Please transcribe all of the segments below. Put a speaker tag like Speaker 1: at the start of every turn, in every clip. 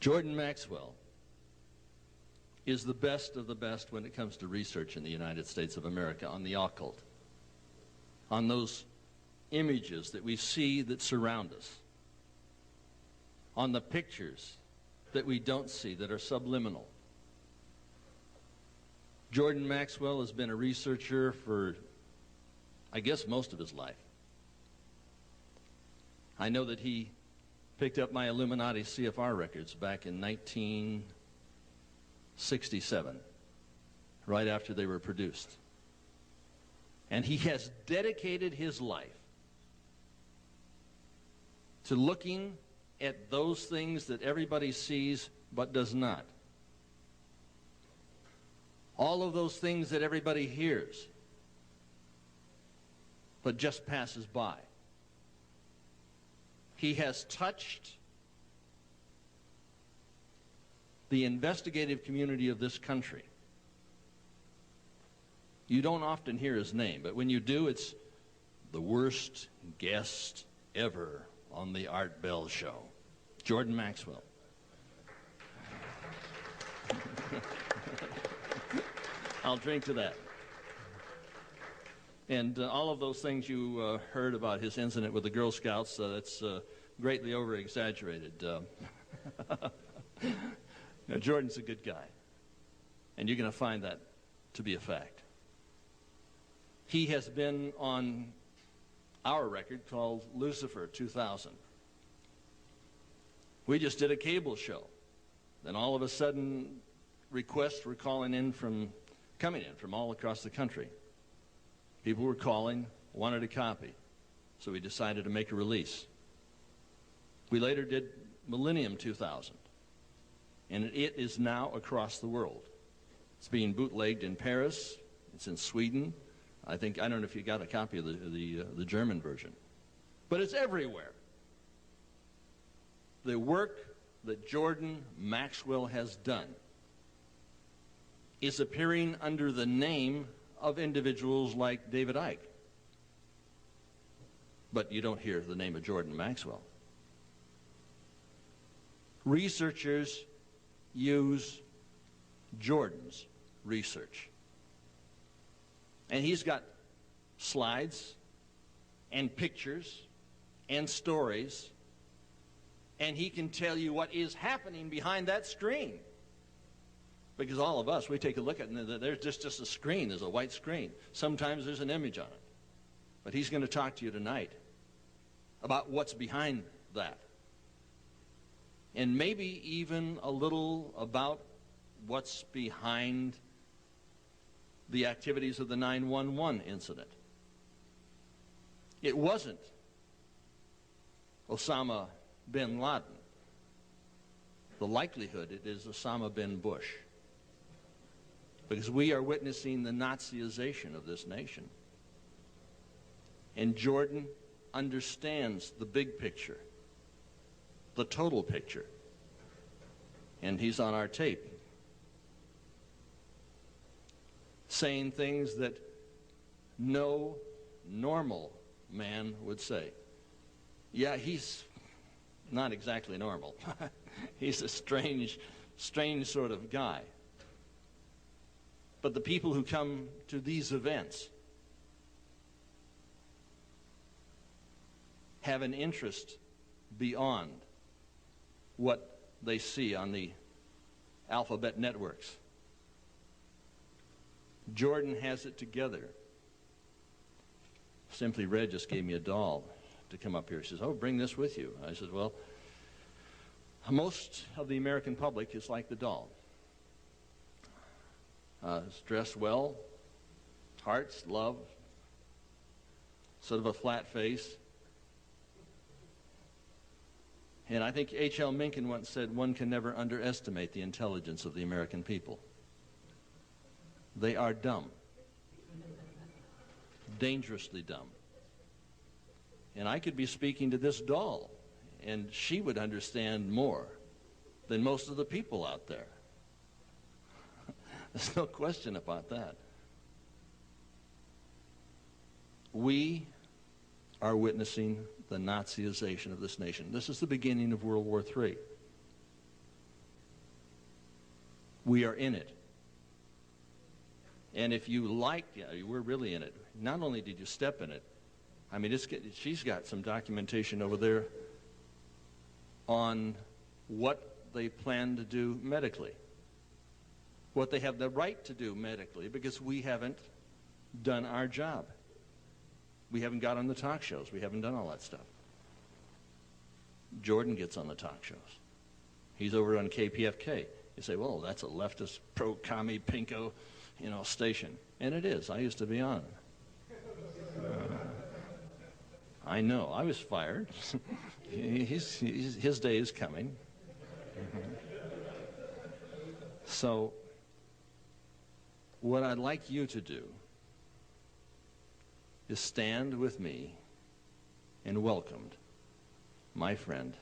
Speaker 1: Jordan Maxwell is the best of the best when it comes to research in the United States of America on the occult, on those images that we see that surround us, on the pictures that we don't see that are subliminal. Jordan Maxwell has been a researcher for, I guess, most of his life. I know that he picked up my Illuminati CFR records back in 1967, right after they were produced. And he has dedicated his life to looking at those things that everybody sees but does not. All of those things that everybody hears but just passes by. He has touched the investigative community of this country. You don't often hear his name, but when you do, it's the worst guest ever on the Art Bell Show, Jordan Maxwell. I'll drink to that. And all of those things you heard about his incident with the Girl Scouts, that's greatly over-exaggerated. Now, Jordan's a good guy, and you're going to find that to be a fact. He has been on our record called Lucifer 2000. We just did a cable show. Then all of a sudden, requests were coming in from all across the country. People were calling, wanted a copy, so we decided to make a release. We later did Millennium 2000, and it is now across the world. It's being bootlegged in Paris, it's in Sweden. I don't know if you got a copy of the German version, but it's everywhere. The work that Jordan Maxwell has done is appearing under the name of individuals like David Icke. But you don't hear the name of Jordan Maxwell. Researchers use Jordan's research. And he's got slides and pictures and stories, and he can tell you what is happening behind that screen. Because all of us, we take a look at it, and there's just a screen. There's a white screen. Sometimes there's an image on it. But he's going to talk to you tonight about what's behind that. And maybe even a little about what's behind the activities of the 9/11 incident. It wasn't Osama bin Laden. The likelihood it is Osama bin Bush. Because we are witnessing the Nazization of this nation. And Jordan understands the big picture, the total picture. And he's on our tape, saying things that no normal man would say. Yeah, he's not exactly normal. He's a strange sort of guy. But the people who come to these events have an interest beyond what they see on the alphabet networks. Jordan has it together. Simply Red just gave me a doll to come up here. He says, "Oh, bring this with you." I said, "Well, most of the American public is like the doll. It's dressed well, hearts, love, sort of a flat face. And I think H.L. Mencken once said, one can never underestimate the intelligence of the American people. They are dumb, dangerously dumb. And I could be speaking to this doll, and she would understand more than most of the people out there. There's no question about that. We are witnessing the Nazization of this nation. This is the beginning of World War III. We are in it. And if you like, yeah, we're really in it. Not only did you step in it, I mean, she's got some documentation over there on what they plan to do medically, what they have the right to do medically, because we haven't done our job. We haven't got on the talk shows. We haven't done all that stuff. Jordan gets on the talk shows. He's over on KPFK. You say, well, that's a leftist, pro-commie, pinko, station. And it is. I used to be on. I know. I was fired. His day is coming. So what I'd like you to do is stand with me and welcome my friend,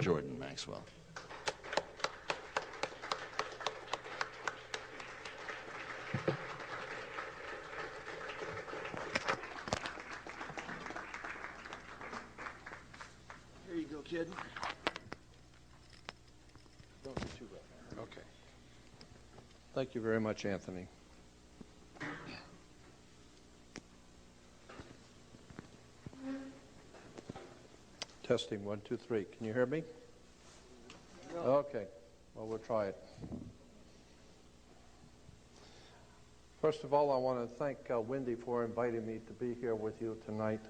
Speaker 1: Jordan Maxwell.
Speaker 2: Here you go, kid.
Speaker 3: Don't be too bad. Okay. Thank you very much, Anthony. Testing, 1, 2, 3. Can you hear me?
Speaker 2: No.
Speaker 3: Okay. Well, we'll try it. First of all, I want to thank Wendy for inviting me to be here with you tonight.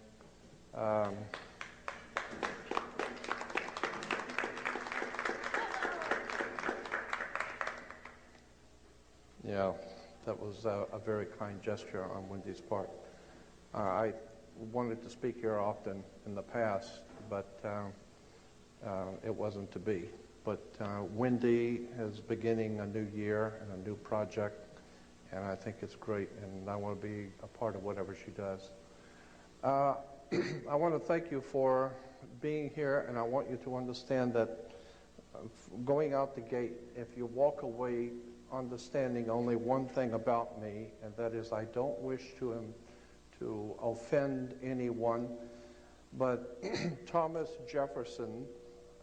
Speaker 3: Yeah, that was a very kind gesture on Wendy's part. I wanted to speak here often in the past, but it wasn't to be. But Wendy is beginning a new year and a new project, and I think it's great, and I want to be a part of whatever she does. I want to thank you for being here, and I want you to understand that going out the gate, if you walk away understanding only one thing about me, and that is I don't wish to offend anyone, but Thomas Jefferson,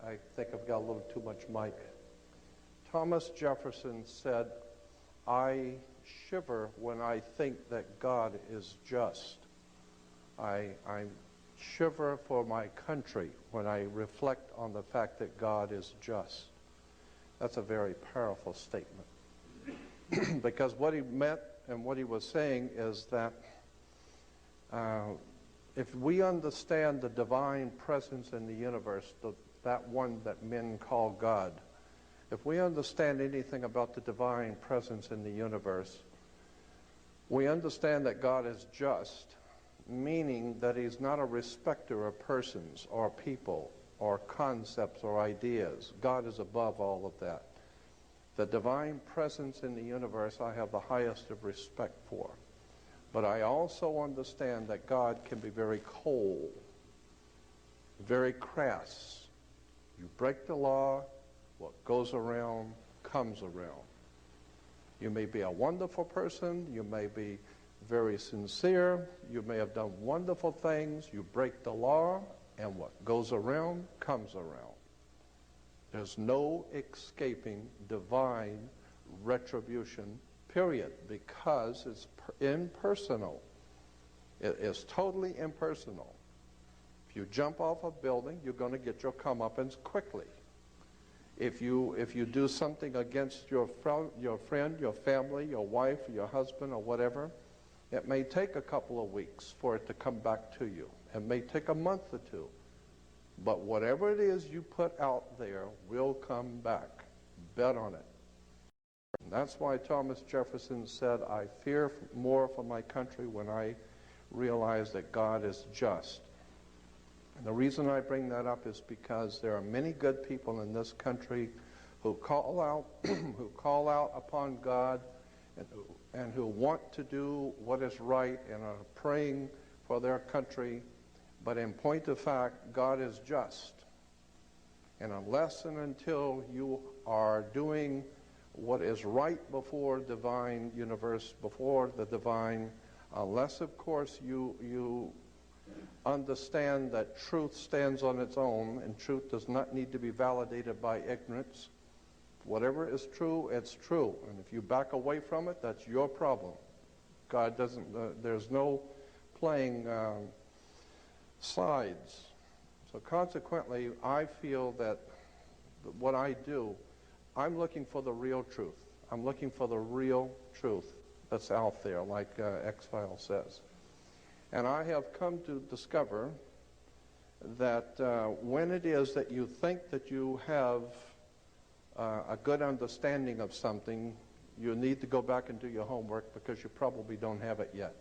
Speaker 3: I think I've got a little too much mic. Thomas Jefferson said, "I shiver when I think that God is just. I shiver for my country when I reflect on the fact that God is just." That's a very powerful statement. Because what he meant and what he was saying is that if we understand the divine presence in the universe, that one that men call God, if we understand anything about the divine presence in the universe, we understand that God is just, meaning that he's not a respecter of persons or people or concepts or ideas. God is above all of that. The divine presence in the universe I have the highest of respect for. But I also understand that God can be very cold, very crass. You break the law, what goes around comes around. You may be a wonderful person, you may be very sincere, you may have done wonderful things, you break the law, and what goes around comes around. There's no escaping divine retribution, period, because it's impersonal. It is totally impersonal. If you jump off a building, you're going to get your comeuppance quickly. If you do something against your friend, your family, your wife, your husband, or whatever, it may take a couple of weeks for it to come back to you. It may take a month or two. But whatever it is you put out there will come back. Bet on it. And that's why Thomas Jefferson said, "I fear more for my country when I realize that God is just." And the reason I bring that up is because there are many good people in this country who call out upon God and who want to do what is right and are praying for their country. But in point of fact, God is just. And unless and until you are doing what is right before divine universe, before the divine, unless, of course, you understand that truth stands on its own and truth does not need to be validated by ignorance, Whatever is true, it's true. And if you back away from it, that's your problem. God doesn't, there's no playing sides. So consequently, I feel that what I do, I'm looking for the real truth. I'm looking for the real truth that's out there, like X-Files says. And I have come to discover that when it is that you think that you have a good understanding of something, you need to go back and do your homework because you probably don't have it yet.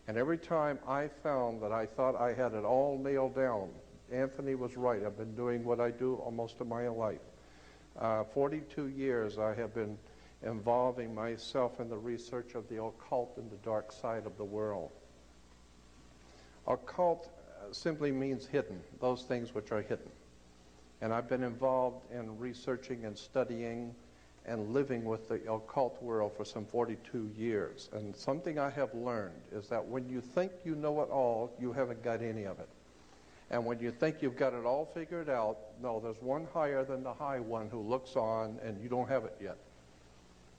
Speaker 3: And every time I found that I thought I had it all nailed down, Anthony was right. I've been doing what I do almost of my life. 42 years I have been involving myself in the research of the occult and the dark side of the world. Occult simply means hidden, those things which are hidden. And I've been involved in researching and studying and living with the occult world for some 42 years. And something I have learned is that when you think you know it all, you haven't got any of it. And when you think you've got it all figured out, no, there's one higher than the high one who looks on and you don't have it yet.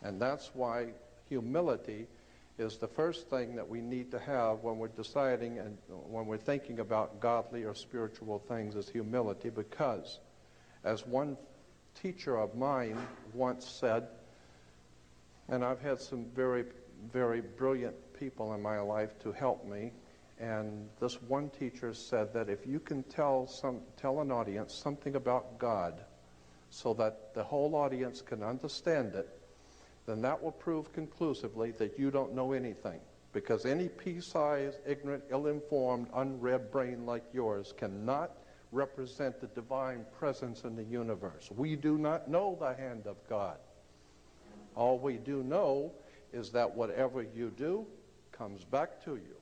Speaker 3: And that's why humility is the first thing that we need to have when we're deciding and when we're thinking about godly or spiritual things, is humility. Because as one teacher of mine once said, and I've had some very, very brilliant people in my life to help me, and this one teacher said that if you can tell an audience something about God so that the whole audience can understand it, then that will prove conclusively that you don't know anything. Because any pea-sized, ignorant, ill-informed, unread brain like yours cannot represent the divine presence in the universe. We do not know the hand of God. All we do know is that whatever you do comes back to you.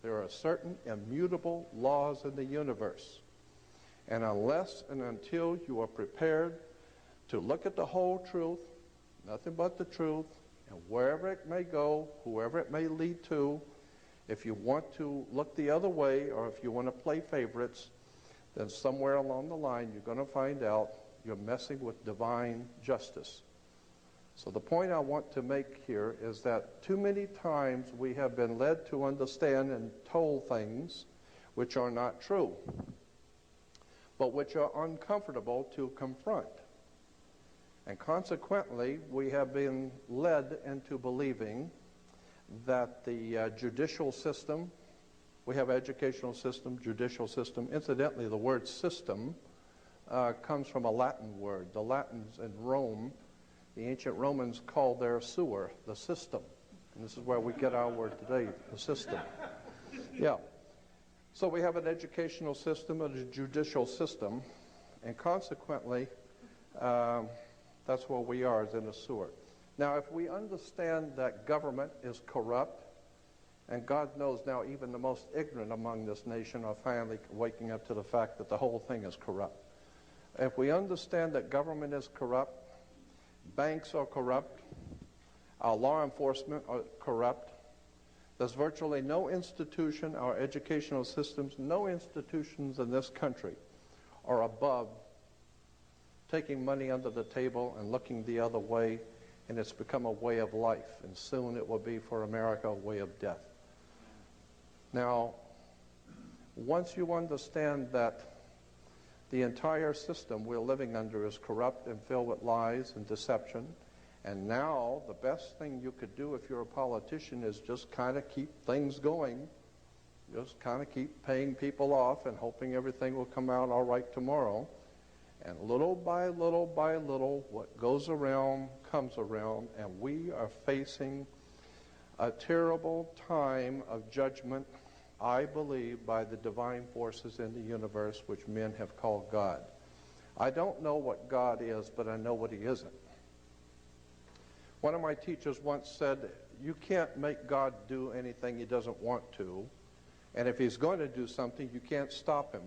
Speaker 3: There are certain immutable laws in the universe. And unless and until you are prepared to look at the whole truth, nothing but the truth, and wherever it may go, whoever it may lead to, if you want to look the other way or if you want to play favorites, then somewhere along the line you're going to find out you're messing with divine justice. So the point I want to make here is that too many times we have been led to understand and told things which are not true, but which are uncomfortable to confront. And consequently, we have been led into believing that the judicial system, we have educational system, judicial system. Incidentally, the word system comes from a Latin word. The Latins in Rome, the ancient Romans called their sewer the system. And this is where we get our word today, the system. Yeah. So we have an educational system and a judicial system, and consequently, that's where we are, is in a sewer. Now, if we understand that government is corrupt, and God knows now even the most ignorant among this nation are finally waking up to the fact that the whole thing is corrupt. If we understand that government is corrupt, banks are corrupt, our law enforcement are corrupt, there's virtually no institution, our educational systems, no institutions in this country are above taking money under the table and looking the other way, and it's become a way of life, and soon it will be for America a way of death. Now, once you understand that the entire system we're living under is corrupt and filled with lies and deception, and now the best thing you could do if you're a politician is just kind of keep things going, just kind of keep paying people off and hoping everything will come out all right tomorrow. And little by little, what goes around comes around, and we are facing a terrible time of judgment, I believe, by the divine forces in the universe, which men have called God. I don't know what God is, but I know what he isn't. One of my teachers once said, you can't make God do anything he doesn't want to, and if he's going to do something, you can't stop him.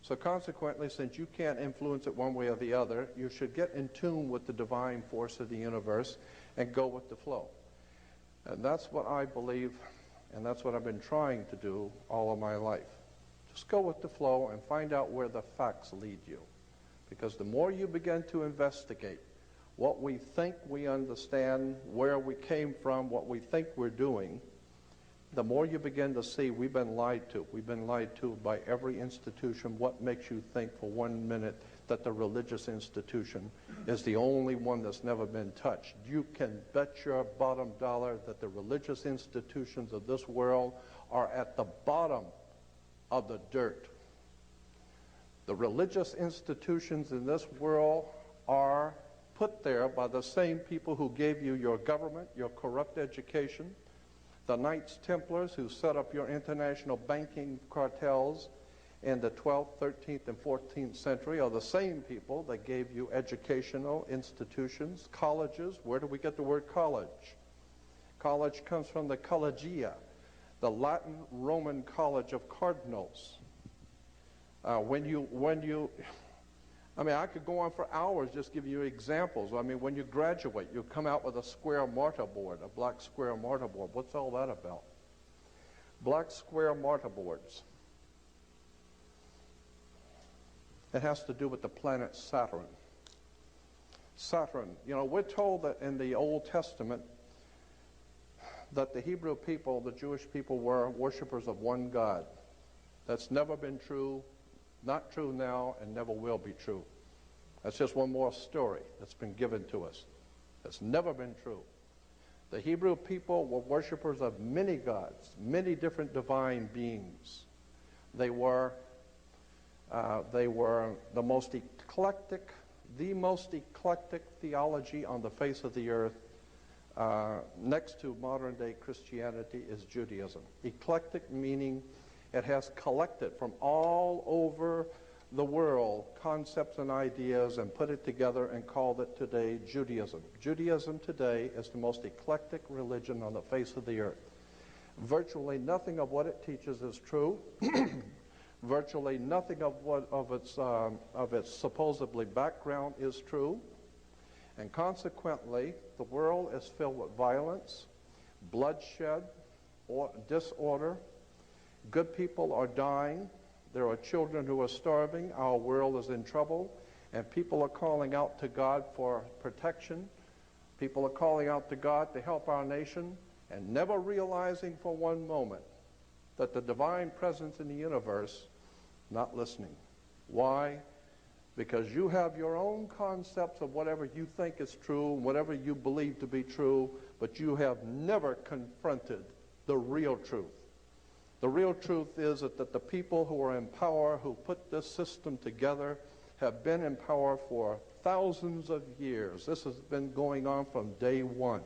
Speaker 3: So consequently, since you can't influence it one way or the other, you should get in tune with the divine force of the universe and go with the flow. And that's what I believe, and that's what I've been trying to do all of my life. Just go with the flow and find out where the facts lead you. Because the more you begin to investigate what we think we understand, where we came from, what we think we're doing, the more you begin to see we've been lied to. We've been lied to by every institution. What makes you think for 1 minute that the religious institution is the only one that's never been touched? You can bet your bottom dollar that the religious institutions of this world are at the bottom of the dirt. The religious institutions in this world are put there by the same people who gave you your government, your corrupt education. The Knights Templars who set up your international banking cartels in the 12th, 13th, and 14th century are the same people that gave you educational institutions, colleges. Where do we get the word college? College comes from the collegia, the Latin Roman college of cardinals. I mean, I could go on for hours just give you examples. I mean, when you graduate, you come out with a square mortarboard, a black square mortarboard. What's all that about? Black square mortarboards. It has to do with the planet Saturn. Saturn, you know, we're told that in the Old Testament that the Hebrew people, the Jewish people, were worshipers of one God. That's never been true. Not true now, and never will be true. That's just one more story that's been given to us. That's never been true. The Hebrew people were worshipers of many gods, many different divine beings. They were the most eclectic theology on the face of the earth. Next to modern day Christianity is Judaism. Eclectic meaning it has collected from all over the world concepts and ideas and put it together and called it today Judaism. Judaism today is the most eclectic religion on the face of the earth. Virtually nothing of what it teaches is true. Virtually nothing of its supposedly background is true. And consequently, the world is filled with violence, bloodshed, or disorder. Good people are dying. There are children who are starving. Our world is in trouble. And people are calling out to God for protection. People are calling out to God to help our nation, and never realizing for one moment that the divine presence in the universe not listening. Why? Because you have your own concepts of whatever you think is true, whatever you believe to be true, but you have never confronted the real truth. The real truth is that the people who are in power, who put this system together, have been in power for thousands of years. This has been going on from day one.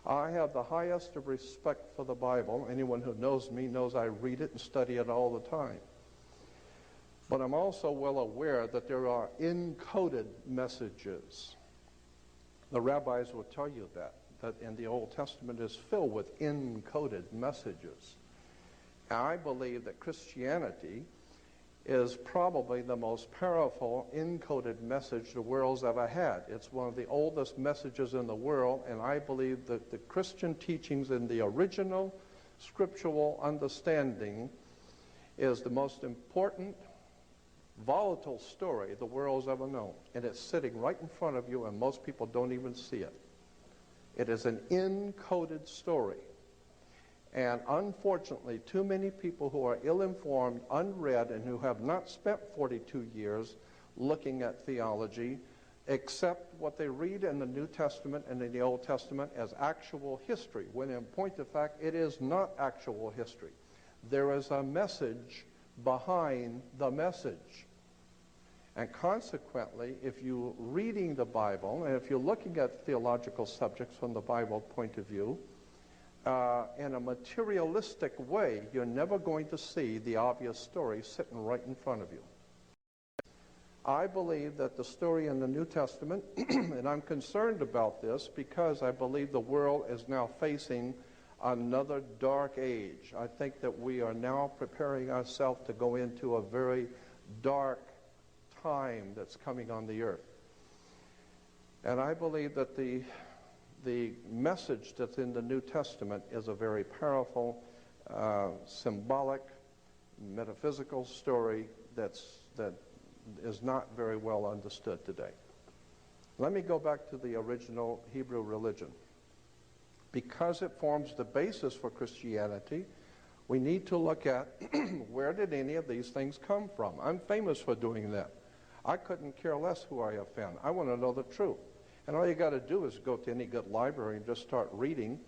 Speaker 3: I have the highest of respect for the Bible. Anyone who knows me knows I read it and study it all the time. But I'm also well aware that there are encoded messages. The rabbis will tell you that in the Old Testament is filled with encoded messages. I believe that Christianity is probably the most powerful encoded message the world's ever had. It's one of the oldest messages in the world, and I believe that the Christian teachings in the original scriptural understanding is the most important, volatile story the world's ever known. And it's sitting right in front of you, and most people don't even see it. It is an encoded story. And unfortunately, too many people who are ill-informed, unread, and who have not spent 42 years looking at theology accept what they read in the New Testament and in the Old Testament as actual history, when in point of fact, it is not actual history. There is a message behind the message. And consequently, if you're reading the Bible, and if you're looking at theological subjects from the Bible point of view, in a materialistic way, you're never going to see the obvious story sitting right in front of you. I believe that the story in the New Testament, and I'm concerned about this because I believe the world is now facing another dark age. I think that we are now preparing ourselves to go into a very dark time that's coming on the earth. And I believe that the message that's in the New Testament is a very powerful, symbolic, metaphysical story that is not very well understood today. Let me go back to the original Hebrew religion. Because it forms the basis for Christianity, we need to look at where did any of these things come from. I'm famous for doing that. I couldn't care less who I offend. I want to know the truth. And all you got to do is go to any good library and just start reading.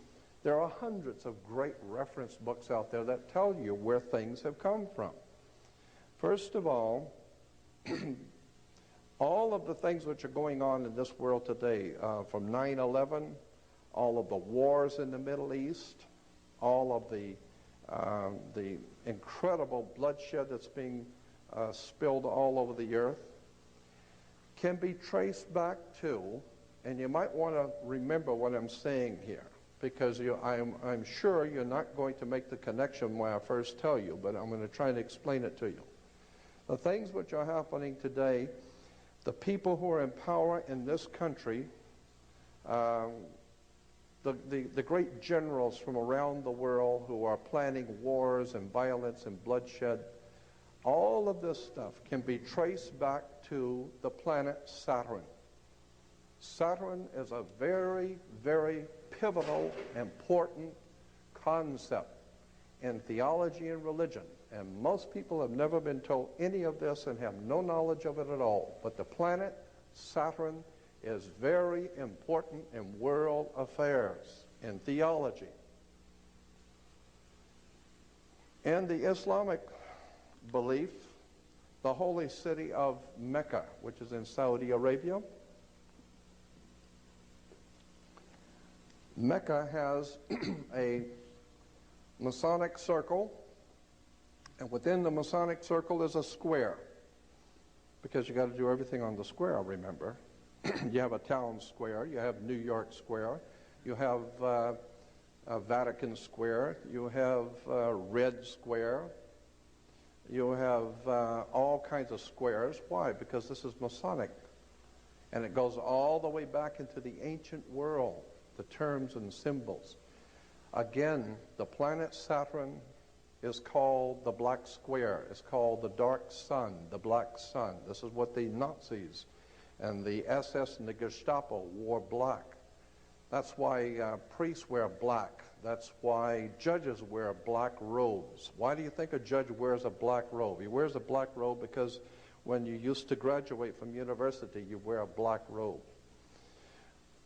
Speaker 3: There are hundreds of great reference books out there that tell you where things have come from. First of all of the things which are going on in this world today, from 9/11, all of the wars in the Middle East, all of the incredible bloodshed that's being spilled all over the earth, can be traced back to, and you might want to remember what I'm saying here, because I'm sure you're not going to make the connection when I first tell you, but I'm going to try and explain it to you. The things which are happening today, the people who are in power in this country, the great generals from around the world who are planning wars and violence and bloodshed, all of this stuff can be traced back to the planet Saturn. Saturn is a very, very pivotal, important concept in theology and religion. And most people have never been told any of this and have no knowledge of it at all. But the planet Saturn is very important in world affairs, in theology. In the Islamic belief, the holy city of Mecca, which is in Saudi Arabia, Mecca has a Masonic circle, and within the Masonic circle is a square, because you got to do everything on the square, remember. You have a town square, you have New York Square, you have Vatican Square, you have Red Square, you have all kinds of squares. Why? Because this is Masonic, and it goes all the way back into the ancient world, the terms and symbols. Again, the planet Saturn is called the Black Square. It's called the Dark Sun, the Black Sun. This is what the Nazis and the SS and the Gestapo wore black. That's why priests wear black. That's why judges wear black robes. Why do you think a judge wears a black robe? He wears a black robe because when you used to graduate from university, you wear a black robe.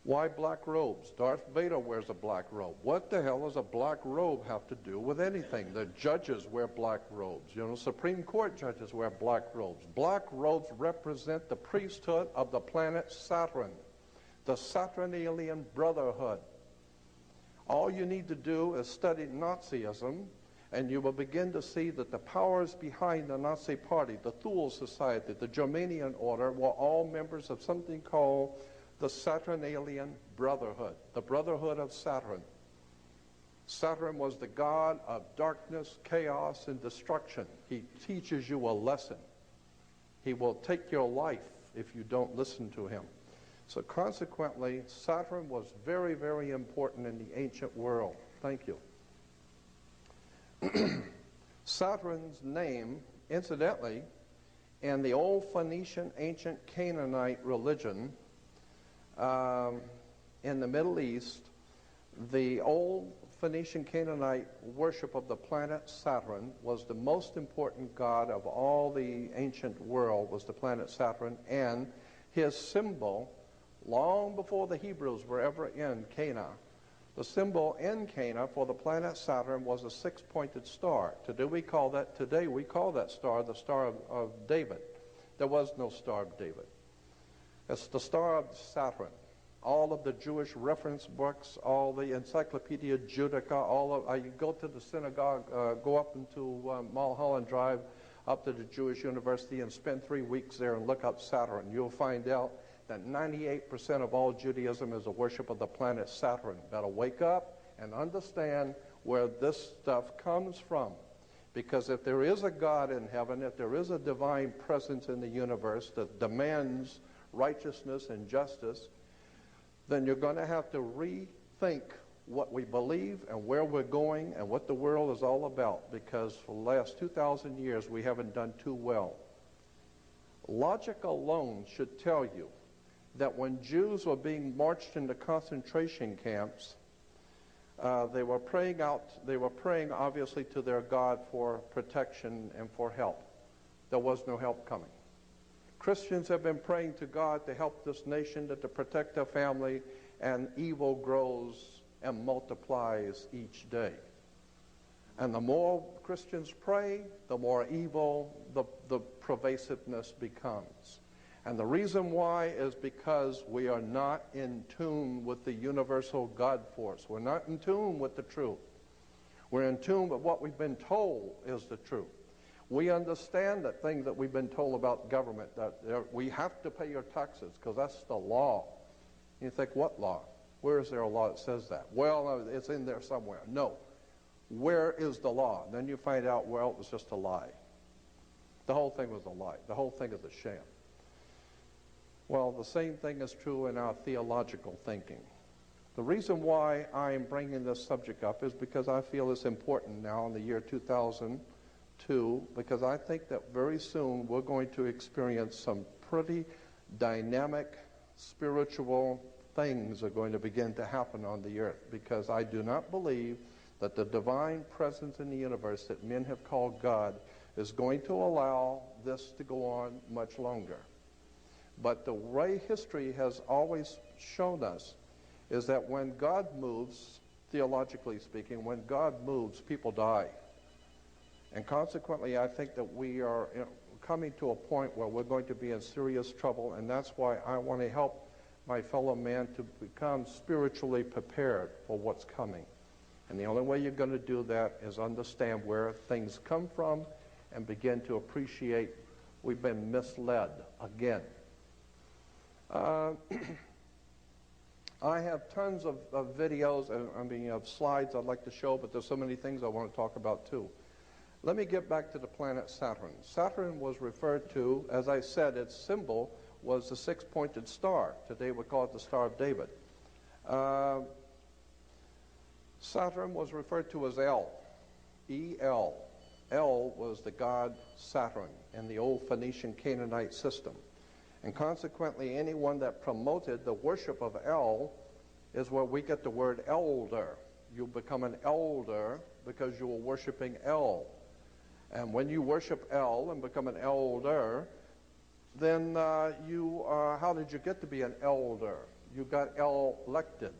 Speaker 3: Why black robes? Darth Vader wears a black robe. What the hell does a black robe have to do with anything? The judges wear black robes. You know, Supreme Court judges wear black robes. Black robes represent the priesthood of the planet Saturn, the Saturnalian Brotherhood. All you need to do is study Nazism, and you will begin to see that the powers behind the Nazi Party, the Thule Society, the Germanian Order, were all members of something called the Saturnalian Brotherhood, the Brotherhood of Saturn. Saturn was the god of darkness, chaos, and destruction. He teaches you a lesson. He will take your life if you don't listen to him. So consequently, Saturn was very, very important in the ancient world. Thank you. Saturn's name, incidentally, in the old Phoenician, ancient Canaanite religion, in the Middle East, the old Phoenician Canaanite worship of the planet Saturn was the most important god of all the ancient world, was the planet Saturn, and his symbol, long before the Hebrews were ever in Canaan, the symbol in Canaan for the planet Saturn was a six-pointed star. Today we call that star the Star of David. There was no Star of David. It's the Star of Saturn. All of the Jewish reference books, all the Encyclopedia Judaica, you go to the synagogue, go up into Mulholland Drive, up to the Jewish University and spend 3 weeks there and look up Saturn. You'll find out that 98% of all Judaism is a worship of the planet Saturn. Better wake up and understand where this stuff comes from. Because if there is a God in heaven, if there is a divine presence in the universe that demands righteousness and justice, then you're going to have to rethink what we believe and where we're going and what the world is all about, because for the last 2,000 years we haven't done too well. Logic alone should tell you that when Jews were being marched into concentration camps, they were praying obviously to their God for protection and for help. There was no help coming. Christians have been praying to God to help this nation, to protect their family, and evil grows and multiplies each day. And the more Christians pray, the more evil the pervasiveness becomes. And the reason why is because we are not in tune with the universal God force. We're not in tune with the truth. We're in tune with what we've been told is the truth. We understand that thing that we've been told about government, that we have to pay your taxes because that's the law. You think, what law? Where is there a law that says that? Well, it's in there somewhere. No. Where is the law? And then you find out, well, it was just a lie. The whole thing was a lie. The whole thing is a sham. Well, the same thing is true in our theological thinking. The reason why I'm bringing this subject up is because I feel it's important now in the year 2002, because I think that very soon we're going to experience some pretty dynamic spiritual things are going to begin to happen on the earth, because I do not believe that the divine presence in the universe that men have called God is going to allow this to go on much longer. But the way history has always shown us is that when God moves, theologically speaking, when God moves, people die. And consequently, I think that we are coming to a point where we're going to be in serious trouble, and that's why I want to help my fellow man to become spiritually prepared for what's coming. And the only way you're going to do that is understand where things come from and begin to appreciate we've been misled again. I have tons of videos, of slides I'd like to show, but there's so many things I want to talk about too. Let me get back to the planet Saturn. Saturn was referred to, as I said, its symbol was the six-pointed star. Today we call it the Star of David. Saturn was referred to as El, E-L. El was the god Saturn in the old Phoenician Canaanite system. And consequently, anyone that promoted the worship of El is where we get the word elder. You become an elder because you are worshiping El. And when you worship El and become an elder, then how did you get to be an elder? You got elected.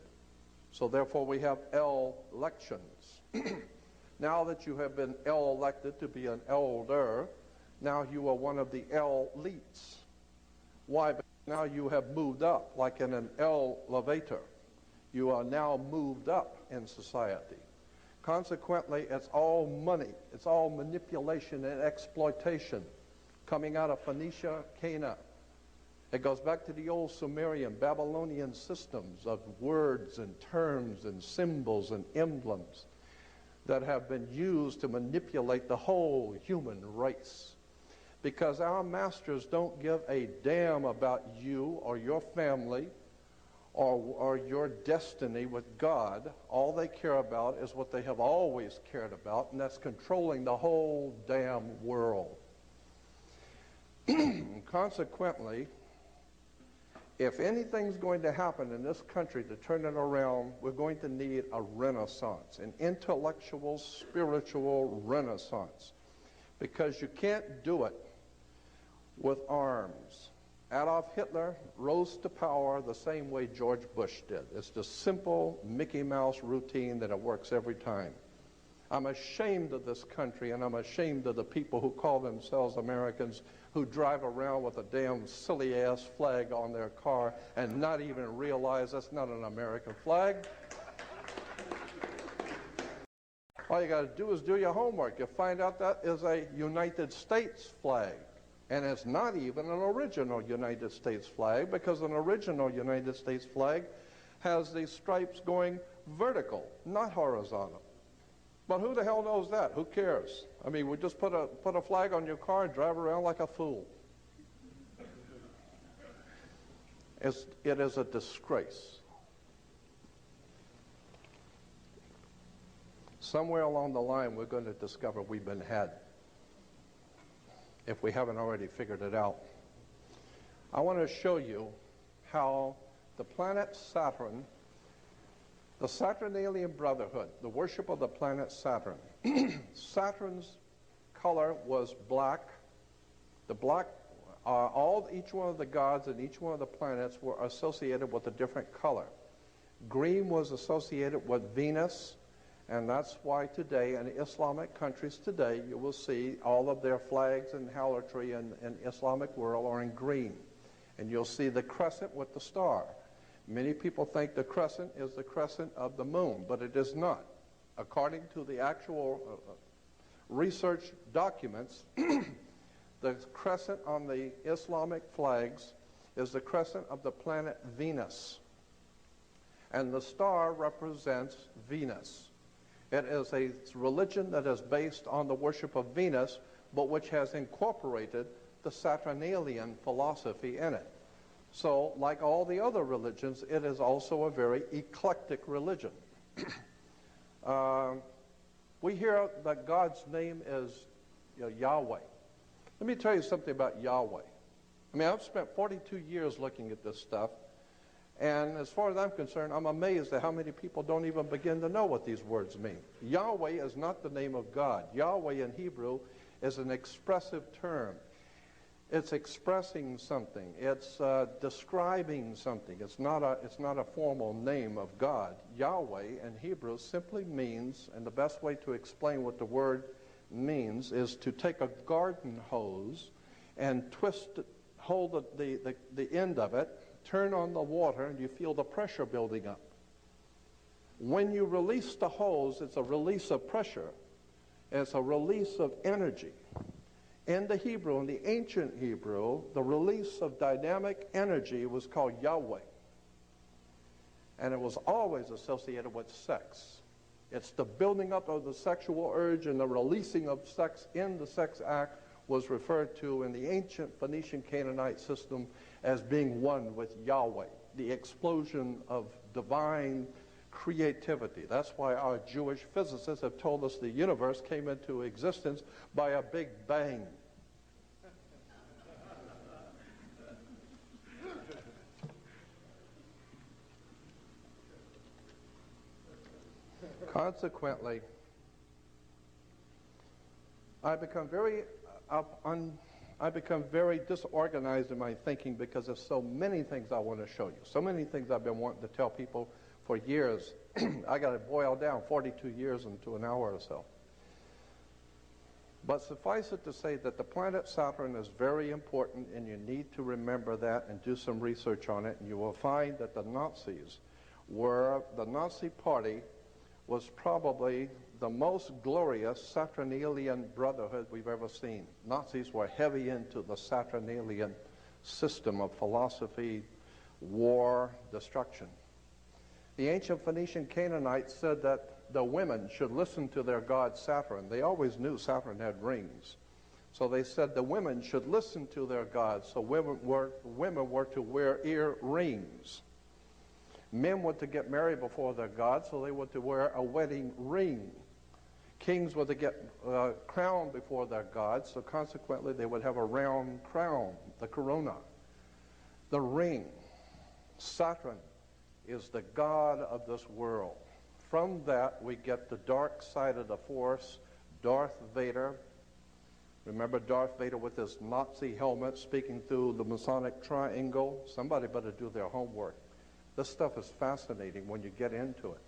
Speaker 3: So therefore we have elections. Now that you have been elected to be an elder, now you are one of the elites. Why? Because now you have moved up, like in an elevator. You are now moved up in society. Consequently, it's all money. It's all manipulation and exploitation coming out of Phoenicia, Canaan. It goes back to the old Sumerian, Babylonian systems of words and terms and symbols and emblems that have been used to manipulate the whole human race. Because our masters don't give a damn about you or your family or your destiny with God. All they care about is what they have always cared about, and that's controlling the whole damn world. Consequently, if anything's going to happen in this country to turn it around, we're going to need a renaissance, an intellectual, spiritual renaissance. Because you can't do it with arms. Adolf Hitler rose to power the same way George Bush did. It's the simple Mickey Mouse routine that it works every time. I'm ashamed of this country, and I'm ashamed of the people who call themselves Americans who drive around with a damn silly-ass flag on their car and not even realize that's not an American flag. All you got to do is do your homework. You'll find out that is a United States flag. And it's not even an original United States flag, because an original United States flag has these stripes going vertical, not horizontal. But who the hell knows that? Who cares? I mean, we just put a flag on your car and drive around like a fool. It is a disgrace. Somewhere along the line, we're going to discover we've been had, if we haven't already figured it out. I want to show you how the planet Saturn, the Saturnalian Brotherhood, the worship of the planet Saturn, Saturn's color was black. The black, each one of the gods and each one of the planets were associated with a different color. Green was associated with Venus, and that's why today in Islamic countries today you will see all of their flags and harlotry in Islamic world are in green. And you'll see the crescent with the star. Many people think the crescent is the crescent of the moon, but it is not. According to the actual research documents, the crescent on the Islamic flags is the crescent of the planet Venus. And the star represents Venus. It is a religion that is based on the worship of Venus, but which has incorporated the Saturnalian philosophy in it. So, like all the other religions, it is also a very eclectic religion. We hear that God's name is Yahweh. Let me tell you something about Yahweh. I mean, I've spent 42 years looking at this stuff, and as far as I'm concerned, I'm amazed at how many people don't even begin to know what these words mean. Yahweh is not the name of God. Yahweh in Hebrew is an expressive term. It's expressing something. It's describing something. It's not a formal name of God. Yahweh in Hebrew simply means, and the best way to explain what the word means is to take a garden hose and hold the end of it, turn on the water, and you feel the pressure building up. When you release the hose, it's a release of pressure. It's a release of energy. In the Hebrew, in the ancient Hebrew, the release of dynamic energy was called Yahweh. And it was always associated with sex. It's the building up of the sexual urge, and the releasing of sex in the sex act was referred to in the ancient Phoenician Canaanite system as being one with Yahweh, the explosion of divine creativity. That's why our Jewish physicists have told us the universe came into existence by a big bang. Consequently, I become very disorganized in my thinking because there's so many things I want to show you. So many things I've been wanting to tell people for years. I got to boil down 42 years into an hour or so. But suffice it to say that the planet Saturn is very important, and you need to remember that and do some research on it, and you will find that the Nazi Party was probably the most glorious Saturnalian brotherhood we've ever seen. Nazis were heavy into the Saturnalian system of philosophy, war, destruction. The ancient Phoenician Canaanites said that the women should listen to their god Saturn. They always knew Saturn had rings. So they said the women should listen to their gods, so women were to wear earrings. Men were to get married before their god, so they were to wear a wedding ring. Kings were to get crowned before their gods, so consequently they would have a round crown, the corona. The ring. Saturn is the god of this world. From that we get the dark side of the force, Darth Vader. Remember Darth Vader with his Nazi helmet speaking through the Masonic triangle? Somebody better do their homework. This stuff is fascinating when you get into it.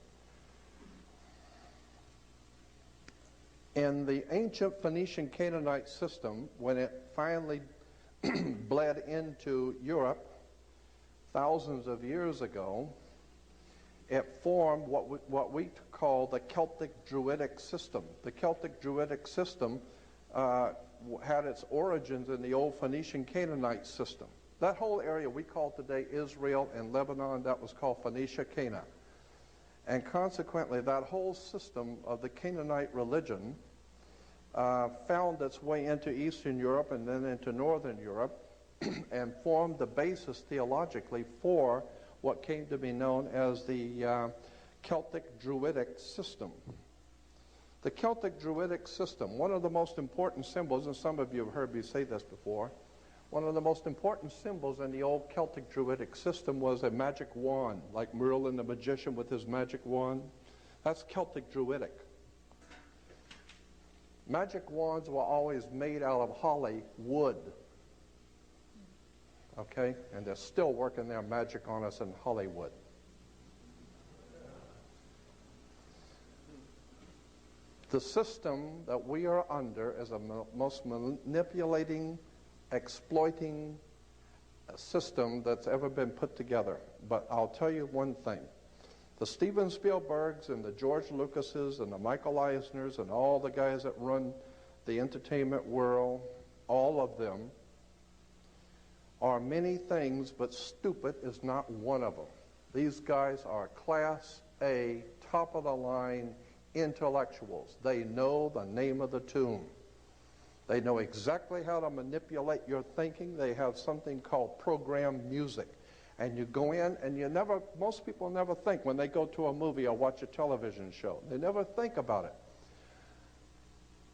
Speaker 3: In the ancient Phoenician Canaanite system, when it finally bled into Europe thousands of years ago, it formed what we call the Celtic Druidic system. The Celtic Druidic system had its origins in the old Phoenician Canaanite system. That whole area we call today Israel and Lebanon, that was called Phoenicia, Canaan. And consequently, that whole system of the Canaanite religion found its way into Eastern Europe and then into Northern Europe and formed the basis theologically for what came to be known as the Celtic Druidic system. The Celtic Druidic system, one of the most important symbols, and some of you have heard me say this before, One of the most important symbols in the old Celtic Druidic system was a magic wand, like Merlin the magician with his magic wand. That's Celtic Druidic. Magic wands were always made out of holly wood. Okay? And they're still working their magic on us in Hollywood. The system that we are under is the most manipulating, exploiting system that's ever been put together. But I'll tell you one thing. The Steven Spielbergs and the George Lucases and the Michael Eisners and all the guys that run the entertainment world, all of them, are many things, but stupid is not one of them. These guys are Class A, top-of-the-line intellectuals. They know the name of the tune. They know exactly how to manipulate your thinking. They have something called programmed music. And you go in and you never, most people never think when they go to a movie or watch a television show. They never think about it.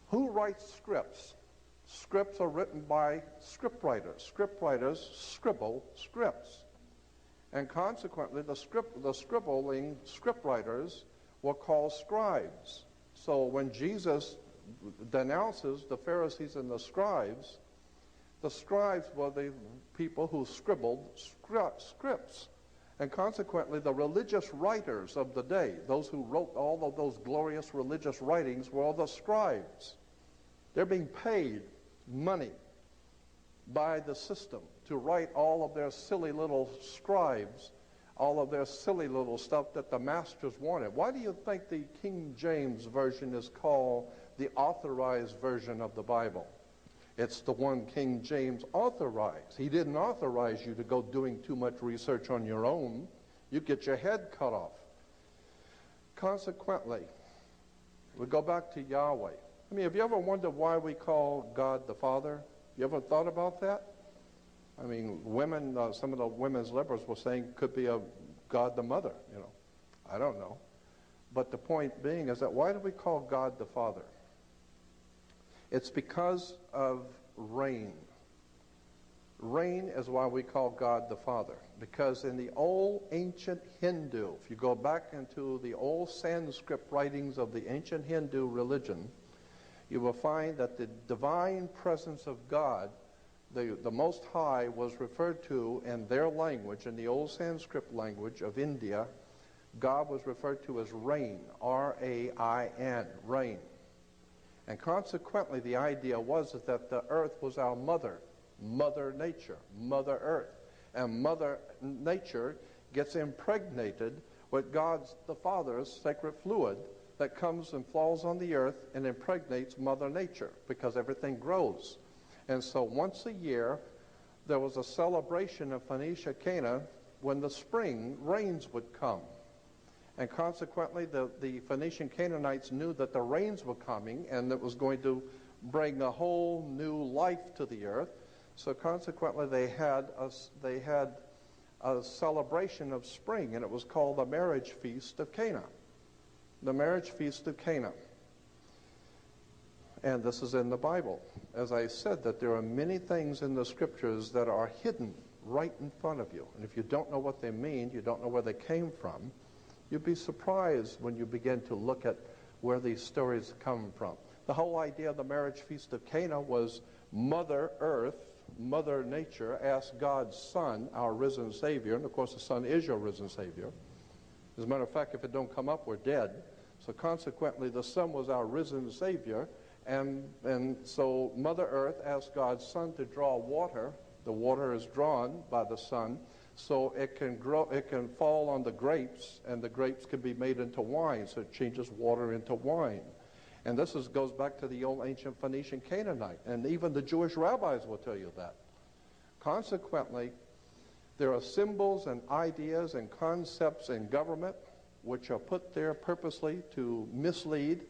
Speaker 3: Who writes scripts? Scripts are written by scriptwriters. Scriptwriters scribble scripts. And consequently, the scribbling scriptwriters were called scribes. So when Jesus denounces the Pharisees and the scribes were the people who scribbled scripts. And consequently, the religious writers of the day, those who wrote all of those glorious religious writings, were all the scribes. They're being paid money by the system to write all of their silly little scribes, all of their silly little stuff that the masters wanted. Why do you think the King James Version is called the authorized version of the Bible? It's the one King James authorized. He didn't authorize you to go doing too much research on your own. You get your head cut off. Consequently, we go back to Yahweh. I mean, have you ever wondered why we call God the Father? You ever thought about that? I mean, women, some of the women's liberals were saying could be a God the Mother, you know. I don't know. But the point being is that why do we call God the Father? It's because of rain. Rain is why we call God the Father. Because in the old ancient Hindu, if you go back into the old Sanskrit writings of the ancient Hindu religion, you will find that the divine presence of God, the Most High, was referred to in their language, in the old Sanskrit language of India. God was referred to as rain, R-A-I-N, rain. And consequently, the idea was that the earth was our mother, Mother Nature, Mother Earth. And Mother Nature gets impregnated with God's, the Father's, sacred fluid that comes and falls on the earth and impregnates Mother Nature because everything grows. And so once a year, there was a celebration of Phoenicia Cana when the spring rains would come. And consequently, the Phoenician Canaanites knew that the rains were coming and it was going to bring a whole new life to the earth. So consequently, they had a celebration of spring, and it was called the marriage feast of Cana. The marriage feast of Cana. And this is in the Bible. As I said, that there are many things in the scriptures that are hidden right in front of you. And if you don't know what they mean, you don't know where they came from, you'd be surprised when you begin to look at where these stories come from. The whole idea of the marriage feast of Cana was Mother Earth, Mother Nature asked God's Son, our risen Savior, and of course the Son is your risen Savior. As a matter of fact, if it don't come up, we're dead. So consequently, the Son was our risen Savior, and so Mother Earth asked God's Son to draw water. The water is drawn by the Son, so it can grow, it can fall on the grapes, and the grapes can be made into wine, so it changes water into wine. And this goes back to the old ancient Phoenician Canaanite, and even the Jewish rabbis will tell you that. Consequently, there are symbols and ideas and concepts in government which are put there purposely to mislead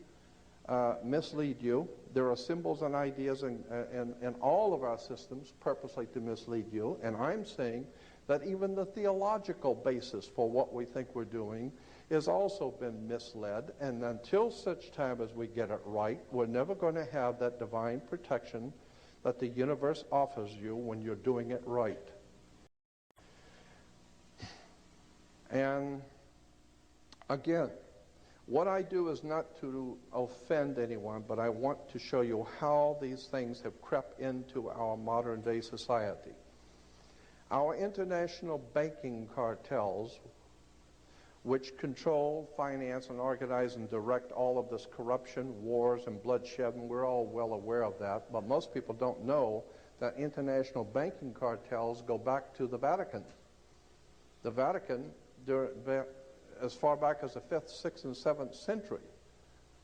Speaker 3: you. There are symbols and ideas in all of our systems purposely to mislead you. And I'm saying that even the theological basis for what we think we're doing has also been misled. And until such time as we get it right, we're never going to have that divine protection that the universe offers you when you're doing it right. And again, what I do is not to offend anyone, but I want to show you how these things have crept into our modern day society. Our international banking cartels, which control, finance, and organize and direct all of this corruption, wars, and bloodshed, and we're all well aware of that, but most people don't know that international banking cartels go back to the Vatican. The Vatican, as far back as the 5th, 6th, and 7th century,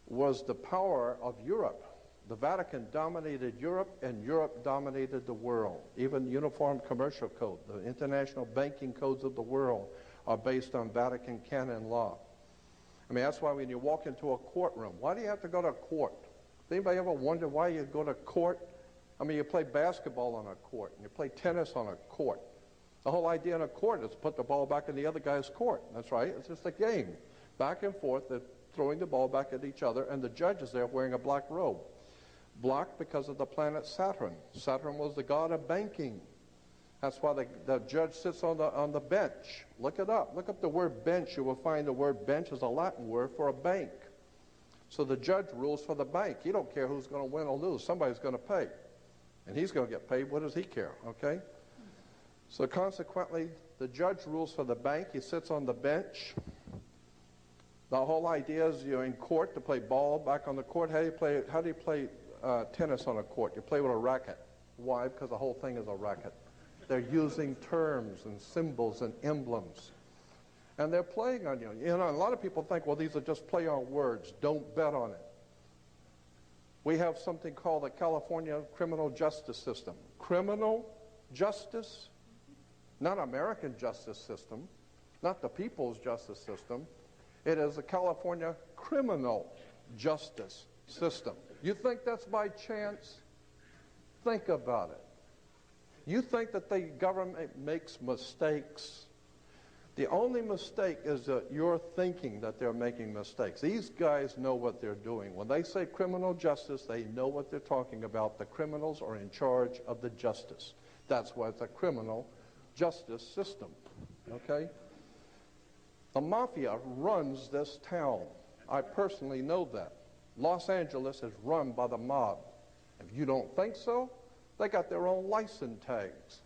Speaker 3: was the power of Europe. The Vatican dominated Europe, and Europe dominated the world. Even Uniform Commercial Code, the international banking codes of the world, are based on Vatican canon law. I mean, that's why when you walk into a courtroom, why do you have to go to court? Does anybody ever wonder why you go to court? I mean, you play basketball on a court, and you play tennis on a court. The whole idea in a court is to put the ball back in the other guy's court. That's right. It's just a game. Back and forth, they're throwing the ball back at each other, and the judge is there wearing a black robe. Black because of the planet Saturn. Saturn was the god of banking. That's why the judge sits on the bench. Look it up. Look up the word bench. You will find the word bench is a Latin word for a bank. So the judge rules for the bank. He don't care who's going to win or lose. Somebody's going to pay. And he's going to get paid. What does he care? Okay? So consequently, the judge rules for the bank. He sits on the bench. The whole idea is you're in court to play ball back on the court. How do you play tennis on a court? You play with a racket. Why? Because the whole thing is a racket. They're using terms and symbols and emblems. And they're playing on you. You know, a lot of people think, well, these are just play on words. Don't bet on it. We have something called the California criminal justice system. Criminal justice, not American justice system, not the people's justice system. It is the California criminal justice system. You think that's by chance? Think about it. You think that the government makes mistakes? The only mistake is that you're thinking that they're making mistakes. These guys know what they're doing. When they say criminal justice, they know what they're talking about. The criminals are in charge of the justice. That's why it's a criminal justice system. Okay? The mafia runs this town. I personally know that. Los Angeles is run by the mob. If you don't think so, they got their own license tags.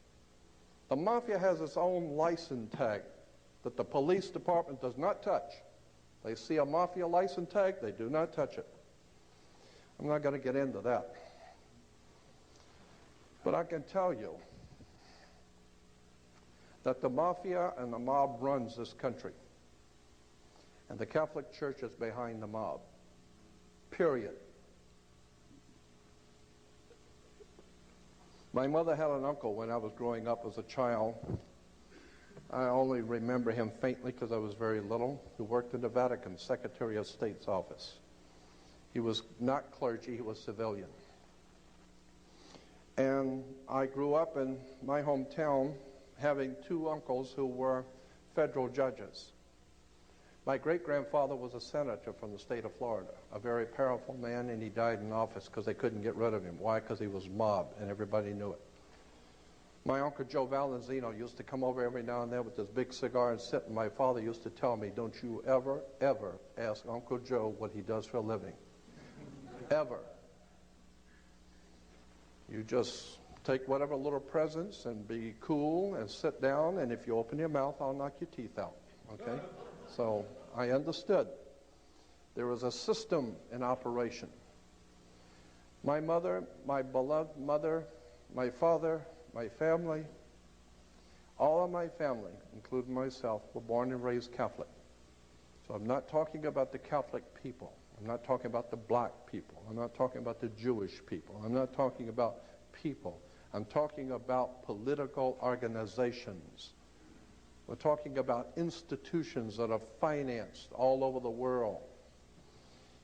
Speaker 3: The mafia has its own license tag that the police department does not touch. They see a mafia license tag, they do not touch it. I'm not going to get into that. But I can tell you that the mafia and the mob runs this country. And the Catholic Church is behind the mob. Period. My mother had an uncle when I was growing up as a child. I only remember him faintly because I was very little, who worked in the Vatican, Secretary of State's office. He was not clergy, he was civilian. And I grew up in my hometown having two uncles who were federal judges. My great-grandfather was a senator from the state of Florida, a very powerful man, and he died in office because they couldn't get rid of him. Why? Because he was mob, and everybody knew it. My Uncle Joe Valenzino used to come over every now and then with this big cigar and sit, and my father used to tell me, don't you ever, ever ask Uncle Joe what he does for a living. Ever. You just take whatever little presents and be cool and sit down, and if you open your mouth, I'll knock your teeth out. Okay? So I understood. There was a system in operation. My mother, my beloved mother, my father, my family, all of my family, including myself, were born and raised Catholic. So I'm not talking about the Catholic people. I'm not talking about the black people. I'm not talking about the Jewish people. I'm not talking about people. I'm talking about political organizations. We're talking about institutions that are financed all over the world.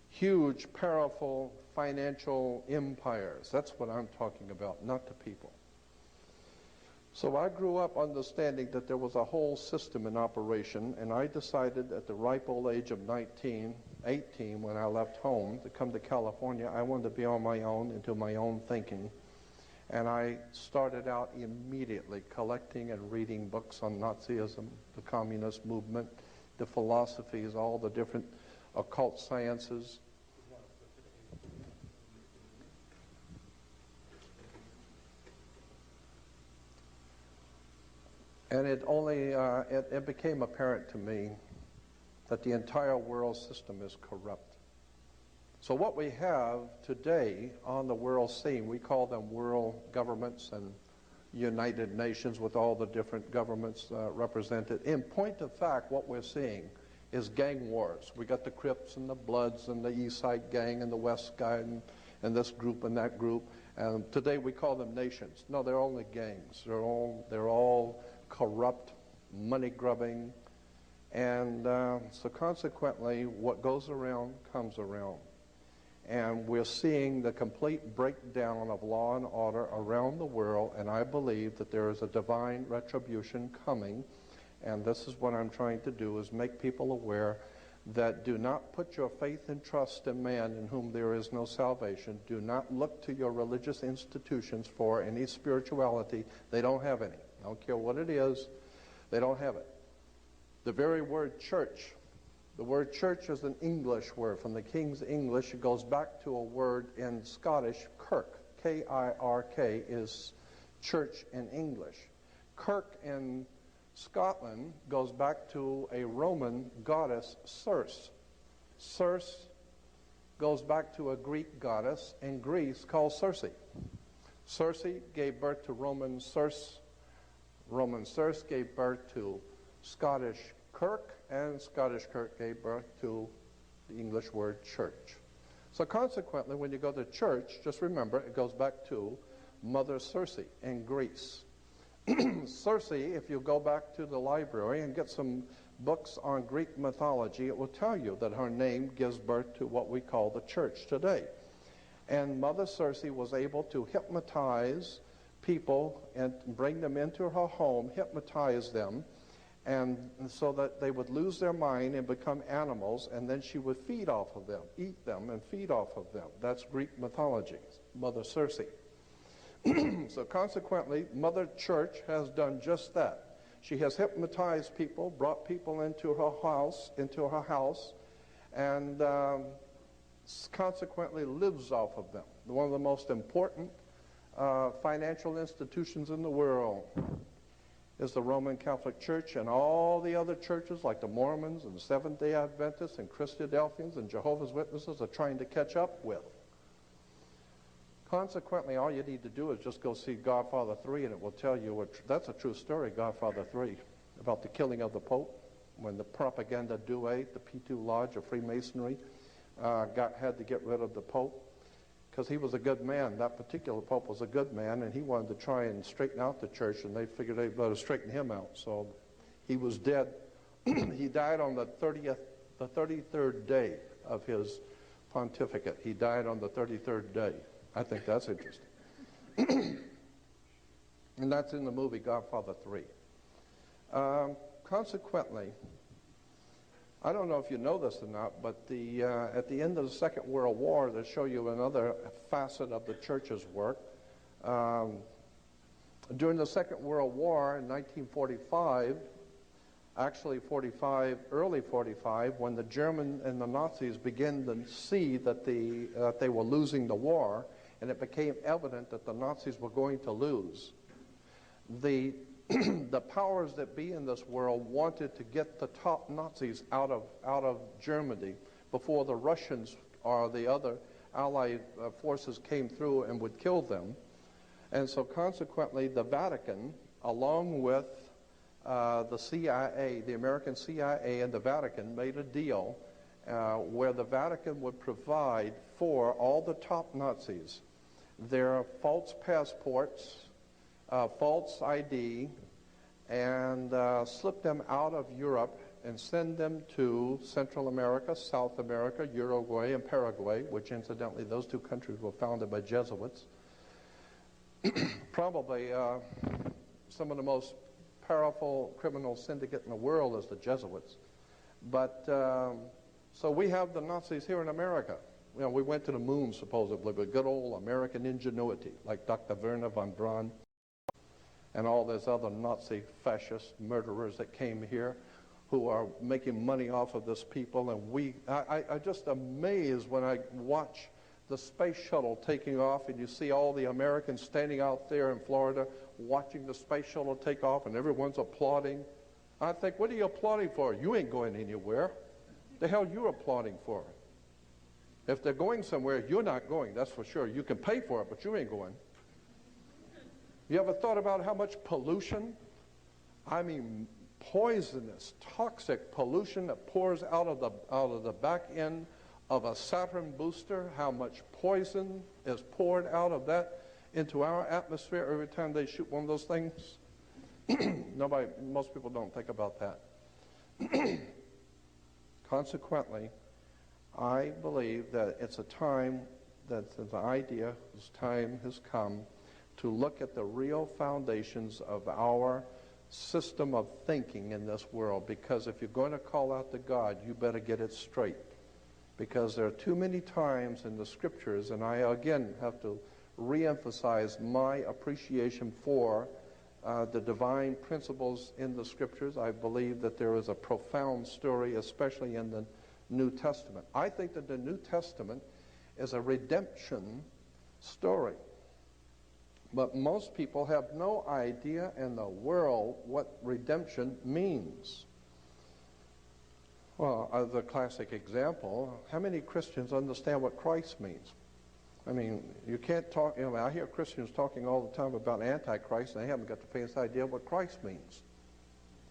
Speaker 3: Huge, powerful financial empires. That's what I'm talking about, not the people. So I grew up understanding that there was a whole system in operation, and I decided at the ripe old age of 18, when I left home to come to California, I wanted to be on my own and do my own thinking. And I started out immediately collecting and reading books on Nazism, the communist movement, the philosophies, all the different occult sciences. And it became apparent to me that the entire world system is corrupt. So what we have today on the world scene, we call them world governments and United Nations with all the different governments represented. In point of fact, what we're seeing is gang wars. We got the Crips and the Bloods and the East Side Gang and the West Side and this group and that group. And today we call them nations. No, they're only gangs. They're all corrupt, money-grubbing. And so consequently, what goes around comes around. And we're seeing the complete breakdown of law and order around the world, and I believe that there is a divine retribution coming. And this is what I'm trying to do, is make people aware that do not put your faith and trust in man in whom there is no salvation. Do not look to your religious institutions for any spirituality. They don't have any. I don't care what it is. They don't have it. The very word church, the word church is an English word. From the King's English, it goes back to a word in Scottish, kirk. K-I-R-K is church in English. Kirk in Scotland goes back to a Roman goddess, Circe. Circe goes back to a Greek goddess in Greece called Circe. Circe gave birth to Roman Circe. Roman Circe gave birth to Scottish Kirk, and Scottish Kirk gave birth to the English word church. So consequently, when you go to church, just remember it goes back to Mother Circe in Greece. Circe, if you go back to the library and get some books on Greek mythology, it will tell you that her name gives birth to what we call the church today. And Mother Circe was able to hypnotize people and bring them into her home, hypnotize them, and so that they would lose their mind and become animals, and then she would feed off of them, eat them and feed off of them. That's Greek mythology, Mother Circe. So consequently, Mother Church has done just that. She has hypnotized people, brought people into her house, and consequently lives off of them. One of the most important financial institutions in the world is the Roman Catholic Church, and all the other churches like the Mormons and the Seventh-day Adventists and Christadelphians and Jehovah's Witnesses are trying to catch up with. Consequently, all you need to do is just go see Godfather 3, and it will tell you, that's a true story, Godfather 3, about the killing of the Pope, when the propaganda duet, the P2 Lodge of Freemasonry, had to get rid of the Pope, because he was a good man. That particular Pope was a good man, and he wanted to try and straighten out the church, and they figured they'd better straighten him out. So he was dead. He died on the 33rd day of his pontificate. He died on the 33rd day. I think that's interesting. And that's in the movie Godfather 3. Consequently, I don't know if you know this or not, but at the end of the Second World War, to show you another facet of the church's work, during the Second World War in 1945, actually early 45, when the German and the Nazis began to see that they were losing the war, and it became evident that the Nazis were going to lose, the powers that be in this world wanted to get the top Nazis out of Germany before the Russians or the other Allied forces came through and would kill them. And so consequently, the Vatican, along with the CIA, the American CIA and the Vatican, made a deal where the Vatican would provide for all the top Nazis their false passports, false ID, and slip them out of Europe and send them to Central America, South America, Uruguay, and Paraguay, which incidentally those two countries were founded by Jesuits. Probably some of the most powerful criminal syndicate in the world is the Jesuits. But so we have the Nazis here in America. You know, we went to the moon supposedly with good old American ingenuity, like Dr. Werner von Braun and all those other Nazi fascist murderers that came here who are making money off of this people. And I just amazed when I watch the space shuttle taking off and you see all the Americans standing out there in Florida watching the space shuttle take off and everyone's applauding. I think, what are you applauding for? You ain't going anywhere. The hell you applauding for? If they're going somewhere, you're not going, that's for sure. You can pay for it, but you ain't going. You ever thought about how much pollution, I mean poisonous, toxic pollution that pours out of the back end of a Saturn booster, how much poison is poured out of that into our atmosphere every time they shoot one of those things? Most people don't think about that. Consequently, I believe that it's a time that the idea, this time has come to look at the real foundations of our system of thinking in this world. Because if you're going to call out to God, you better get it straight. Because there are too many times in the scriptures, and I again have to re-emphasize my appreciation for the divine principles in the scriptures. I believe that there is a profound story, especially in the New Testament. I think that the New Testament is a redemption story. But most people have no idea in the world what redemption means. Well, the classic example, how many Christians understand what Christ means? I mean, you can't talk, you know, I hear Christians talking all the time about Antichrist, and they haven't got the faintest idea what Christ means.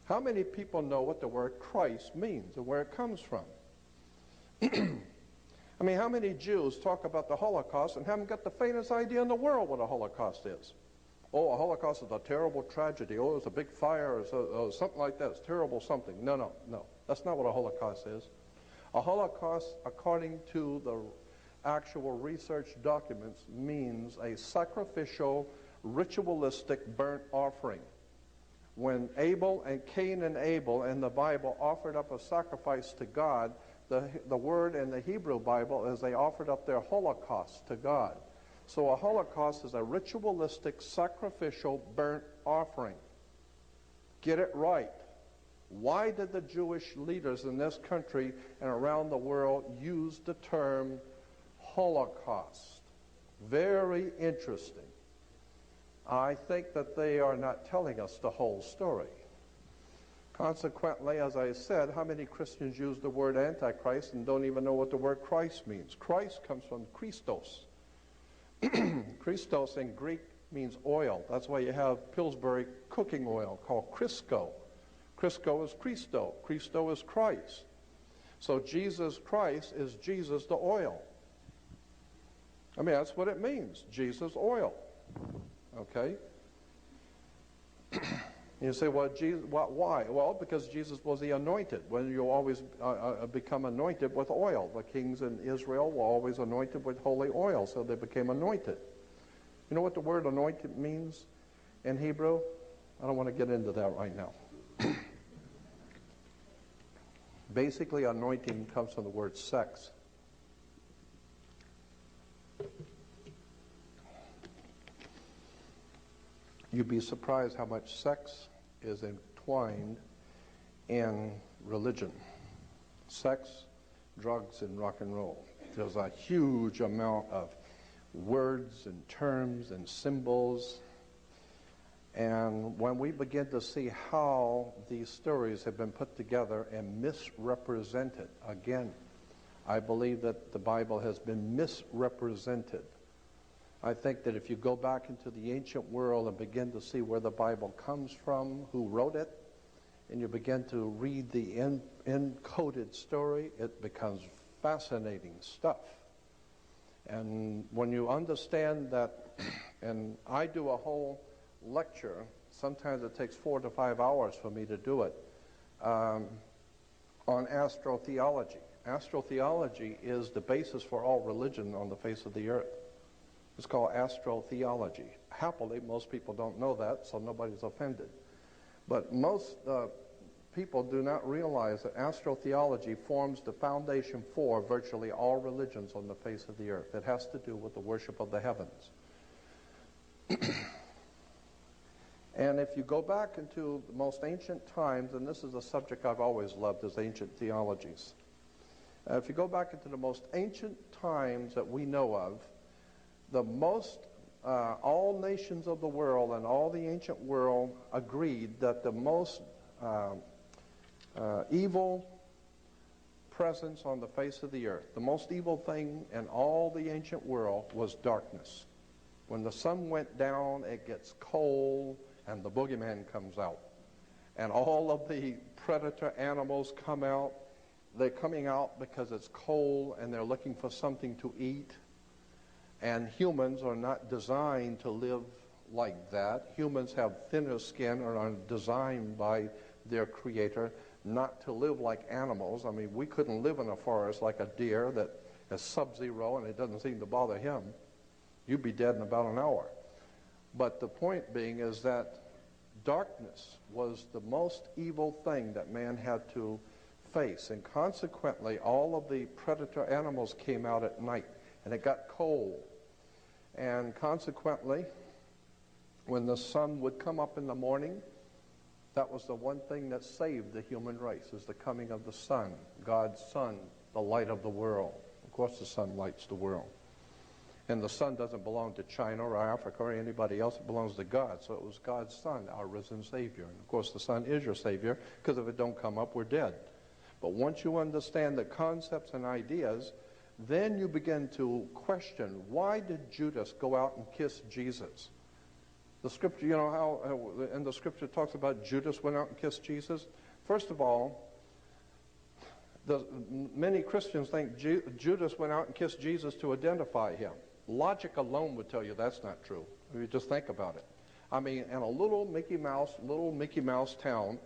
Speaker 3: How many people know what the word Christ means and where it comes from? I mean, how many Jews talk about the Holocaust and haven't got the faintest idea in the world what a Holocaust is? Oh, a Holocaust is a terrible tragedy. Oh, it's a big fire or something like that. It's terrible something. No. That's not what a Holocaust is. A Holocaust, according to the actual research documents, means a sacrificial, ritualistic burnt offering. When Abel and Cain and Abel in the Bible offered up a sacrifice to God, the word in the Hebrew Bible is they offered up their holocaust to God. So a holocaust is a ritualistic, sacrificial, burnt offering. Get it right. Why did the Jewish leaders in this country and around the world use the term Holocaust? Very interesting. I think that they are not telling us the whole story. Consequently, as I said, how many Christians use the word Antichrist and don't even know what the word Christ means? Christ comes from Christos. Christos in Greek means oil. That's why you have Pillsbury cooking oil called Crisco. Crisco is Christo. Christo is Christ. So Jesus Christ is Jesus the oil. I mean, that's what it means, Jesus oil. Okay? You say, well, Jesus, why? Well, because Jesus was the anointed. When you always become anointed with oil. The kings in Israel were always anointed with holy oil, so they became anointed. You know what the word anointed means in Hebrew? I don't want to get into that right now. Basically, anointing comes from the word sex. You'd be surprised how much sex is entwined in religion. Sex, drugs, and rock and roll. There's a huge amount of words and terms and symbols. And when we begin to see how these stories have been put together and misrepresented, again, I believe that the Bible has been misrepresented. I think that if you go back into the ancient world and begin to see where the Bible comes from, who wrote it, and you begin to read the encoded story, it becomes fascinating stuff. And when you understand that, and I do a whole lecture, sometimes it takes 4 to 5 hours for me to do it, on astrotheology. Astrotheology is the basis for all religion on the face of the earth. It's called astrotheology. Happily, most people don't know that, so nobody's offended. But most people do not realize that astrotheology forms the foundation for virtually all religions on the face of the earth. It has to do with the worship of the heavens. And if you go back into the most ancient times, and this is a subject I've always loved, is ancient theologies. If you go back into the most ancient times that we know of, all nations of the world and all the ancient world agreed that the most evil presence on the face of the earth, the most evil thing in all the ancient world was darkness. When the sun went down, it gets cold, and the boogeyman comes out. And all of the predator animals come out. They're coming out because it's cold, and they're looking for something to eat. And humans are not designed to live like that. Humans have thinner skin and are designed by their creator not to live like animals. I mean, we couldn't live in a forest like a deer that is sub-zero and it doesn't seem to bother him. You'd be dead in about an hour. But the point being is that darkness was the most evil thing that man had to face. And consequently, all of the predator animals came out at night, and it got cold. And consequently, when the sun would come up in the morning, that was the one thing that saved the human race, is the coming of the sun, God's sun, the light of the world. Of course, the sun lights the world. And the sun doesn't belong to China or Africa or anybody else. It belongs to God. So it was God's Son, our risen Savior. And of course, the sun is your Savior, because if it don't come up, we're dead. But once you understand the concepts and ideas, then you begin to question, why did Judas go out and kiss Jesus? The scripture, you know how in the scripture talks about Judas went out and kissed Jesus? First of all, many Christians think Judas went out and kissed Jesus to identify him. Logic alone would tell you that's not true. If you just think about it. I mean, in a little Mickey Mouse town,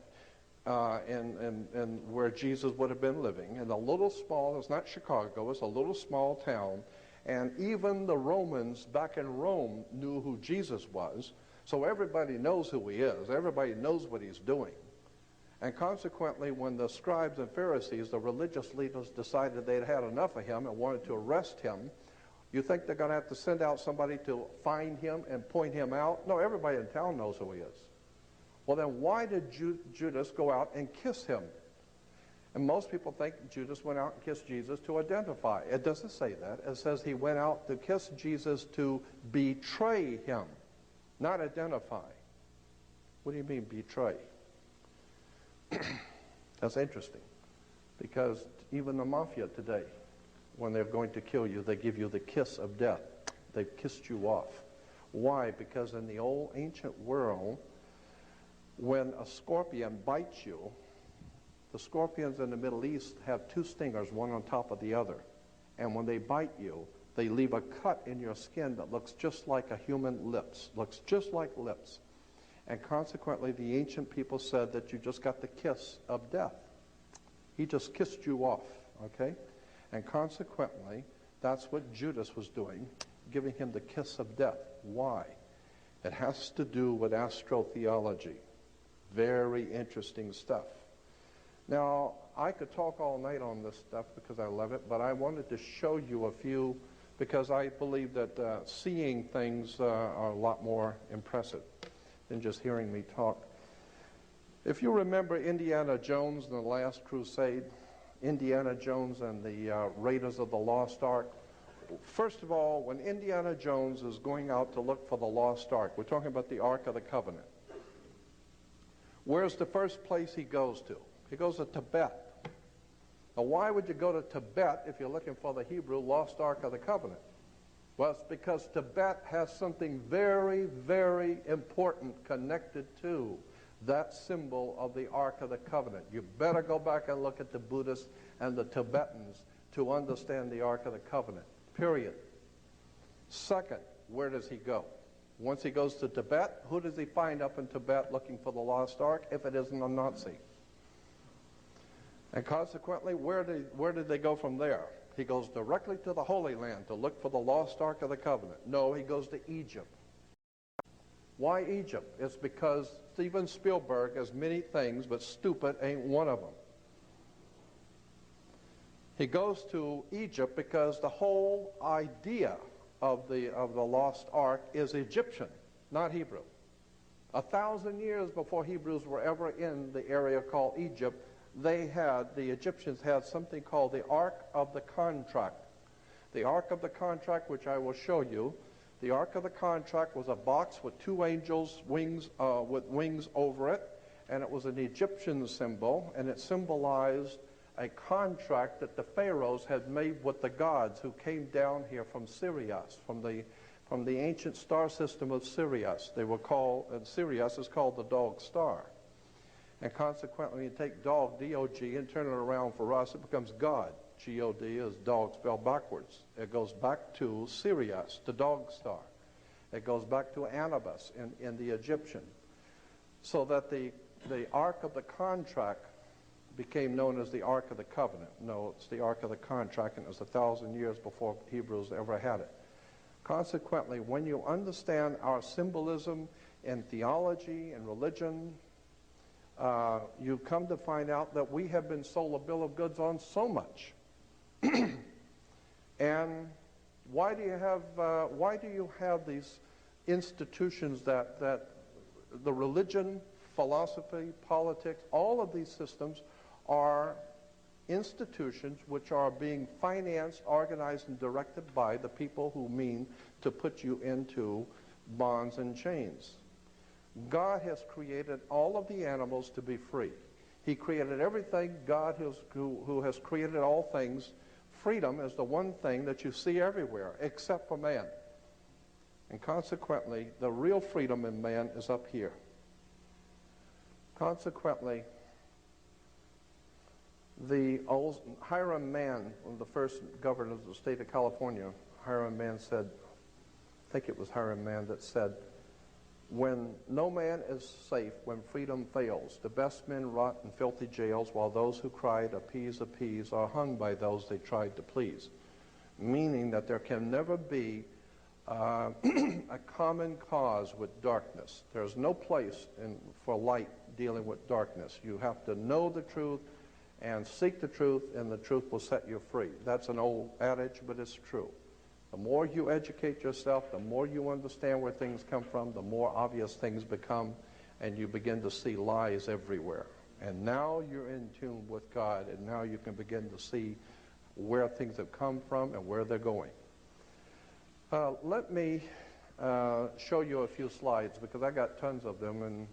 Speaker 3: and where Jesus would have been living, in a little small, it's not Chicago, it's a little small town, and even the Romans back in Rome knew who Jesus was, so everybody knows who he is, everybody knows what he's doing. And consequently, when the scribes and Pharisees, the religious leaders, decided they'd had enough of him and wanted to arrest him, you think they're going to have to send out somebody to find him and point him out? No, everybody in town knows who he is. Well, then why did Judas go out and kiss him? And most people think Judas went out and kissed Jesus to identify. It doesn't say that. It says he went out to kiss Jesus to betray him, not identify. What do you mean betray? That's interesting, because even the mafia today, when they're going to kill you, they give you the kiss of death. They've kissed you off. Why? Because in the old ancient world, when a scorpion bites you, the scorpions in the Middle East have two stingers, one on top of the other. And when they bite you, they leave a cut in your skin that looks just like a human lips, looks just like lips. And consequently, the ancient people said that you just got the kiss of death. He just kissed you off, okay? And consequently, that's what Judas was doing, giving him the kiss of death. Why? It has to do with astrotheology. Very interesting stuff. Now, I could talk all night on this stuff because I love it, but I wanted to show you a few, because I believe that seeing things are a lot more impressive than just hearing me talk. If you remember Indiana Jones and the Last Crusade, Indiana Jones and the Raiders of the Lost Ark, first of all, when Indiana Jones is going out to look for the Lost Ark, we're talking about the Ark of the Covenant. Where's the first place he goes to? He goes to Tibet. Now, why would you go to Tibet if you're looking for the Hebrew Lost Ark of the Covenant? Well, it's because Tibet has something very, very important connected to that symbol of the Ark of the Covenant. You better go back and look at the Buddhists and the Tibetans to understand the Ark of the Covenant, period. Second, where does he go? Once he goes to Tibet, who does he find up in Tibet looking for the Lost Ark if it isn't a Nazi? And consequently, where did they go from there? He goes directly to the Holy Land to look for the Lost Ark of the Covenant. No, he goes to Egypt. Why Egypt? It's because Steven Spielberg has many things, but stupid ain't one of them. He goes to Egypt because the whole idea of the lost ark is Egyptian, not Hebrew. 1,000 years before Hebrews were ever in the area called Egypt, the Egyptians had something called the Ark of the Contract. The Ark of the Contract, which I will show you, the Ark of the Contract was a box with two angels' wings, with wings over it, and it was an Egyptian symbol, and it symbolized a contract that the pharaohs had made with the gods who came down here from Sirius, from the ancient star system of Sirius. They were called, and Sirius is called the dog star. And consequently, you take dog, D-O-G, and turn it around for us, it becomes God. G-O-D is dog spelled backwards. It goes back to Sirius, the dog star. It goes back to Anubis in the Egyptian. So that the Ark of the Contract became known as the Ark of the Covenant. No, it's the Ark of the Contract, and it was 1,000 years before Hebrews ever had it. Consequently, when you understand our symbolism in theology and religion, you come to find out that we have been sold a bill of goods on so much. And why do you have these institutions that the religion, philosophy, politics, all of these systems are institutions which are being financed, organized, and directed by the people who mean to put you into bonds and chains. God has created all of the animals to be free. He created everything. God who has created all things. Freedom is the one thing that you see everywhere, except for man. And consequently, the real freedom in man is up here. Consequently, the old Hiram Mann, one of the first governors of the state of California, Hiram Mann said, I think it was Hiram Mann that said, when no man is safe, when freedom fails, the best men rot in filthy jails, while those who cried, appease, appease, are hung by those they tried to please. Meaning that there can never be a common cause with darkness. There's no place for light dealing with darkness. You have to know the truth and seek the truth, and the truth will set you free. That's an old adage, but it's true. The more you educate yourself, the more you understand where things come from, the more obvious things become, and you begin to see lies everywhere. And now you're in tune with God, and now you can begin to see where things have come from and where they're going. Let me show you a few slides, because I got tons of them, and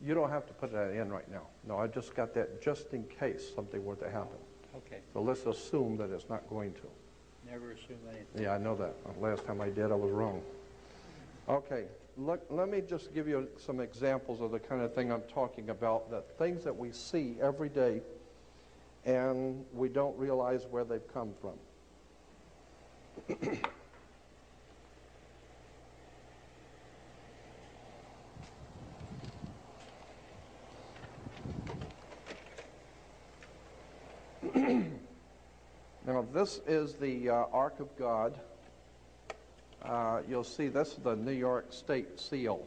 Speaker 3: you don't have to put that in right now. No, I just got that just in case something were to happen.
Speaker 4: Okay.
Speaker 3: So let's assume that it's not going to.
Speaker 4: Never assume anything.
Speaker 3: Yeah, I know that. Last time I did, I was wrong. Okay, let me just give you some examples of the kind of thing I'm talking about, that things that we see every day and we don't realize where they've come from. Now, this is the Ark of God. You'll see this is the New York State seal.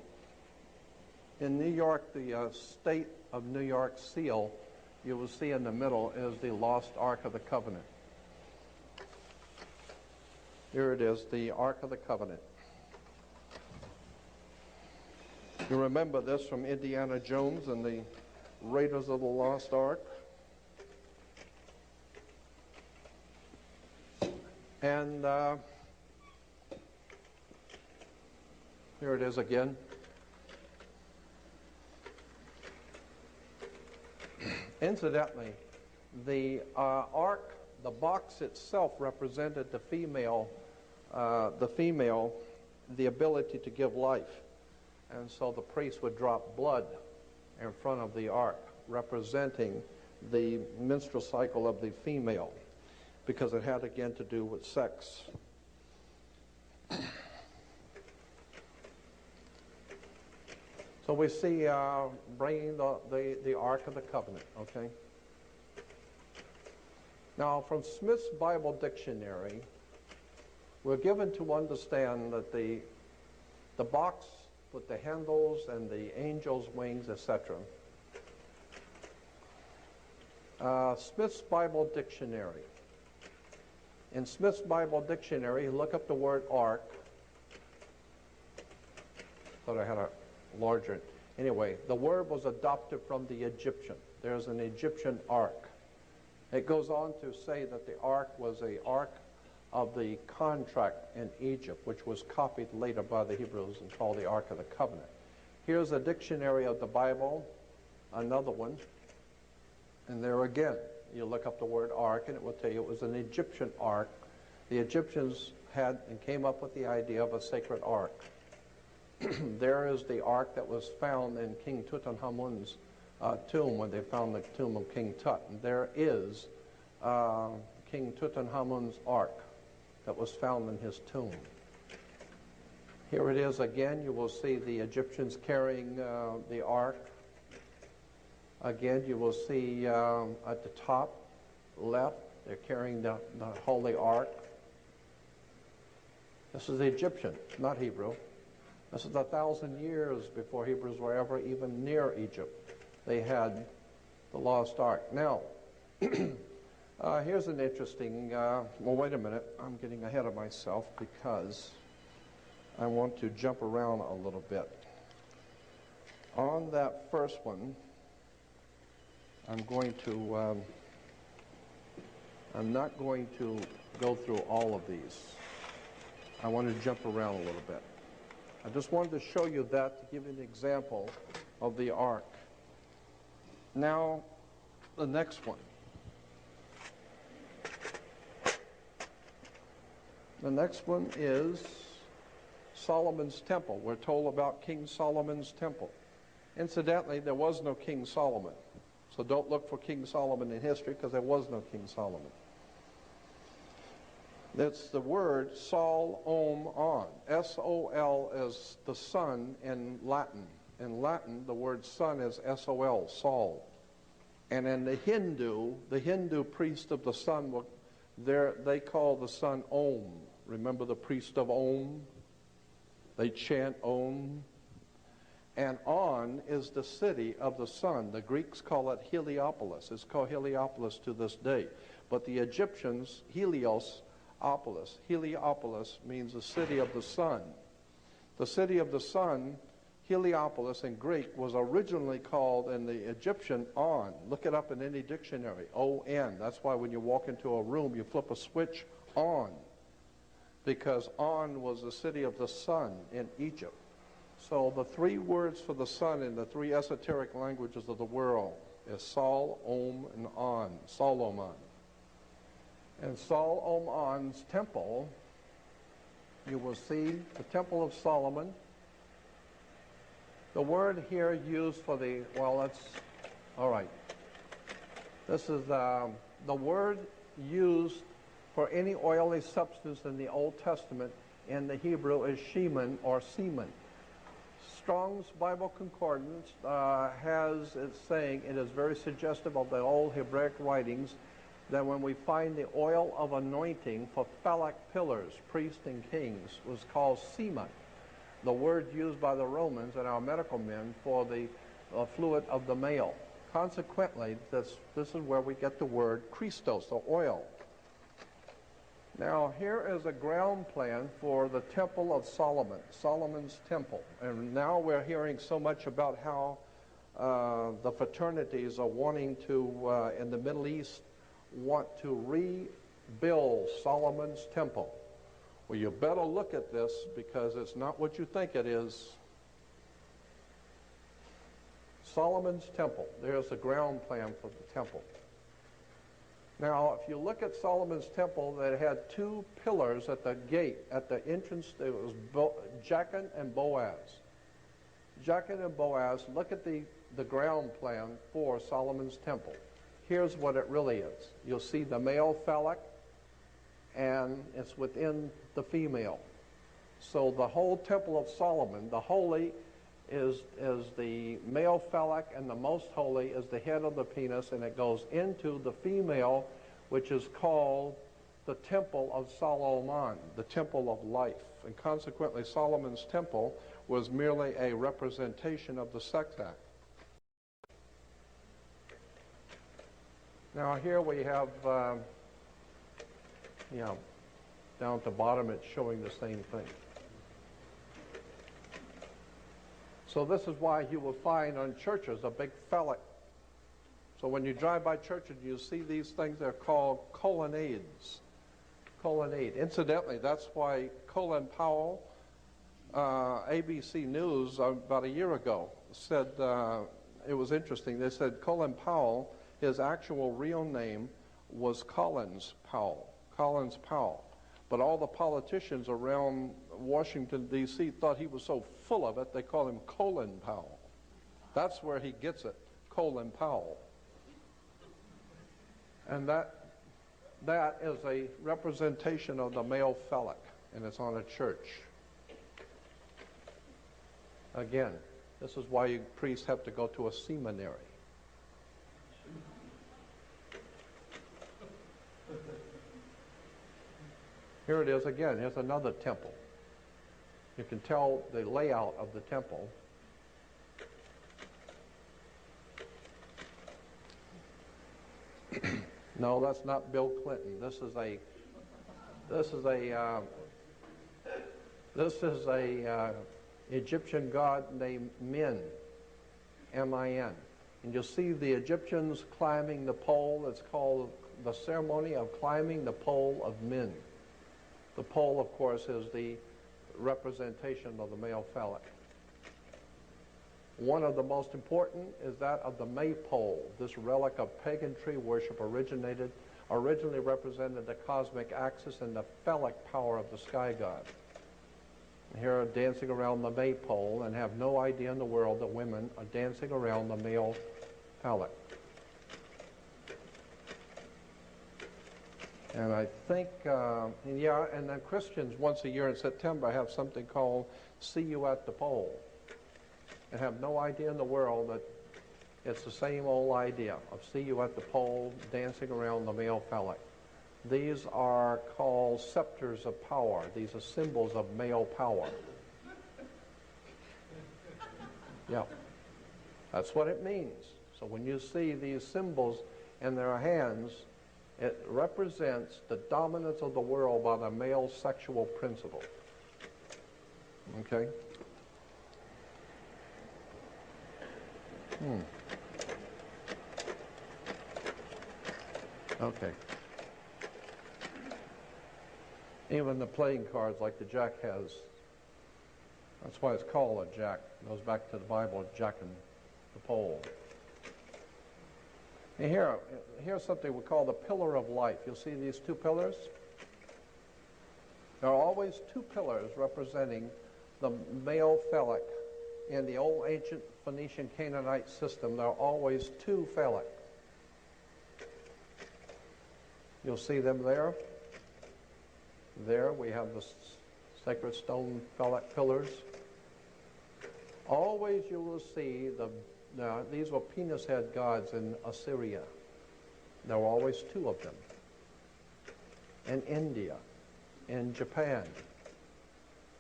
Speaker 3: In New York, the State of New York seal, you will see in the middle is the lost Ark of the Covenant. Here it is, the Ark of the Covenant. You remember this from Indiana Jones and the Raiders of the Lost Ark? And here it is again. Incidentally, the ark, the box itself represented the female, the ability to give life. And so the priest would drop blood in front of the ark, representing the menstrual cycle of the female, because it had again to do with sex. So we see bringing the Ark of the Covenant, okay? Now, from Smith's Bible Dictionary, we're given to understand that the box, with the handles and the angel's wings, etc. Smith's Bible Dictionary. In Smith's Bible Dictionary, look up the word ark. Thought I had a larger. Anyway, the word was adopted from the Egyptian. There's an Egyptian ark. It goes on to say that the ark was a ark of the contract in Egypt, which was copied later by the Hebrews and called the Ark of the Covenant. Here's a dictionary of the Bible, another one. And there again, you look up the word ark and it will tell you it was an Egyptian ark. The Egyptians had and came up with the idea of a sacred ark. There is the ark that was found in King Tutankhamun's tomb when they found the tomb of King Tut. And there is King Tutankhamun's ark that was found in his tomb. Here it is again. You will see the Egyptians carrying the ark. Again, you will see at the top left, they're carrying the Holy Ark. This is Egyptian, not Hebrew. This is 1,000 years before Hebrews were ever even near Egypt. They had the lost Ark. Now, here's an interesting, well, wait a minute. I'm getting ahead of myself because I want to jump around a little bit. On that first one, I'm not going to go through all of these. I want to jump around a little bit. I just wanted to show you that to give you an example of the ark. Now, the next one. The next one is Solomon's temple. We're told about King Solomon's temple. Incidentally, there was no King Solomon. So don't look for King Solomon in history because there was no King Solomon. That's the word Sol, Om, On. S-O-L is the sun in Latin. In Latin, the word sun is S-O-L, Sol. And in the Hindu priest of the sun, they call the sun Om. Remember the priest of Om? They chant Om. And On is the city of the sun. The Greeks call it Heliopolis. It's called Heliopolis to this day. But the Egyptians, Heliopolis. Heliopolis means the city of the sun. The city of the sun, Heliopolis in Greek, was originally called in the Egyptian On. Look it up in any dictionary, O-N. That's why when you walk into a room, you flip a switch on. Because On was the city of the sun in Egypt. So the three words for the sun in the three esoteric languages of the world is Sol, Om, and On, Solomon. And Sol, Om, On's temple, you will see the Temple of Solomon. The word here used for the, well, that's, all right. This is the word used for any oily substance in the Old Testament in the Hebrew is shemen or semen. Strong's Bible Concordance has it saying, it is very suggestive of the old Hebraic writings, that when we find the oil of anointing for phallic pillars, priests and kings, was called semen, the word used by the Romans and our medical men for the fluid of the male. Consequently, this is where we get the word Christos, the oil. Now, here is a ground plan for the Temple of Solomon, Solomon's Temple. And now we're hearing so much about how the fraternities are wanting to, in the Middle East, want to rebuild Solomon's Temple. Well, you better look at this because it's not what you think it is. Solomon's Temple. There's a ground plan for the temple. Now, if you look at Solomon's temple, it had two pillars at the gate, at the entrance. It was Jachin and Boaz. Jachin and Boaz, look at the ground plan for Solomon's temple. Here's what it really is. You'll see the male phallic, and it's within the female. So the whole temple of Solomon, the holy is the male phallic, and the most holy is the head of the penis, and it goes into the female, which is called the temple of Solomon, the temple of life. And consequently, Solomon's temple was merely a representation of the sex act. Now here we have, down at the bottom it's showing the same thing. So this is why you will find on churches a big phallic. So when you drive by churches, you see these things, they're called colonnades. Colonnade. Incidentally, that's why Colin Powell, ABC News, about a year ago, said, it was interesting, they said Colin Powell, his actual real name was Collins Powell. Collins Powell. But all the politicians around Washington, D.C. thought he was so full of it, they call him Colin Powell. That's where he gets it, Colin Powell. And that is a representation of the male phallic, and it's on a church. Again, this is why you priests have to go to a seminary. Here it is again. Here's another temple. You can tell the layout of the temple. No, that's not Bill Clinton. This is a Egyptian god named Min, M-I-N. And you'll see the Egyptians climbing the pole. It's called the ceremony of climbing the pole of Min. The pole, of course, is the representation of the male phallic. One of the most important is that of the maypole. This relic of pagan tree worship originally represented the cosmic axis and the phallic power of the sky god. Here are dancing around the maypole and have no idea in the world that women are dancing around the male phallic. And I think, and then Christians once a year in September have something called See You at the Pole. And have no idea in the world that it's the same old idea of see you at the pole, dancing around the male phallic. These are called scepters of power. These are symbols of male power. Yeah, that's what it means. So when you see these symbols in their hands, it represents the dominance of the world by the male sexual principle. Okay? Okay. Even the playing cards like the jack has, that's why it's called a jack. It goes back to the Bible, jacking the pole. And here's something we call the pillar of life. You'll see these two pillars. There are always two pillars representing the male phallic. In the old ancient Phoenician Canaanite system, there are always two phallic. You'll see them there. There we have the sacred stone phallic pillars. Always you will see these were penis head gods in Assyria. There were always two of them. In India, in Japan,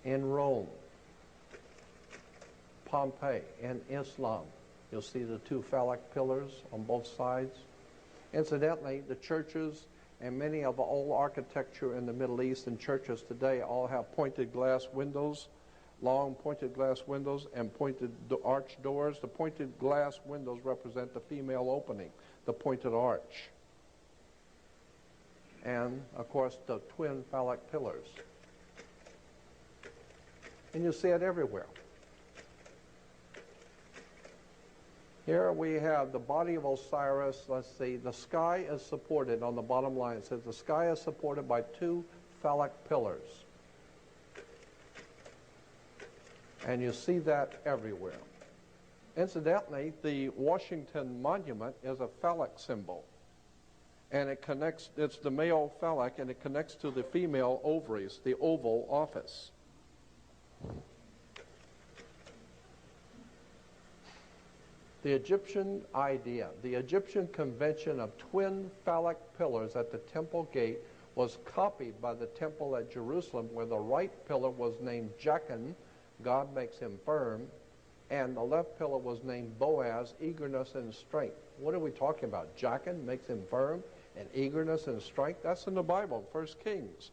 Speaker 3: in Rome, Pompeii, in Islam, you'll see the two phallic pillars on both sides. Incidentally, the churches and many of the old architecture in the Middle East and churches today all have pointed glass windows, long pointed glass windows and pointed arch doors. The pointed glass windows represent the female opening, the pointed arch. And, of course, the twin phallic pillars. And you see it everywhere. Here we have the body of Osiris. Let's see, the sky is supported on the bottom line. It says the sky is supported by two phallic pillars. And you see that everywhere. Incidentally, the Washington Monument is a phallic symbol. And it connects, it's the male phallic, and it connects to the female ovaries, the Oval Office. The Egyptian idea, the Egyptian convention of twin phallic pillars at the temple gate was copied by the temple at Jerusalem, where the right pillar was named Jachin, God makes him firm. And the left pillar was named Boaz, eagerness and strength. What are we talking about? Jachin makes him firm and eagerness and strength? That's in the Bible, 1 Kings.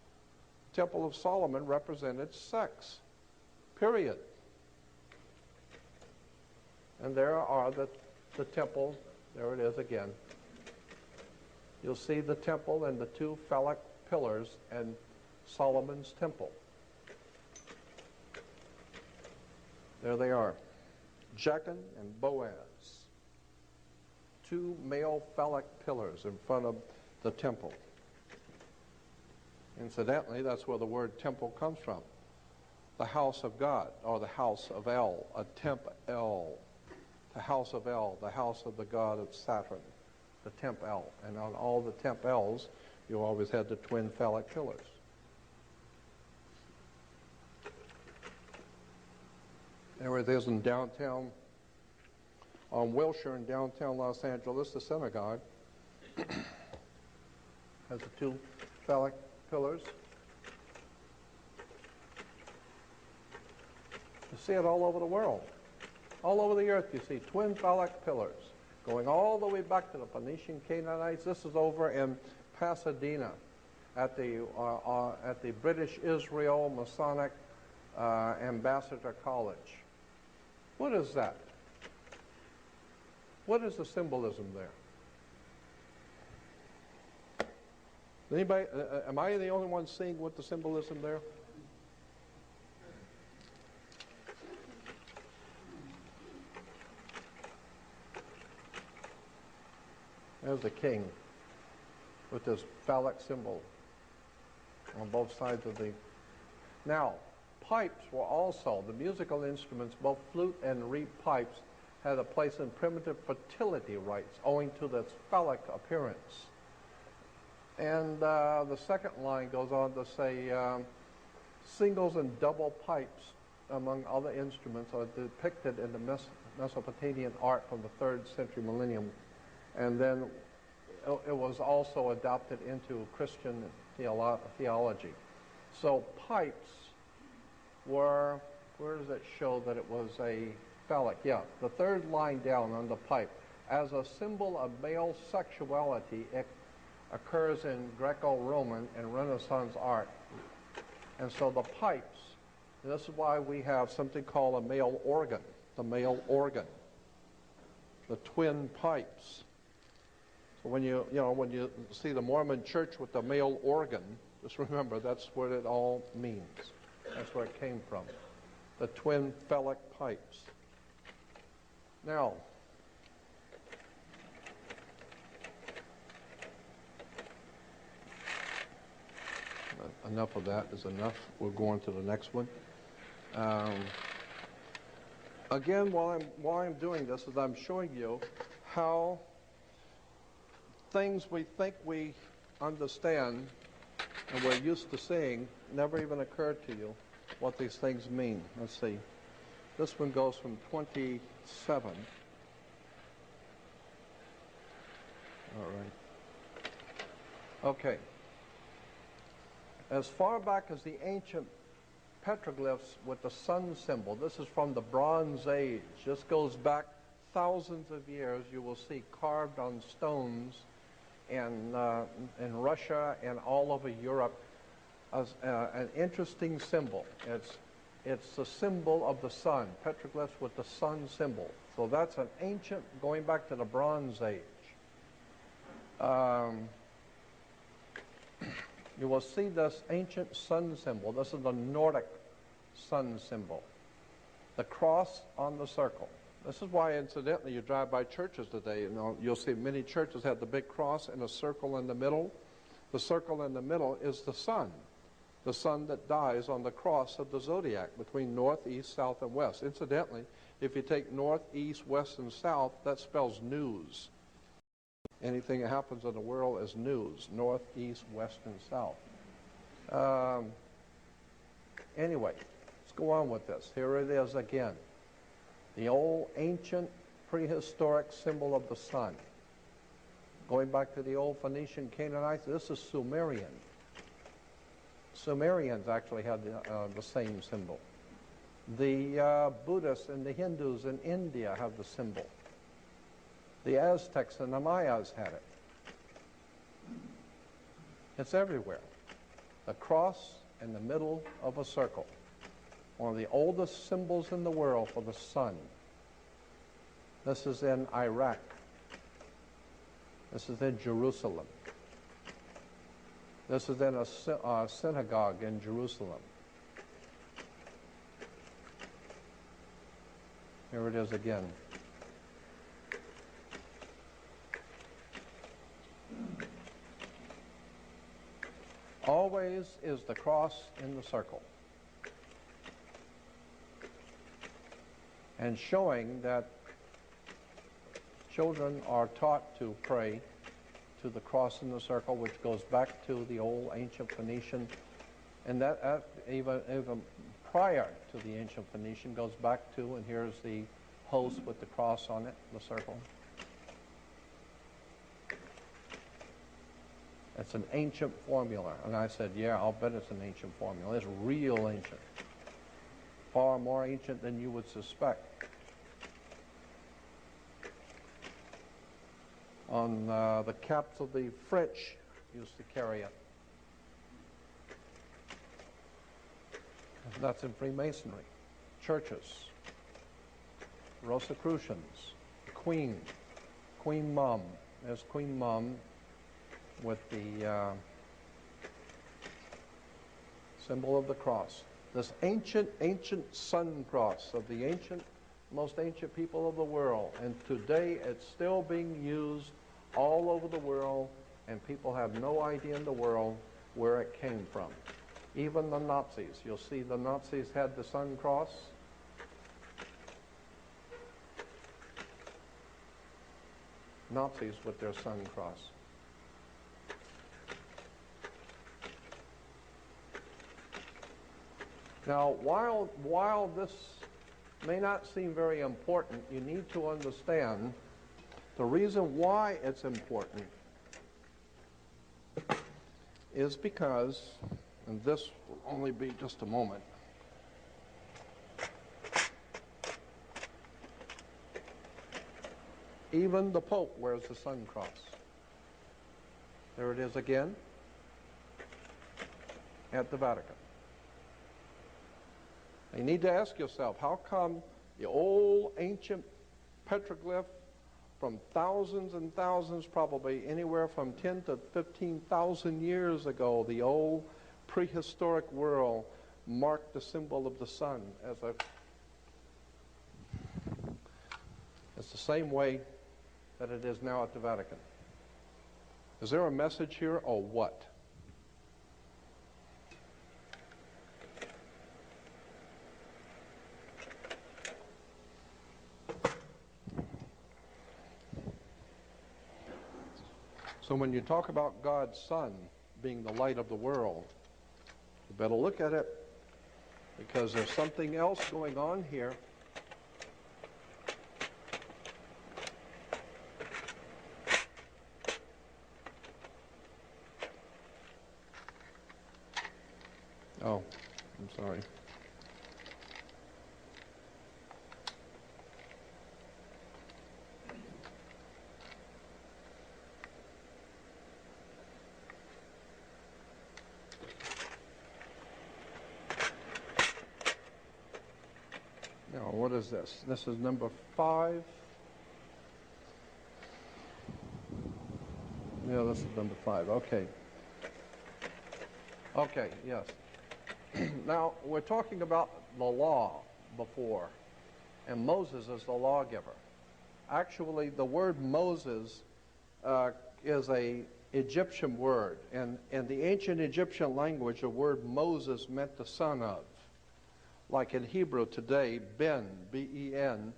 Speaker 3: Temple of Solomon represented sex, period. And there are the temple, there it is again. You'll see the temple and the two phallic pillars and Solomon's temple. There they are. Jachin and Boaz, two male phallic pillars in front of the temple. Incidentally, that's where the word temple comes from. The house of God, or the house of El, a temp El. The house of El, the house of the god of Saturn, the temp El. And on all the temp Els, you always had the twin phallic pillars. There it is in downtown, on Wilshire in downtown Los Angeles, the synagogue has the two phallic pillars. You see it all over the world. All over the earth you see twin phallic pillars going all the way back to the Phoenician Canaanites. This is over in Pasadena at the British Israel Masonic Ambassador College. What is that? What is the symbolism there? Anybody, am I the only one seeing what the symbolism there? There's the king with this phallic symbol on both sides of the... Now, pipes were also, the musical instruments, both flute and reed pipes, had a place in primitive fertility rites owing to this phallic appearance. And the second line goes on to say, singles and double pipes, among other instruments, are depicted in the Mesopotamian art from the 3rd century millennium. And then it was also adopted into Christian theology. So pipes were, where does it show that it was a phallic? Yeah, the third line down on the pipe. As a symbol of male sexuality, it occurs in Greco-Roman and Renaissance art. And so the pipes, and this is why we have something called a male organ, the male organ, the twin pipes. So when when you see the Mormon church with the male organ, just remember that's what it all means. That's where it came from, the twin phallic pipes. Now, enough of that is enough. We're going to the next one. Again, while I'm doing this, is I'm showing you how things we think we understand and we're used to seeing never even occurred to you what these things mean. Let's see. This one goes from 27. All right. Okay. As far back as the ancient petroglyphs with the sun symbol, this is from the Bronze Age. This goes back thousands of years. You will see carved on stones in Russia and all over Europe as an interesting symbol. It's the symbol of the sun, petroglyphs with the sun symbol. So that's an ancient, going back to the Bronze Age. You will see this ancient sun symbol. This is the Nordic sun symbol. The cross on the circle. This is why, incidentally, you drive by churches today. You'll see many churches have the big cross and a circle in the middle. The circle in the middle is the sun that dies on the cross of the zodiac between north, east, south, and west. Incidentally, if you take north, east, west, and south, that spells news. Anything that happens in the world is news, north, east, west, and south. Anyway, let's go on with this. Here it is again. The old ancient prehistoric symbol of the sun. Going back to the old Phoenician Canaanites, this is Sumerian. Sumerians actually had the same symbol. The Buddhists and the Hindus in India have the symbol. The Aztecs and the Mayas had it. It's everywhere. The cross in the middle of a circle. One of the oldest symbols in the world for the sun. This is in Iraq. This is in Jerusalem. This is in a synagogue in Jerusalem. Here it is again. Always is the cross in the circle. And showing that children are taught to pray to the cross in the circle, which goes back to the old ancient Phoenician, and that even prior to the ancient Phoenician goes back to, and here's the host with the cross on it, the circle. It's an ancient formula. And I said, yeah, I'll bet it's an ancient formula. It's real ancient. Far more ancient than you would suspect. On the caps of the French used to carry it. That's in Freemasonry. Churches. Rosicrucians. Queen. Queen Mum. There's Queen Mum with the symbol of the cross. This ancient sun cross of the most ancient people of the world. And today it's still being used all over the world, and people have no idea in the world where it came from. Even the Nazis. You'll see the Nazis had the sun cross. Nazis with their sun cross. Now, while this may not seem very important, you need to understand the reason why it's important is because, and this will only be just a moment, even the Pope wears the sun cross. There it is again at the Vatican. You need to ask yourself, how come the old ancient petroglyph from thousands and thousands, probably anywhere from 10 to 15,000 years ago, the old prehistoric world marked the symbol of the sun as a... It's the same way that it is now at the Vatican. Is there a message here or what? So when you talk about God's Son being the light of the world, you better look at it, because there's something else going on here. Oh, I'm sorry. Now, what is this? This is number 5. Yeah, this is number 5. Okay. Okay, yes. Now, we're talking about the law before, and Moses is the lawgiver. Actually, the word Moses is an Egyptian word, and in the ancient Egyptian language, the word Moses meant the son of. Like in Hebrew today, Ben, B-E-N,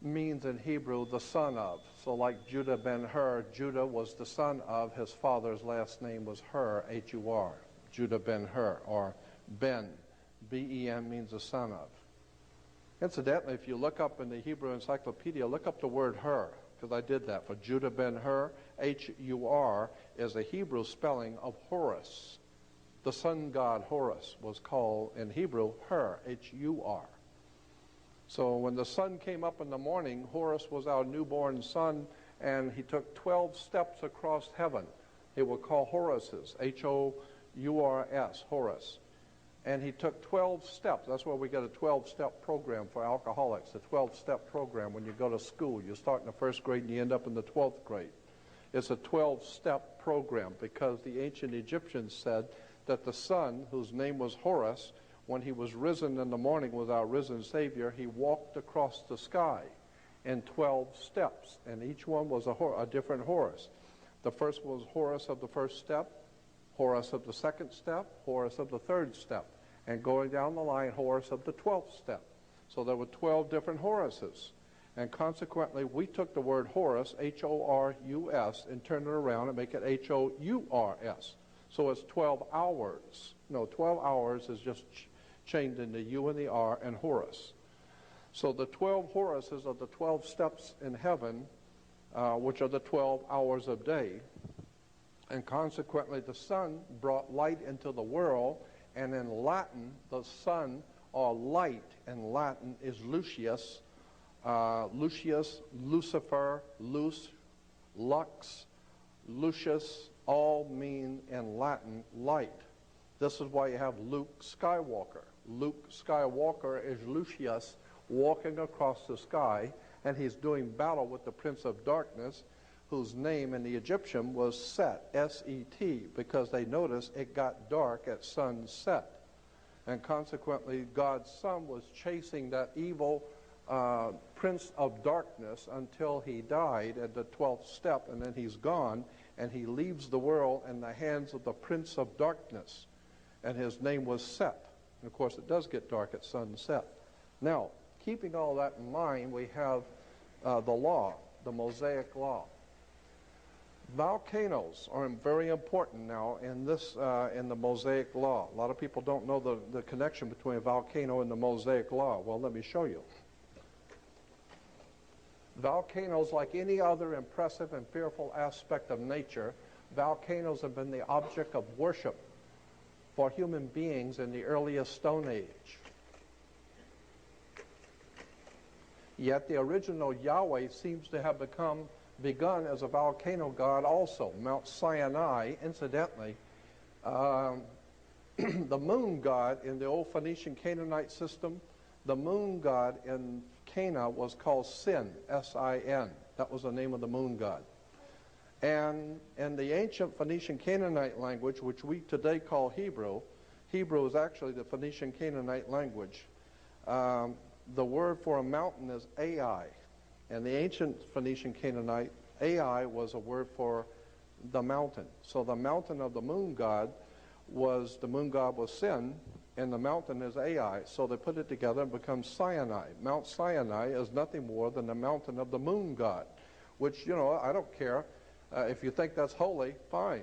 Speaker 3: means in Hebrew the son of. So like Judah ben Hur, Judah was the son of, his father's last name was Hur, H-U-R, Judah ben Hur, or Ben, B-E-N means the son of. Incidentally, if you look up in the Hebrew Encyclopedia, look up the word Hur, because I did that for Judah ben Hur. H-U-R is a Hebrew spelling of Horus. The sun god Horus was called in Hebrew Hur, H-U-R. So when the sun came up in the morning, Horus was our newborn son, and he took 12 steps across heaven. They were called Horuses, H-O-U-R-S, Horus. And he took 12 steps. That's where we get a 12-step program for alcoholics, a 12-step program. When you go to school, you start in the first grade and you end up in the 12th grade. It's a 12-step program because the ancient Egyptians said that the sun, whose name was Horus, when he was risen in the morning with our risen Savior, he walked across the sky in 12 steps, and each one was a different Horus. The first was Horus of the first step, Horus of the second step, Horus of the third step, and going down the line, Horus of the 12th step. So there were 12 different Horuses. And consequently, we took the word Horus, H-O-R-U-S, and turned it around and make it H-O-U-R-S. So it's 12 hours. No, 12 hours is just chained in the U and the R and Horus. So the 12 Horuses are the 12 steps in heaven, which are the 12 hours of day. And consequently, the sun brought light into the world, and in Latin, the sun, or light in Latin, is Lucius. Lucius, Lucifer, Luce, Lux, Lucius, all mean in Latin light. This is why you have Luke Skywalker. Luke Skywalker is Lucius walking across the sky, and he's doing battle with the Prince of Darkness, whose name in the Egyptian was Set, S-E-T, because they noticed it got dark at sunset. And consequently, God's Son was chasing that evil Prince of Darkness until he died at the 12th step, and then he's gone, and he leaves the world in the hands of the Prince of Darkness, and his name was Set. And of course, it does get dark at sunset. Now, keeping all that in mind, we have the law, the Mosaic law. Volcanoes are very important now in this in the Mosaic law. A lot of people don't know the connection between a volcano and the Mosaic law. Well, let me show you. Volcanoes, like any other impressive and fearful aspect of nature, volcanoes have been the object of worship for human beings in the earliest Stone Age. Yet the original Yahweh seems to have begun as a volcano god also. Mount Sinai, incidentally, the moon god in the old Phoenician Canaanite system, the moon god in Cana was called Sin, S-I-N. That was the name of the moon god. And in the ancient Phoenician Canaanite language, which we today call Hebrew, Hebrew is actually the Phoenician Canaanite language. The word for a mountain is Ai. And the ancient Phoenician Canaanite, Ai was a word for the mountain. So the mountain of the moon god was Sin, and the mountain is Ai. So they put it together and becomes Sinai. Mount Sinai is nothing more than the mountain of the moon god, which, you know, I don't care. If you think that's holy, fine.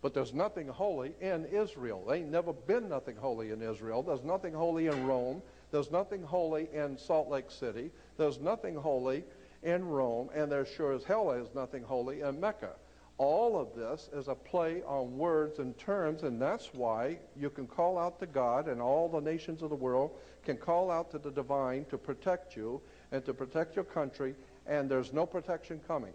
Speaker 3: But there's nothing holy in Israel. There ain't never been nothing holy in Israel. There's nothing holy in Rome. There's nothing holy in Salt Lake City. There's nothing holy in Rome. And there sure as hell is nothing holy in Mecca. All of this is a play on words and terms, and that's why you can call out to God, and all the nations of the world can call out to the divine to protect you and to protect your country, and there's no protection coming.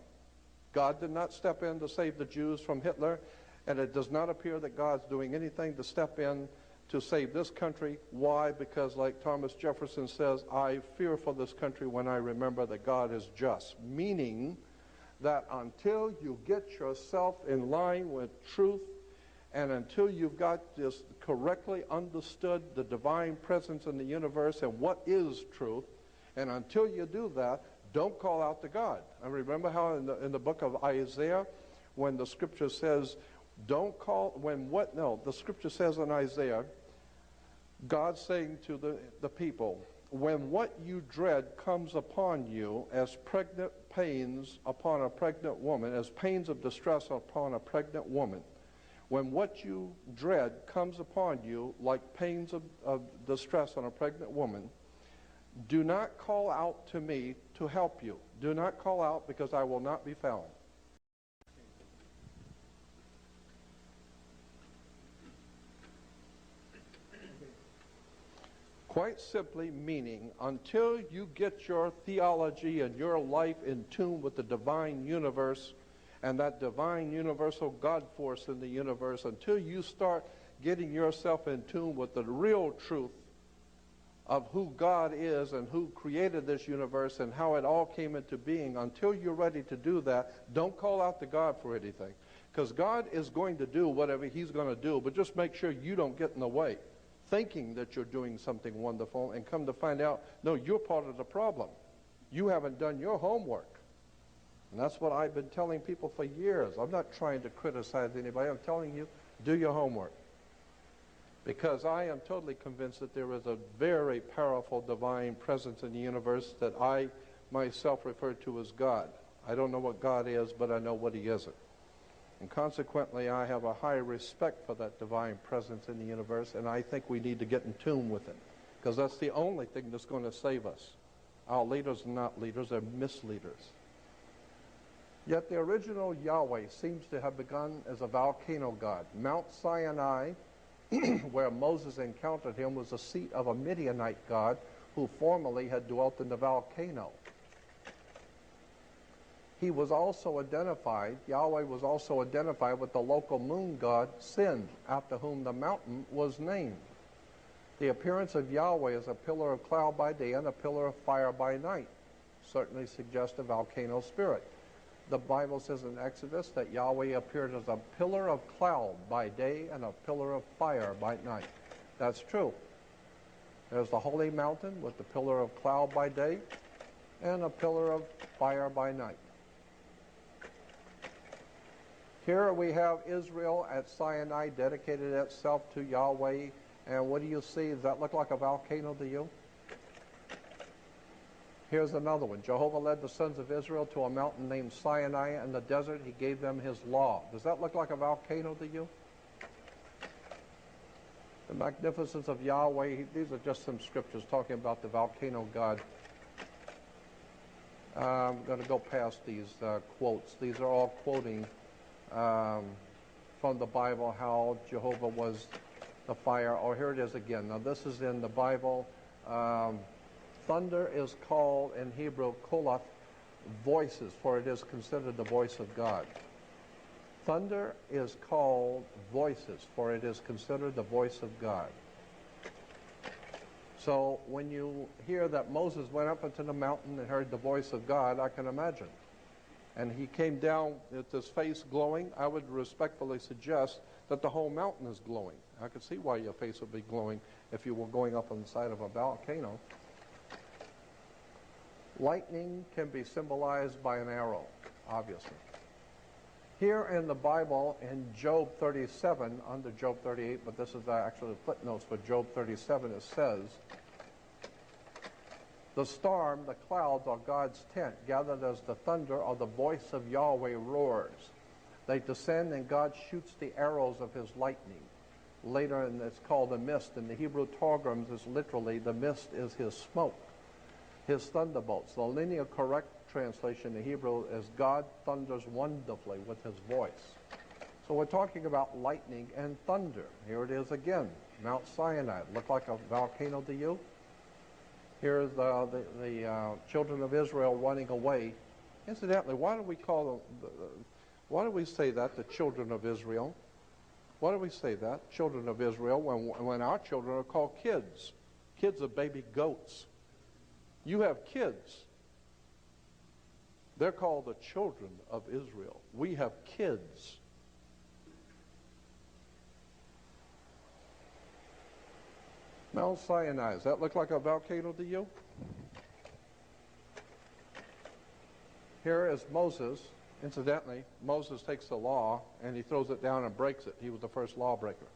Speaker 3: God did not step in to save the Jews from Hitler, and it does not appear that God's doing anything to step in to save this country. Why? Because like Thomas Jefferson says, I fear for this country when I remember that God is just, meaning that until you get yourself in line with truth, and until you've got this correctly understood the divine presence in the universe and what is truth, and until you do that, don't call out to God. And remember how in the book of Isaiah, when the scripture says, don't call, the scripture says in Isaiah, God saying to the people, when what you dread comes upon you as pregnant pains upon a pregnant woman, as pains of distress upon a pregnant woman, when what you dread comes upon you like pains of distress on a pregnant woman, do not call out to me to help you. Do not call out, because I will not be found. Quite simply meaning, until you get your theology and your life in tune with the divine universe and that divine universal God force in the universe, until you start getting yourself in tune with the real truth of who God is and who created this universe and how it all came into being, until you're ready to do that, don't call out to God for anything. Because God is going to do whatever he's going to do, but just make sure you don't get in the way, thinking that you're doing something wonderful, and come to find out, no, you're part of the problem. You haven't done your homework. And that's what I've been telling people for years. I'm not trying to criticize anybody. I'm telling you, do your homework. Because I am totally convinced that there is a very powerful divine presence in the universe that I myself refer to as God. I don't know what God is, but I know what he isn't. And consequently, I have a high respect for that divine presence in the universe, and I think we need to get in tune with it, because that's the only thing that's going to save us. Our leaders are not leaders, they're misleaders. Yet the original Yahweh seems to have begun as a volcano god. Mount Sinai, where Moses encountered him, was the seat of a Midianite god who formerly had dwelt in the volcano. He was also identified, Yahweh was also identified with the local moon god, Sin, after whom the mountain was named. The appearance of Yahweh as a pillar of cloud by day and a pillar of fire by night certainly suggests a volcano spirit. The Bible says in Exodus that Yahweh appeared as a pillar of cloud by day and a pillar of fire by night. That's true. There's the holy mountain with the pillar of cloud by day and a pillar of fire by night. Here we have Israel at Sinai dedicated itself to Yahweh. And what do you see? Does that look like a volcano to you? Here's another one. Jehovah led the sons of Israel to a mountain named Sinai in the desert. He gave them his law. Does that look like a volcano to you? The magnificence of Yahweh. These are just some scriptures talking about the volcano God. I'm going to go past these quotes. These are all quoting from the Bible how Jehovah was the fire. Oh, here it is again. Now this is in the Bible. Thunder is called in Hebrew kolath, voices, for it is considered the voice of God. Thunder is called voices, for it is considered the voice of God. So when you hear that Moses went up into the mountain and heard the voice of God, I can imagine. And he came down with his face glowing. I would respectfully suggest that the whole mountain is glowing. I could see why your face would be glowing if you were going up on the side of a volcano. Lightning can be symbolized by an arrow, obviously. Here in the Bible, in Job 37, under Job 38, but this is actually the footnotes for Job 37, it says, the storm, the clouds, are God's tent, gathered as the thunder, or the voice of Yahweh roars. They descend, and God shoots the arrows of his lightning. Later, and it's called the mist. In the Hebrew Targums, is literally, the mist is his smoke, his thunderbolts. The linear correct translation in Hebrew is God thunders wonderfully with his voice. So we're talking about lightning and thunder. Here it is again, Mount Sinai. Look like a volcano to you? Here's the children of Israel running away. Incidentally, why do we call them, why do we say that, the children of Israel? Why do we say that, children of Israel, when our children are called kids? Kids are baby goats. You have kids. They're called the children of Israel. We have kids. Mount Sinai, does that look like a volcano to you? Here is Moses. Incidentally, Moses takes the law and he throws it down and breaks it. He was the first lawbreaker.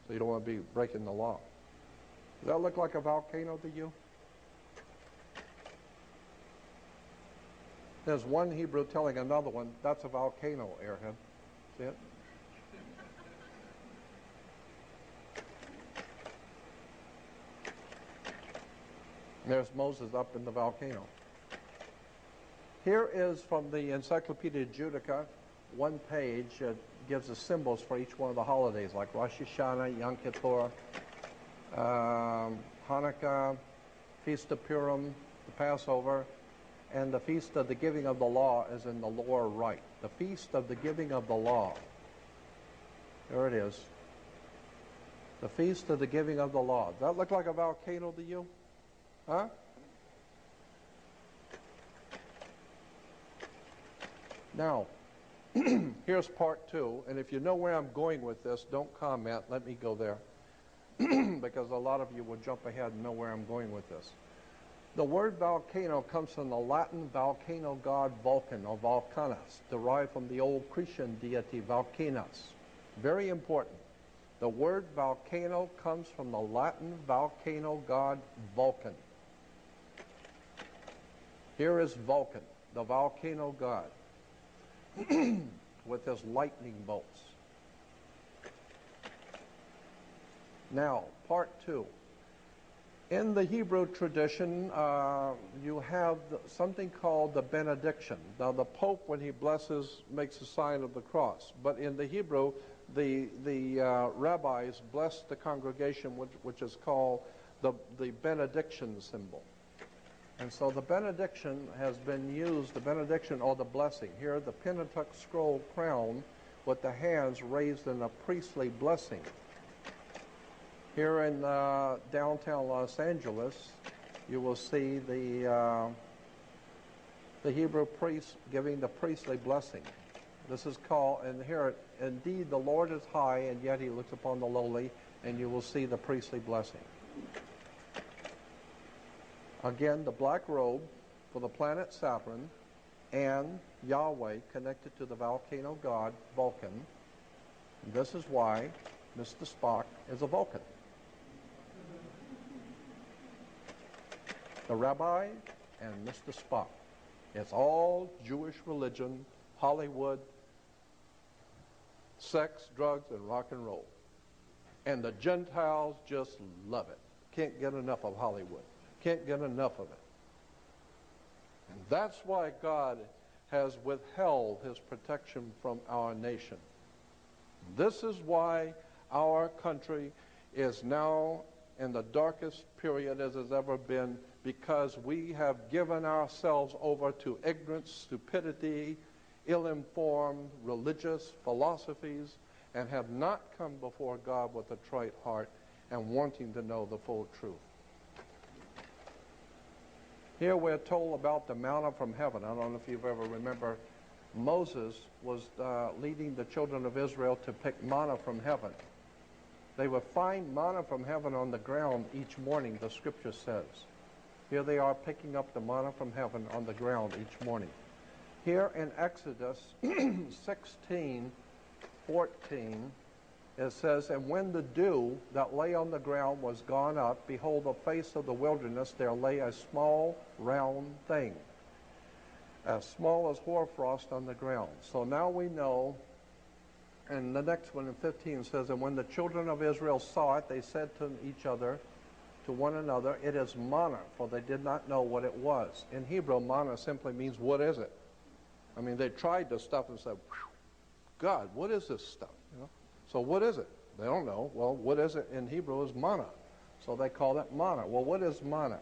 Speaker 3: So you don't want to be breaking the law. Does that look like a volcano to you? There's one Hebrew telling another one, that's a volcano, airhead. See it? There's Moses up in the volcano. Here is from the Encyclopedia Judica, one page gives the symbols for each one of the holidays, like Rosh Hashanah, Yom Kippur, Hanukkah, Feast of Purim, the Passover, and the Feast of the Giving of the Law is in the lower right. The Feast of the Giving of the Law. There it is. The Feast of the Giving of the Law. Does that look like a volcano to you? Huh? Now, here's part 2, and if you know where I'm going with this, don't comment. Let me go there, because a lot of you will jump ahead and know where I'm going with this. The word volcano comes from the Latin volcano god Vulcan, or Vulcanus, derived from the old Cretan deity Vulcanus. Very important. The word volcano comes from the Latin volcano god Vulcan. Here is Vulcan, the volcano god, with his lightning bolts. Now, part 2. In the Hebrew tradition, you have something called the benediction. Now, the Pope, when he blesses, makes a sign of the cross. But in the Hebrew, the rabbis bless the congregation, which is called the benediction symbol. And so the benediction has been used, the benediction or the blessing. Here, the Pentateuch scroll crown with the hands raised in a priestly blessing. Here in downtown Los Angeles, you will see the Hebrew priest giving the priestly blessing. This is called, and here, indeed the Lord is high, and yet he looks upon the lowly, and you will see the priestly blessing. Again, the black robe for the planet Saturn and Yahweh connected to the volcano god Vulcan. And this is why Mr. Spock is a Vulcan. The rabbi and Mr. Spock. It's all Jewish religion, Hollywood, sex, drugs, and rock and roll. And the Gentiles just love it. Can't get enough of Hollywood. Can't get enough of it. And that's why God has withheld his protection from our nation. This is why our country is now in the darkest period as has ever been, because we have given ourselves over to ignorance, stupidity, ill-informed religious philosophies, and have not come before God with a trite heart and wanting to know the full truth. Here we're told about the manna from heaven. I don't know if you've ever remember, Moses was leading the children of Israel to pick manna from heaven. They would find manna from heaven on the ground each morning, the scripture says. Here they are picking up the manna from heaven on the ground each morning. Here in Exodus 16:14, it says, "And when the dew that lay on the ground was gone up, behold, the face of the wilderness, there lay a small round thing, as small as hoarfrost on the ground." So now we know, and the next one in 15 says, "And when the children of Israel saw it, they said to each other, to one another, it is manna, for they did not know what it was." In Hebrew, manna simply means, what is it? I mean, they tried this stuff and said, God, what is this stuff? You know? So what is it? They don't know. Well, what is it in Hebrew is manna. So they call it manna. Well, what is manna?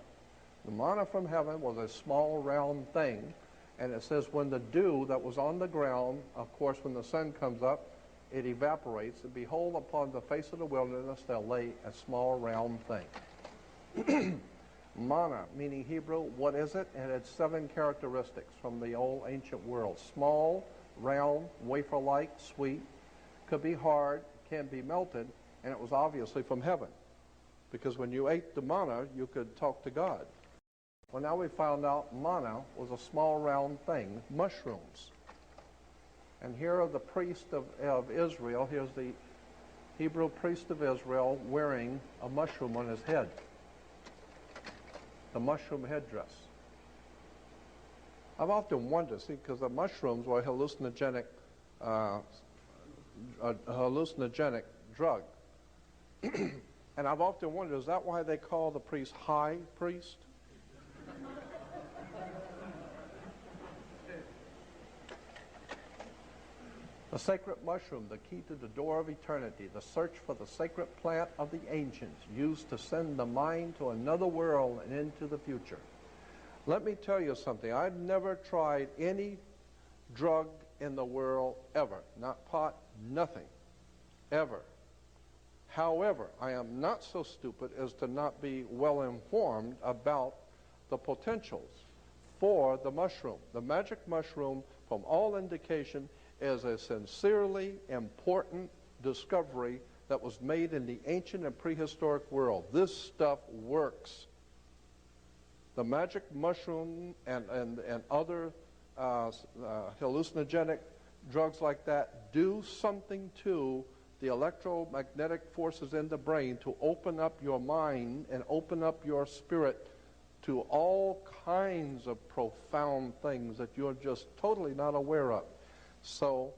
Speaker 3: The manna from heaven was a small round thing, and it says when the dew that was on the ground, of course, when the sun comes up, it evaporates, and behold, upon the face of the wilderness there lay a small round thing. Manna, meaning Hebrew, what is it? It had 7 characteristics from the old ancient world. Small, round, wafer-like, sweet, could be hard, can be melted, and it was obviously from heaven. Because when you ate the manna, you could talk to God. Well, now we found out manna was a small round thing, mushrooms. And here are the priest of Israel. Here's the Hebrew priest of Israel wearing a mushroom on his head. The mushroom headdress. I've often wondered, see, because the mushrooms were a hallucinogenic drug. And I've often wondered, is that why they call the priest high priest? The sacred mushroom, the key to the door of eternity, the search for the sacred plant of the ancients, used to send the mind to another world and into the future. Let me tell you something. I've never tried any drug in the world ever. Not pot, nothing. Ever. However, I am not so stupid as to not be well informed about the potentials for the mushroom. The magic mushroom, from all indication, is a sincerely important discovery that was made in the ancient and prehistoric world. This stuff works. The magic mushroom and other hallucinogenic drugs like that do something to the electromagnetic forces in the brain to open up your mind and open up your spirit to all kinds of profound things that you're just totally not aware of. So,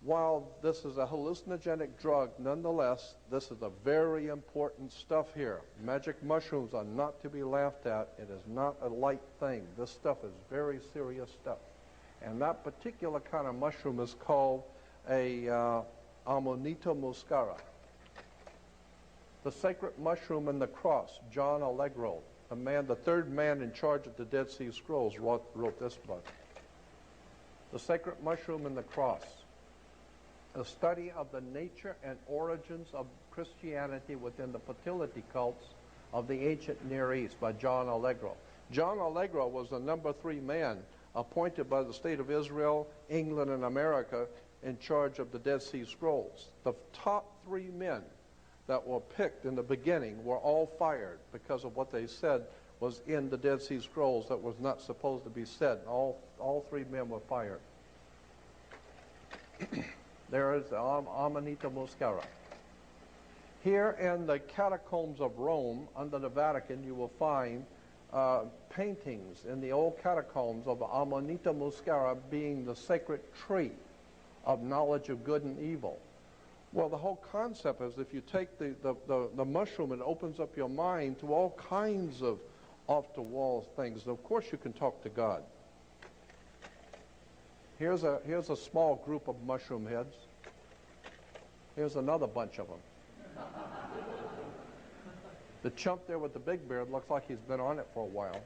Speaker 3: while this is a hallucinogenic drug, nonetheless, this is a very important stuff here. Magic mushrooms are not to be laughed at. It is not a light thing. This stuff is very serious stuff. And that particular kind of mushroom is called a Amanita muscara. The sacred mushroom and the cross, John Allegro, the third man in charge of the Dead Sea Scrolls, wrote this book. The sacred mushroom and the cross, a study of the nature and origins of Christianity within the fertility cults of the ancient Near East by John Allegro. John Allegro was the number 3 man appointed by the state of Israel, England, and America in charge of the Dead Sea Scrolls. The top 3 men that were picked in the beginning were all fired because of what they said was in the Dead Sea Scrolls that was not supposed to be said. All 3 men were fired. There is the Amanita muscara. Here in the catacombs of Rome, under the Vatican, you will find paintings in the old catacombs of Amanita muscara being the sacred tree of knowledge of good and evil. Well, the whole concept is if you take the mushroom, it opens up your mind to all kinds of off-the-wall things. Of course, you can talk to God. Here's a small group of mushroom heads. Here's another bunch of them. The chump there with the big beard looks like he's been on it for a while.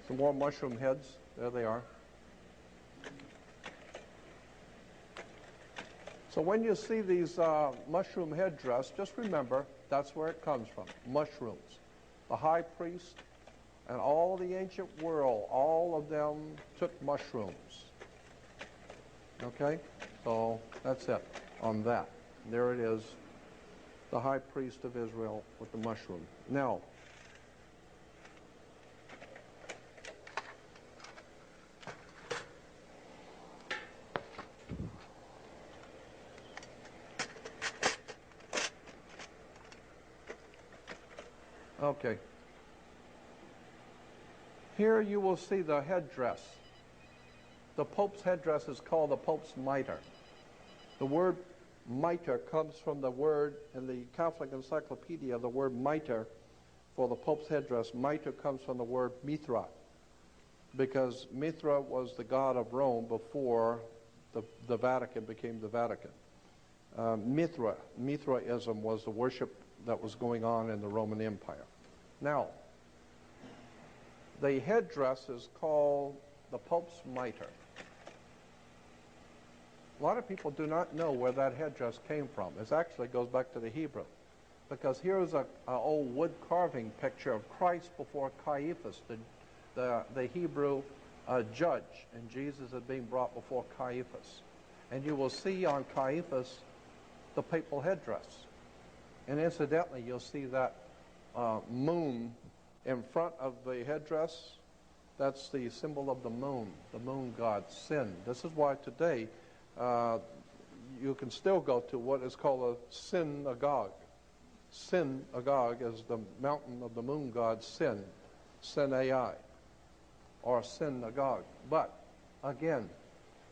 Speaker 3: Some more mushroom heads. There they are. So when you see these mushroom headdress, just remember that's where it comes from, mushrooms. The high priest and all the ancient world, all of them took mushrooms. Okay? So that's it on that. There it is, the high priest of Israel with the mushroom. Now, okay. Here you will see the headdress. The Pope's headdress is called the Pope's mitre. The word mitre comes from the word, in the Catholic Encyclopedia, the word mitre for the Pope's headdress. Mitre comes from the word Mithra, because Mithra was the god of Rome before the Vatican became the Vatican. Mithraism was the worship that was going on in the Roman Empire. Now, the headdress is called the Pope's mitre. A lot of people do not know where that headdress came from. It actually goes back to the Hebrew, because here is an old wood carving picture of Christ before Caiaphas, the Hebrew judge, and Jesus is being brought before Caiaphas. And you will see on Caiaphas the papal headdress. And incidentally, you'll see that moon in front of the headdress. That's the symbol of the moon god, sin. This is why today you can still go to what is called a synagogue. Synagogue is the mountain of the moon god, Sin, Sin-Ai, or synagogue. But, again,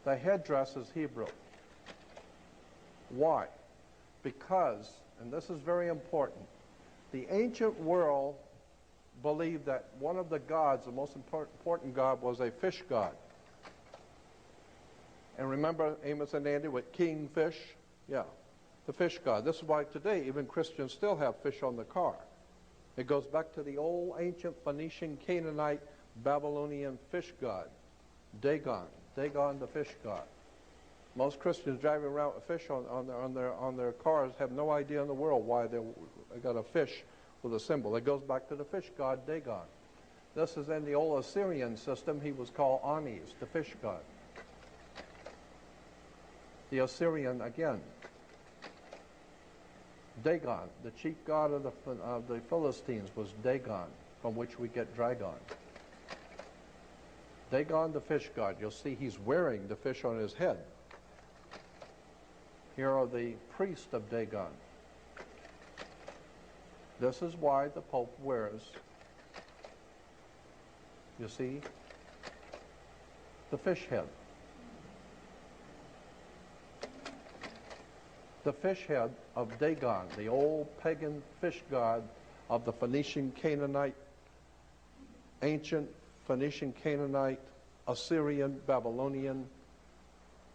Speaker 3: the headdress is Hebrew. Why? Because, and this is very important, the ancient world believed that one of the gods, the most important god, was a fish god. And remember Amos and Andy with kingfish? Yeah, the fish god. This is why today even Christians still have fish on the car. It goes back to the old ancient Phoenician, Canaanite, Babylonian fish god, Dagon. Dagon, the fish god. Most Christians driving around with fish on their cars have no idea in the world why they got a fish with a symbol. It goes back to the fish god, Dagon. This is in the old Assyrian system. He was called Anis, the fish god. The Assyrian, again, Dagon, the chief god of the Philistines was Dagon, from which we get Dragon. Dagon, the fish god. You'll see he's wearing the fish on his head. Here are the priests of Dagon. This is why the Pope wears, you see, the fish head. The fish head of Dagon, the old pagan fish god of the Phoenician, Canaanite, ancient Phoenician, Canaanite, Assyrian, Babylonian,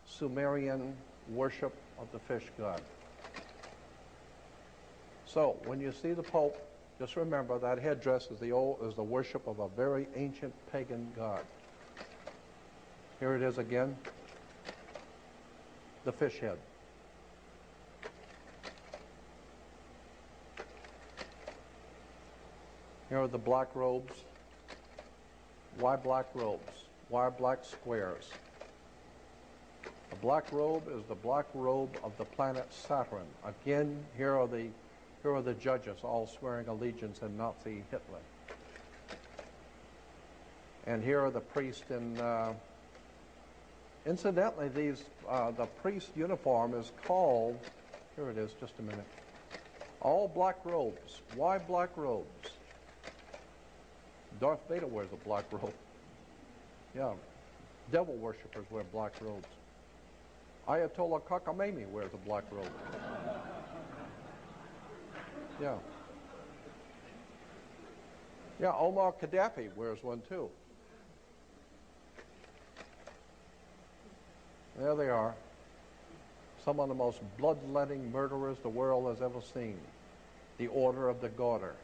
Speaker 3: Sumerian worship of the fish god. So when you see the Pope, just remember that headdress is the worship of a very ancient pagan god. Here it is again, the fish head. Here are the black robes. Why black robes? Why black squares? The black robe is the black robe of the planet Saturn. Again, here are the judges all swearing allegiance in Nazi Hitler. And here are the priests in, incidentally, the priest uniform is called, here it is, just a minute. All black robes. Why black robes? Darth Vader wears a black robe. Yeah, devil worshippers wear black robes. Ayatollah Khamenei wears a black robe. Yeah. Yeah, Omar Gaddafi wears one too. There they are. Some of the most bloodletting murderers the world has ever seen. The Order of the Garter.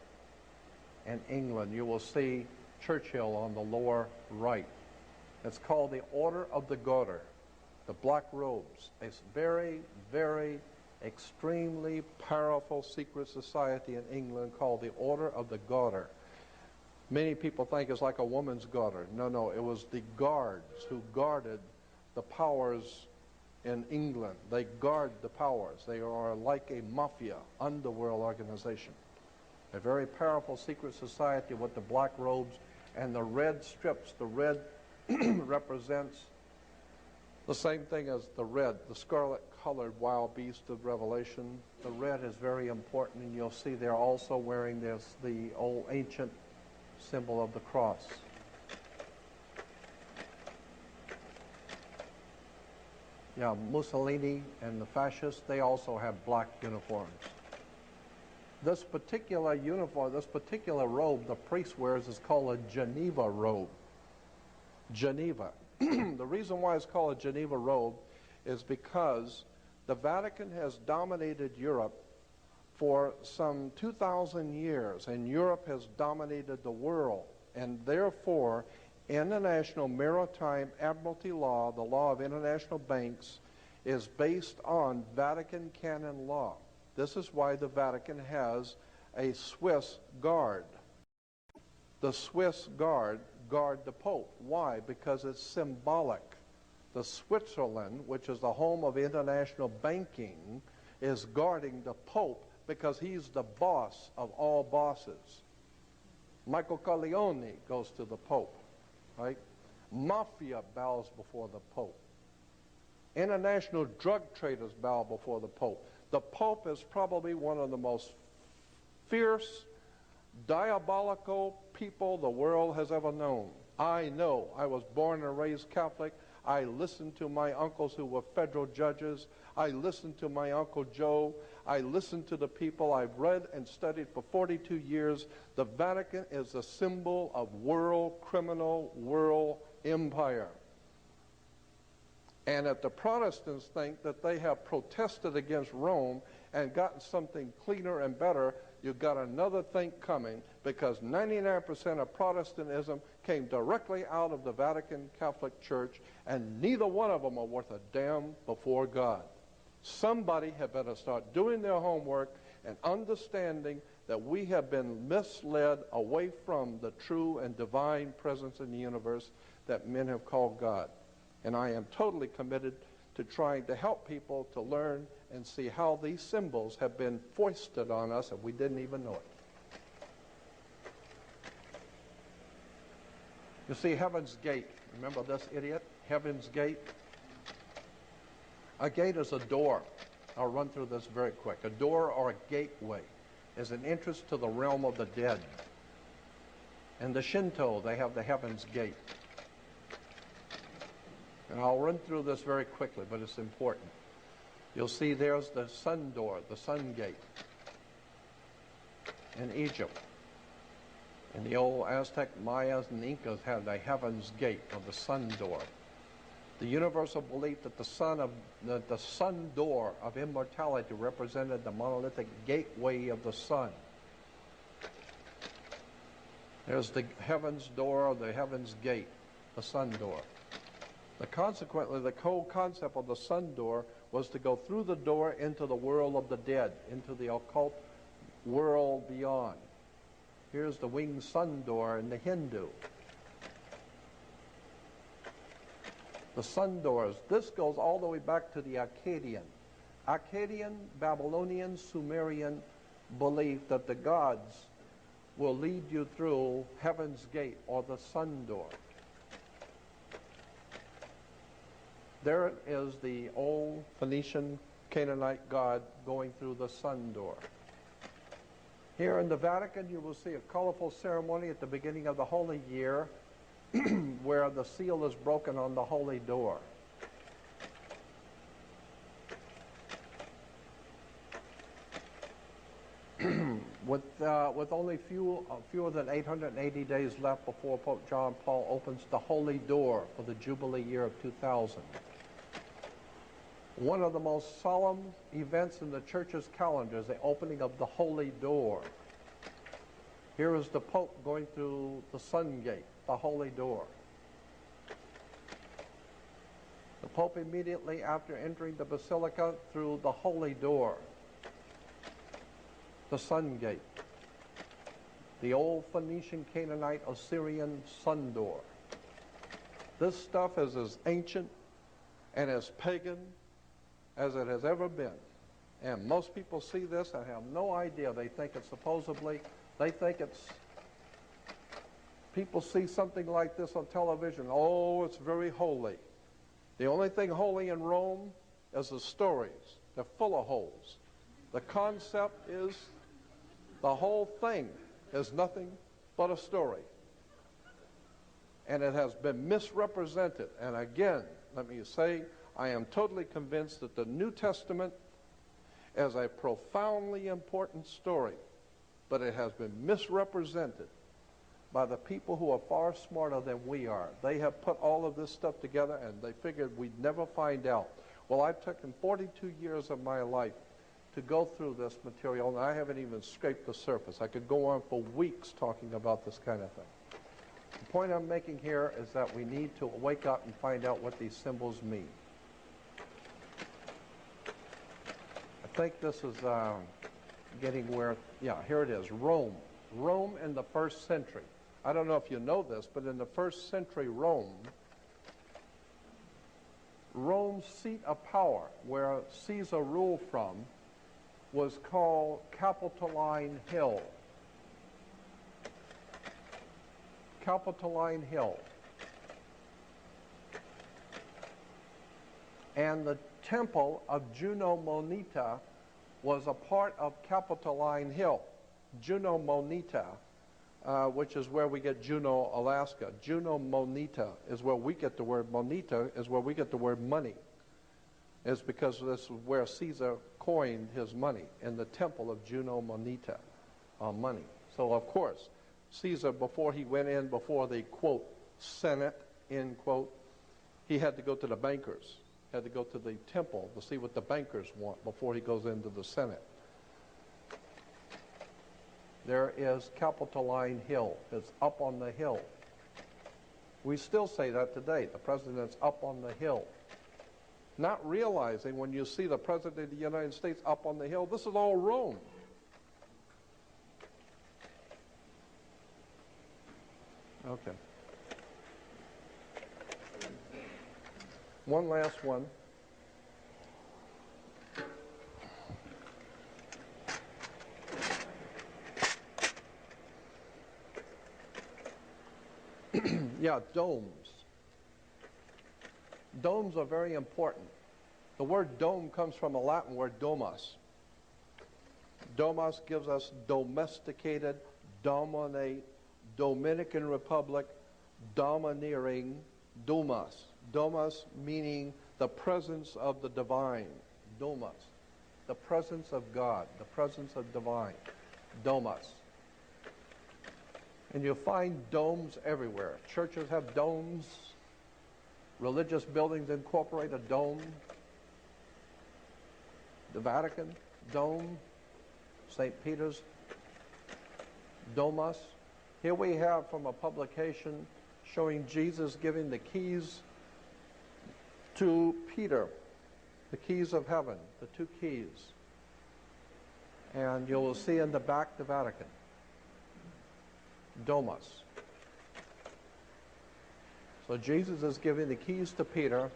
Speaker 3: In England, you will see Churchill on the lower right. It's called the Order of the Garter. The black robes. It's very, very extremely powerful secret society in England called the Order of the Garter. Many people think it's like a woman's garter. No, no, it was the guards who guarded the powers in England. They guard the powers. They are like a mafia, underworld organization. A very powerful secret society with the black robes and the red strips. The red represents the same thing as the red, the scarlet-colored wild beast of Revelation. The red is very important, and you'll see they're also wearing the old ancient symbol of the cross. Yeah, Mussolini and the fascists, they also have black uniforms. This particular uniform, this particular robe the priest wears is called a Geneva robe. Geneva. The reason why it's called a Geneva robe is because the Vatican has dominated Europe for some 2,000 years, and Europe has dominated the world. And therefore, international maritime admiralty law, the law of international banks, is based on Vatican canon law. This is why the Vatican has a Swiss guard. The Swiss guard the Pope. Why? Because it's symbolic. The Switzerland, which is the home of international banking, is guarding the Pope because he's the boss of all bosses. Michael Corleone goes to the Pope, right? Mafia bows before the Pope. International drug traders bow before the Pope. The Pope is probably one of the most fierce, diabolical people the world has ever known. I know. I was born and raised Catholic. I listened to my uncles who were federal judges. I listened to my Uncle Joe. I listened to the people I've read and studied for 42 years. The Vatican is a symbol of world criminal, world empire. And if the Protestants think that they have protested against Rome and gotten something cleaner and better, you've got another thing coming, because 99% of Protestantism came directly out of the Vatican Catholic Church, and neither one of them are worth a damn before God. Somebody had better start doing their homework and understanding that we have been misled away from the true and divine presence in the universe that men have called God. And I am totally committed to trying to help people to learn and see how these symbols have been foisted on us and we didn't even know it. You see Heaven's Gate. Remember this idiot? Heaven's Gate. A gate is a door. I'll run through this very quick. A door or a gateway is an entrance to the realm of the dead. In the Shinto, they have the Heaven's Gate. And I'll run through this very quickly, but it's important. You'll see there's the sun door, the sun gate in Egypt. And the old Aztec, Mayas, and Incas had the Heaven's Gate, or the sun door. The universal belief that the sun door of immortality represented the monolithic gateway of the sun. There's the heaven's door, the heaven's gate, the sun door. Consequently, the whole concept of the sun door was to go through the door into the world of the dead, into the occult world beyond. Here's the winged sun door in the Hindu. The sun doors, this goes all the way back to the Akkadian, Babylonian, Sumerian belief that the gods will lead you through Heaven's Gate, or the sun door. There is the old Phoenician Canaanite god going through the sun door. Here in the Vatican, you will see a colorful ceremony at the beginning of the Holy Year where the seal is broken on the holy door. With only fewer than 880 days left before Pope John Paul opens the holy door for the Jubilee year of 2000. One of the most solemn events in the Church's calendar is the opening of the holy door. Here is the Pope going through the sun gate, the holy door. The Pope immediately after entering the Basilica through the holy door, the sun gate, the old Phoenician, Canaanite, Assyrian sun door. This stuff is as ancient and as pagan as it has ever been. And most people see this and have no idea. They think it's people see something like this on television. Oh, it's very holy. The only thing holy in Rome is the stories. They're full of holes. The concept is the whole thing is nothing but a story. And it has been misrepresented. And again, let me say, I am totally convinced that the New Testament is a profoundly important story, but it has been misrepresented by the people who are far smarter than we are. They have put all of this stuff together and they figured we'd never find out. Well, I've taken 42 years of my life to go through this material, and I haven't even scraped the surface. I could go on for weeks talking about this kind of thing. The point I'm making here is that we need to wake up and find out what these symbols mean. I think this is getting where, yeah, here it is, Rome. Rome in the first century. I don't know if you know this, but in the first century Rome's seat of power, where Caesar ruled from, was called Capitoline Hill. Capitoline Hill. And the temple of Juno Moneta was a part of Capitoline Hill. Juno Moneta, which is where we get Juneau, Alaska. Juno Moneta is where we get the word moneta, is where we get the word money. It's because this is where Caesar coined his money, in the temple of Juno Moneta, money. So of course, Caesar, before he went in before the, quote, Senate, end quote, he had to go to the bankers. had to go to the temple to see what the bankers want before he goes into the Senate. There is Capitoline Hill. It's up on the hill. We still say that today. The president's up on the hill. Not realizing when you see the president of the United States up on the hill, this is all Rome. Okay. One last one. Yeah, domes. Domes are very important. The word dome comes from a Latin word domus. Domus gives us domesticated, dominate, Dominican Republic, domineering, domus. Domus meaning the presence of the divine. Domus. The presence of God, the presence of divine. Domus. And you'll find domes everywhere. Churches have domes. Religious buildings incorporate a dome. The Vatican, dome. St. Peter's, domus. Here we have from a publication showing Jesus giving the keys to Peter, the keys of heaven, the two keys. And you will see in the back the Vatican. Domus. So Jesus is giving the keys to Peter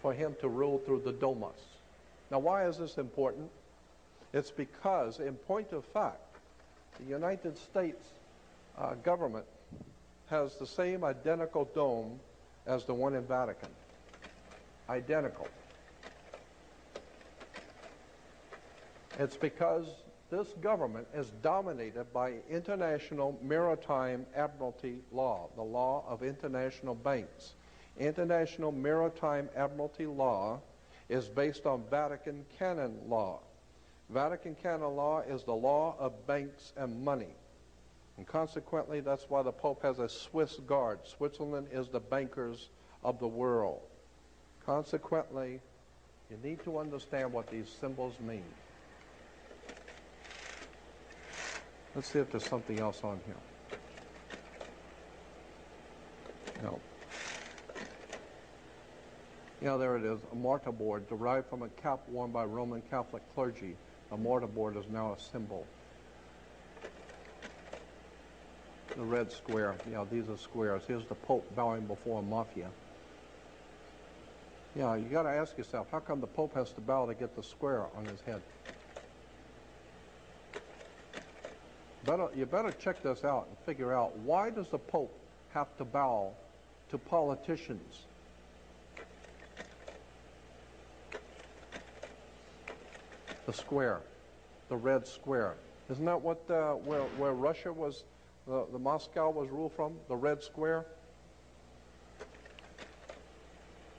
Speaker 3: for him to rule through the domus. Now why is this important? It's because, in point of fact, the United States government has the same identical dome as the one in Vatican. Identical. It's because this government is dominated by international maritime admiralty law, the law of international banks. International maritime admiralty law is based on Vatican canon law. Vatican canon law is the law of banks and money. And consequently, that's why the Pope has a Swiss guard. Switzerland is the bankers of the world. Consequently, you need to understand what these symbols mean. Let's see if there's something else on here. No. Yeah, there it is, a mortarboard derived from a cap worn by Roman Catholic clergy. A mortarboard is now a symbol. The red square, yeah, these are squares. Here's the Pope bowing before a mafia. Yeah, you got to ask yourself, how come the Pope has to bow to get the square on his head? You better check this out and figure out, why does the Pope have to bow to politicians? The square, the red square. Isn't that what where Russia was, the Moscow was ruled from? The red square?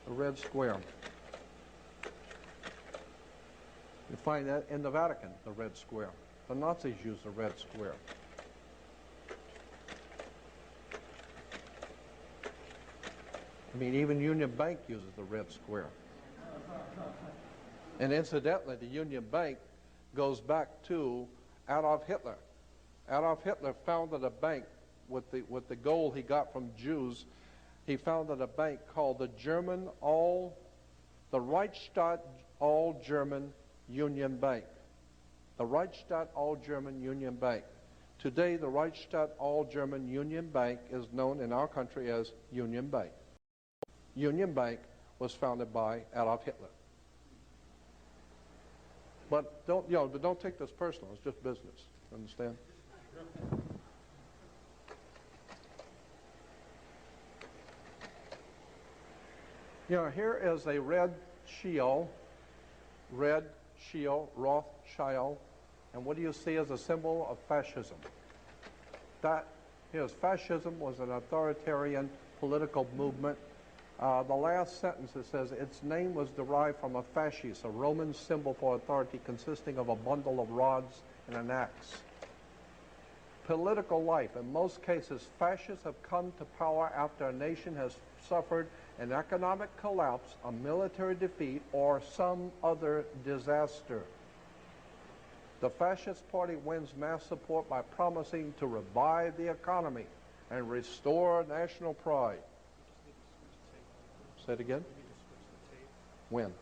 Speaker 3: The red square. You find that in the Vatican, the red square. The Nazis used the red square. I mean, even Union Bank uses the red square. And incidentally, the Union Bank goes back to Adolf Hitler. Adolf Hitler founded a bank with the gold he got from Jews. He founded a bank called the Reichsstadt All-German Union Bank. The Reichsstadt All-German Union Bank. Today, the Reichsstadt All-German Union Bank is known in our country as Union Bank. Union Bank was founded by Adolf Hitler. But don't take this personal. It's just business. Understand? Here is a red shield, Rothschild, and what do you see as a symbol of fascism? Fascism was an authoritarian political movement. The last sentence, it says, its name was derived from a fasces, a Roman symbol for authority consisting of a bundle of rods and an axe. political life. In most cases, fascists have come to power after a nation has suffered an economic collapse, a military defeat, or some other disaster. The fascist party wins mass support by promising to revive the economy and restore national pride. Say it again? When?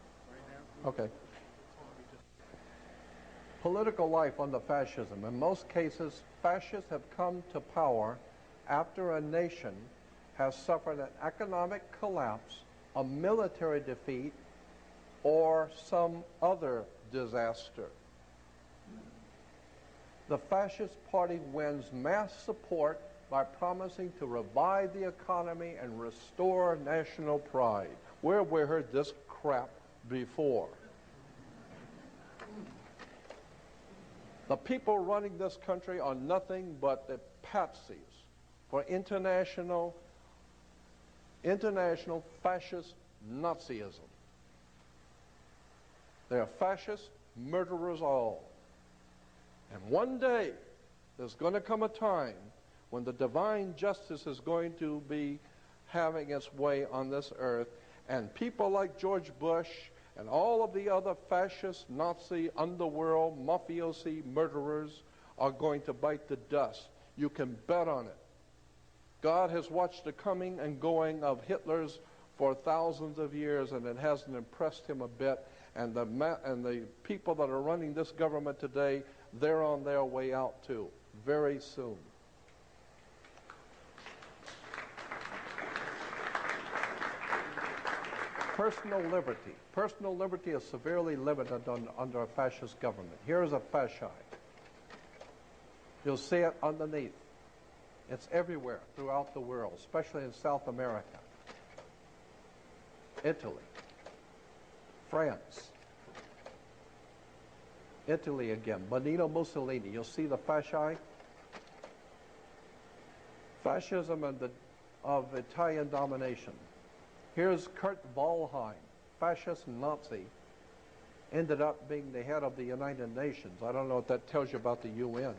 Speaker 3: Okay. Political life under fascism. In most cases, fascists have come to power after a nation has suffered an economic collapse, a military defeat, or some other disaster. The fascist party wins mass support by promising to revive the economy and restore national pride. Where have we heard this crap before? The people running this country are nothing but the patsies for international fascist Nazism. They are fascist murderers all. And one day, there's going to come a time when the divine justice is going to be having its way on this earth, and people like George Bush and all of the other fascist, Nazi, underworld, mafiosi murderers are going to bite the dust. You can bet on it. God has watched the coming and going of Hitler's for thousands of years, and it hasn't impressed him a bit. And the people that are running this government today, they're on their way out too, very soon. Personal liberty. Personal liberty is severely limited under a fascist government. Here is a fasci. You'll see it underneath. It's everywhere throughout the world, especially in South America, Italy, France, Italy again, Benito Mussolini. You'll see the fasci. Fascism and of Italian domination. Here's Kurt Waldheim, fascist Nazi, ended up being the head of the United Nations. I don't know what that tells you about the UN.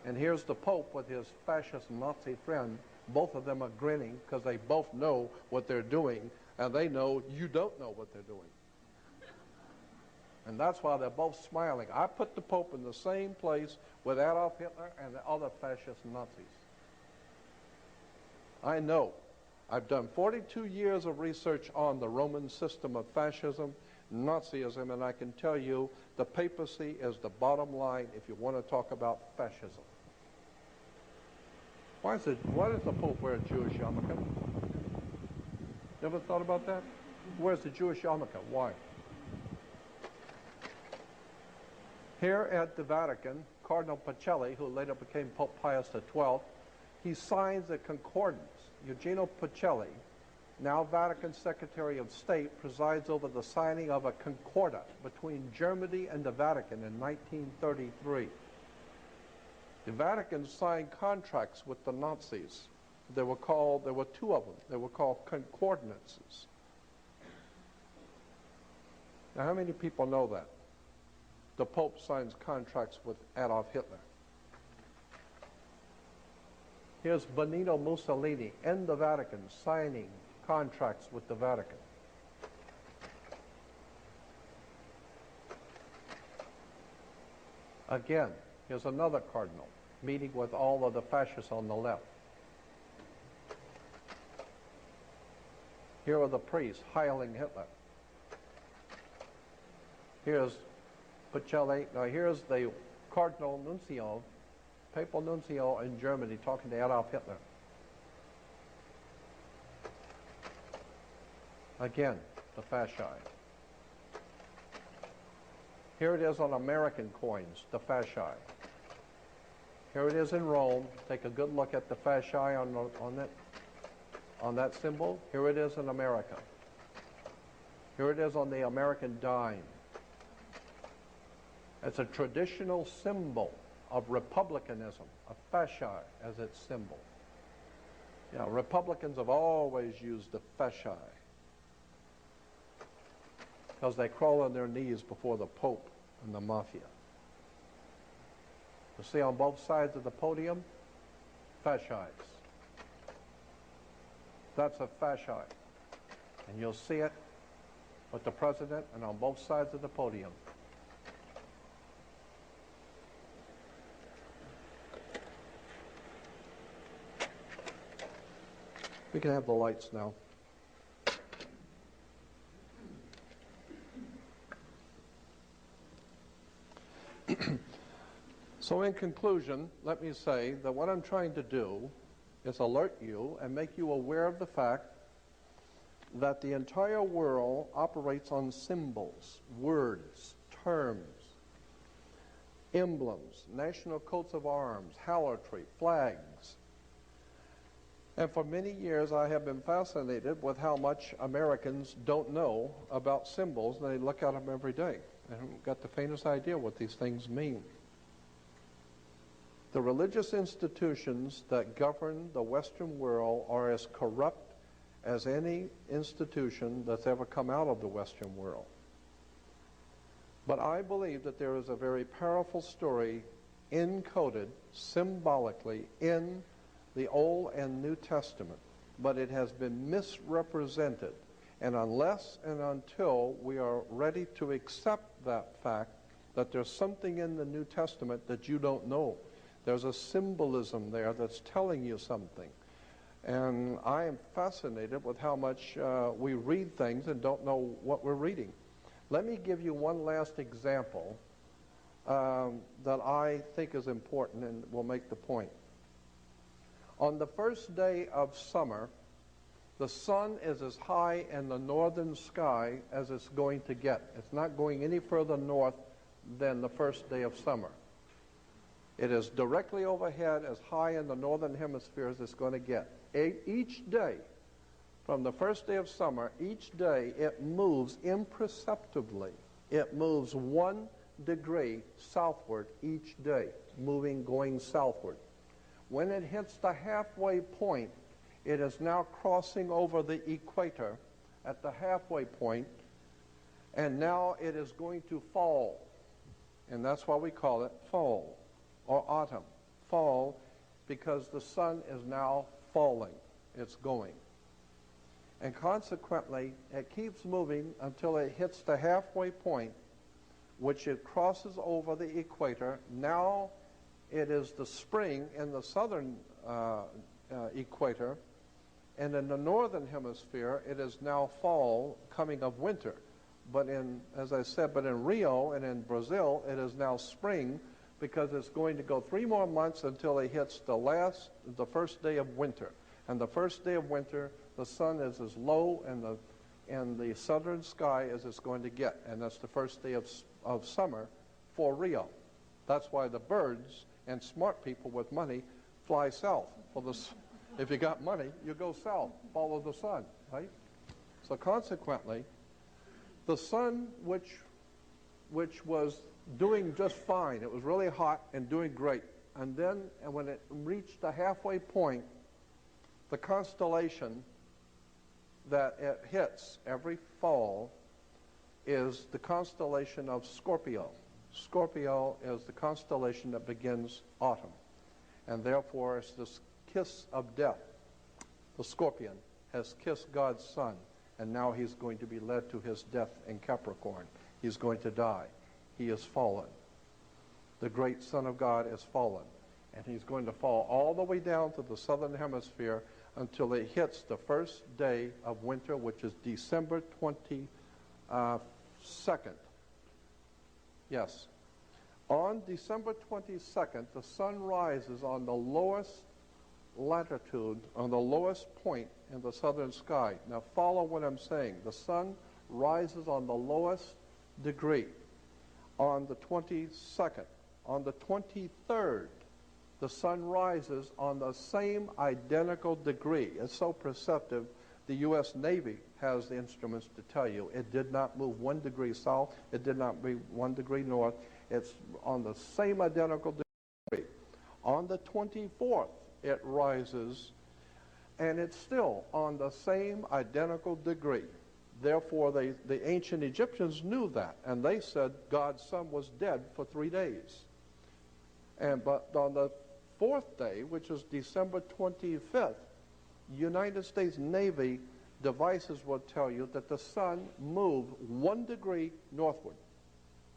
Speaker 3: And here's the Pope with his fascist Nazi friend. Both of them are grinning because they both know what they're doing, and they know you don't know what they're doing. And that's why they're both smiling. I put the Pope in the same place with Adolf Hitler and the other fascist Nazis. I know. I've done 42 years of research on the Roman system of fascism, Nazism, and I can tell you the papacy is the bottom line if you want to talk about fascism. Why does the Pope wear a Jewish yarmulke? Never thought about that? Where's the Jewish yarmulke? Why? Here at the Vatican, Cardinal Pacelli, who later became Pope Pius XII, he signs a concordance. Eugenio Pacelli, now Vatican Secretary of State, presides over the signing of a concordat between Germany and the Vatican in 1933. The Vatican signed contracts with the Nazis. There were two of them. They were called concordances. Now, how many people know that? The Pope signs contracts with Adolf Hitler. Here's Benito Mussolini in the Vatican signing contracts with the Vatican. Again, here's another cardinal meeting with all of the fascists on the left. Here are the priests hailing Hitler. Here's Pacelli. Now here's the Cardinal Nuncio, Papal Nuncio in Germany talking to Adolf Hitler. Again, the fasci. Here it is on American coins, the fasci. Here it is in Rome. Take a good look at the fasci on that symbol. Here it is in America. Here it is on the American dime. It's a traditional symbol of republicanism, a fasci as its symbol. Yeah, Republicans have always used the fasci because they crawl on their knees before the Pope and the mafia. You see on both sides of the podium, fasciites. That's a fascite. And you'll see it with the president and on both sides of the podium. We can have the lights now. So in conclusion, let me say that what I'm trying to do is alert you and make you aware of the fact that the entire world operates on symbols, words, terms, emblems, national coats of arms, halotry, flags. And for many years I have been fascinated with how much Americans don't know about symbols, and they look at them every day. They haven't got the faintest idea what these things mean. The religious institutions that govern the Western world are as corrupt as any institution that's ever come out of the Western world. But I believe that there is a very powerful story encoded symbolically in the Old and New Testament, but it has been misrepresented. And unless and until we are ready to accept that fact, that there's something in the New Testament that you don't know, there's a symbolism there that's telling you something. And I am fascinated with how much we read things and don't know what we're reading. Let me give you one last example that I think is important and will make the point. On the first day of summer, the sun is as high in the northern sky as it's going to get. It's not going any further north than the first day of summer. It is directly overhead, as high in the northern hemisphere as it's going to get. Each day, from the first day of summer, each day it moves imperceptibly. It moves 1 degree southward each day, going southward. When it hits the halfway point, it is now crossing over the equator at the halfway point, and now it is going to fall. And that's why we call it fall or autumn. Fall, because the sun is now falling. It's going. And consequently, it keeps moving until it hits the halfway point, which it crosses over the equator. Now it is the spring in the southern equator, and in the northern hemisphere, it is now fall, coming of winter. But as I said, in Rio and in Brazil, it is now spring, because it's going to go 3 more months until it hits the first day of winter. And the first day of winter, the sun is as low in the southern sky as it's going to get. And that's the first day of summer for Rio. That's why the birds and smart people with money fly south. If you got money, you go south, follow the sun, right? So consequently, the sun, which was doing just fine. It was really hot and doing great. And then when it reached the halfway point, the constellation that it hits every fall is the constellation of Scorpio. Scorpio is the constellation that begins autumn. And therefore, it's this kiss of death. The scorpion has kissed God's son, and now he's going to be led to his death in Capricorn. He's going to die. He is fallen. The great Son of God is fallen. And he's going to fall all the way down to the southern hemisphere until it hits the first day of winter, which is December 22nd. Yes. On December 22nd, the sun rises on the lowest latitude, on the lowest point in the southern sky. Now follow what I'm saying. The sun rises on the lowest degree on the 22nd. On the 23rd, the sun rises on the same identical degree. It's so perceptive, the U.S. Navy has the instruments to tell you. It did not move 1 degree south. It did not move 1 degree north. It's on the same identical degree. On the 24th, it rises, and it's still on the same identical degree. Therefore, the ancient Egyptians knew that, and they said God's son was dead for 3 days. But on the fourth day, which is December 25th, United States Navy devices will tell you that the sun moved 1 degree northward.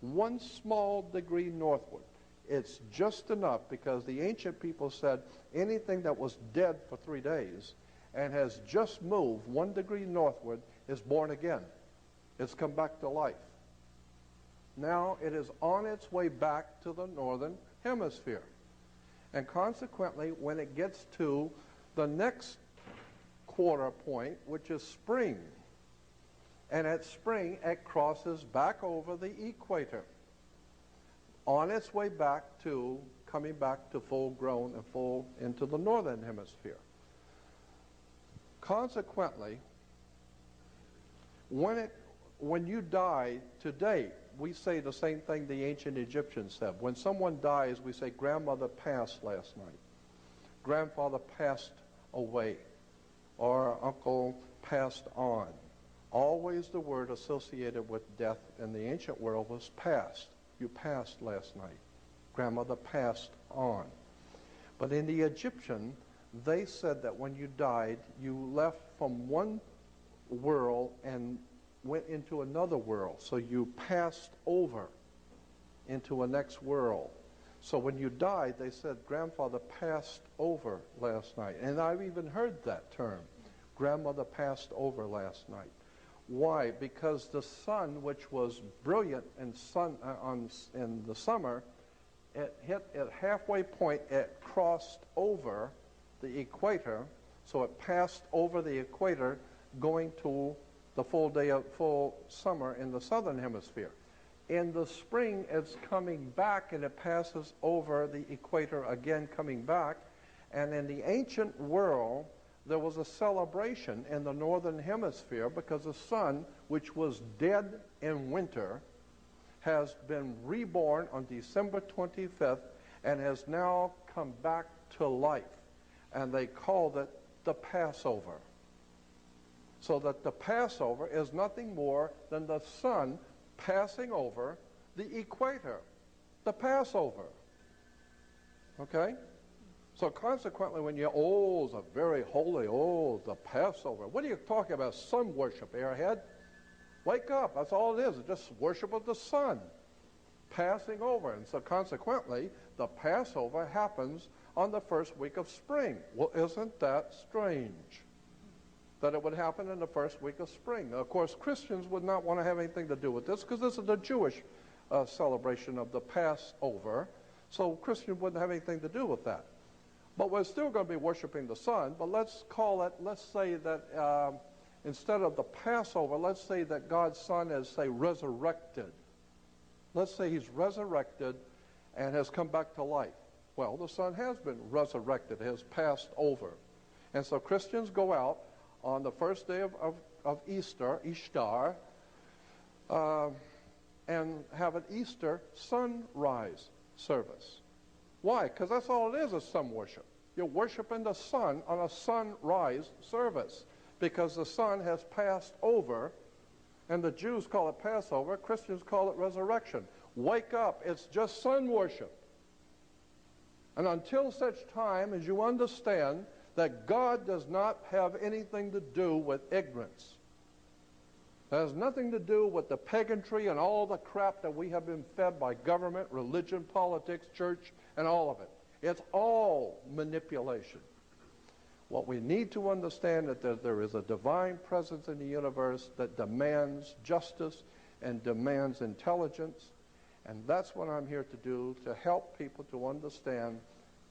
Speaker 3: 1 small degree northward. It's just enough because the ancient people said anything that was dead for 3 days and has just moved 1 degree northward is born again. It's come back to life. Now it is on its way back to the northern hemisphere. And consequently, when it gets to the next quarter point, which is spring, and at spring it crosses back over the equator on its way back to, coming back to full grown and full into the northern hemisphere. Consequently, when you die today, we say the same thing the ancient Egyptians said. When someone dies, we say, grandmother passed last night, grandfather passed away, or uncle passed on. Always the word associated with death in the ancient world was passed. You passed last night. Grandmother passed on. But in the Egyptian, they said that when you died, you left from one world and went into another world. So you passed over into a next world. So when you died, they said, grandfather passed over last night. And I've even heard that term, grandmother passed over last night. Why? Because the sun, which was brilliant in the summer, it hit at halfway point, it crossed over the equator, so it passed over the equator going to the full day of full summer in the southern hemisphere. In the spring, it's coming back and it passes over the equator again, coming back. And in the ancient world, there was a celebration in the northern hemisphere because the sun, which was dead in winter, has been reborn on December 25th and has now come back to life. And they called it the Passover. So that the Passover is nothing more than the sun passing over the equator. The Passover. Okay? So consequently, when you're, oh, it's a very holy, oh, the Passover. What are you talking about? Sun worship, airhead? Wake up. That's all it is. It's just worship of the sun passing over. And so consequently, the Passover happens on the first week of spring. Well, isn't that strange? That it would happen in the first week of spring. Now, of course, Christians would not want to have anything to do with this because this is the Jewish celebration of the Passover. So Christians wouldn't have anything to do with that. But we're still going to be worshiping the sun, but let's call it, let's say that instead of the Passover, let's say that God's Son is, say, resurrected. Let's say he's resurrected and has come back to life. Well, the sun has been resurrected, has passed over. And so Christians go out on the first day of Easter, Ishtar, and have an Easter sunrise service. Why? Because that's all it is sun worship. You're worshiping the sun on a sunrise service because the sun has passed over, and the Jews call it Passover, Christians call it resurrection. Wake up, it's just sun worship. And until such time as you understand that God does not have anything to do with ignorance, it has nothing to do with the pagantry and all the crap that we have been fed by government, religion, politics, church, and all of it. It's all manipulation. What we need to understand is that there is a divine presence in the universe that demands justice and demands intelligence. And that's what I'm here to do, to help people to understand,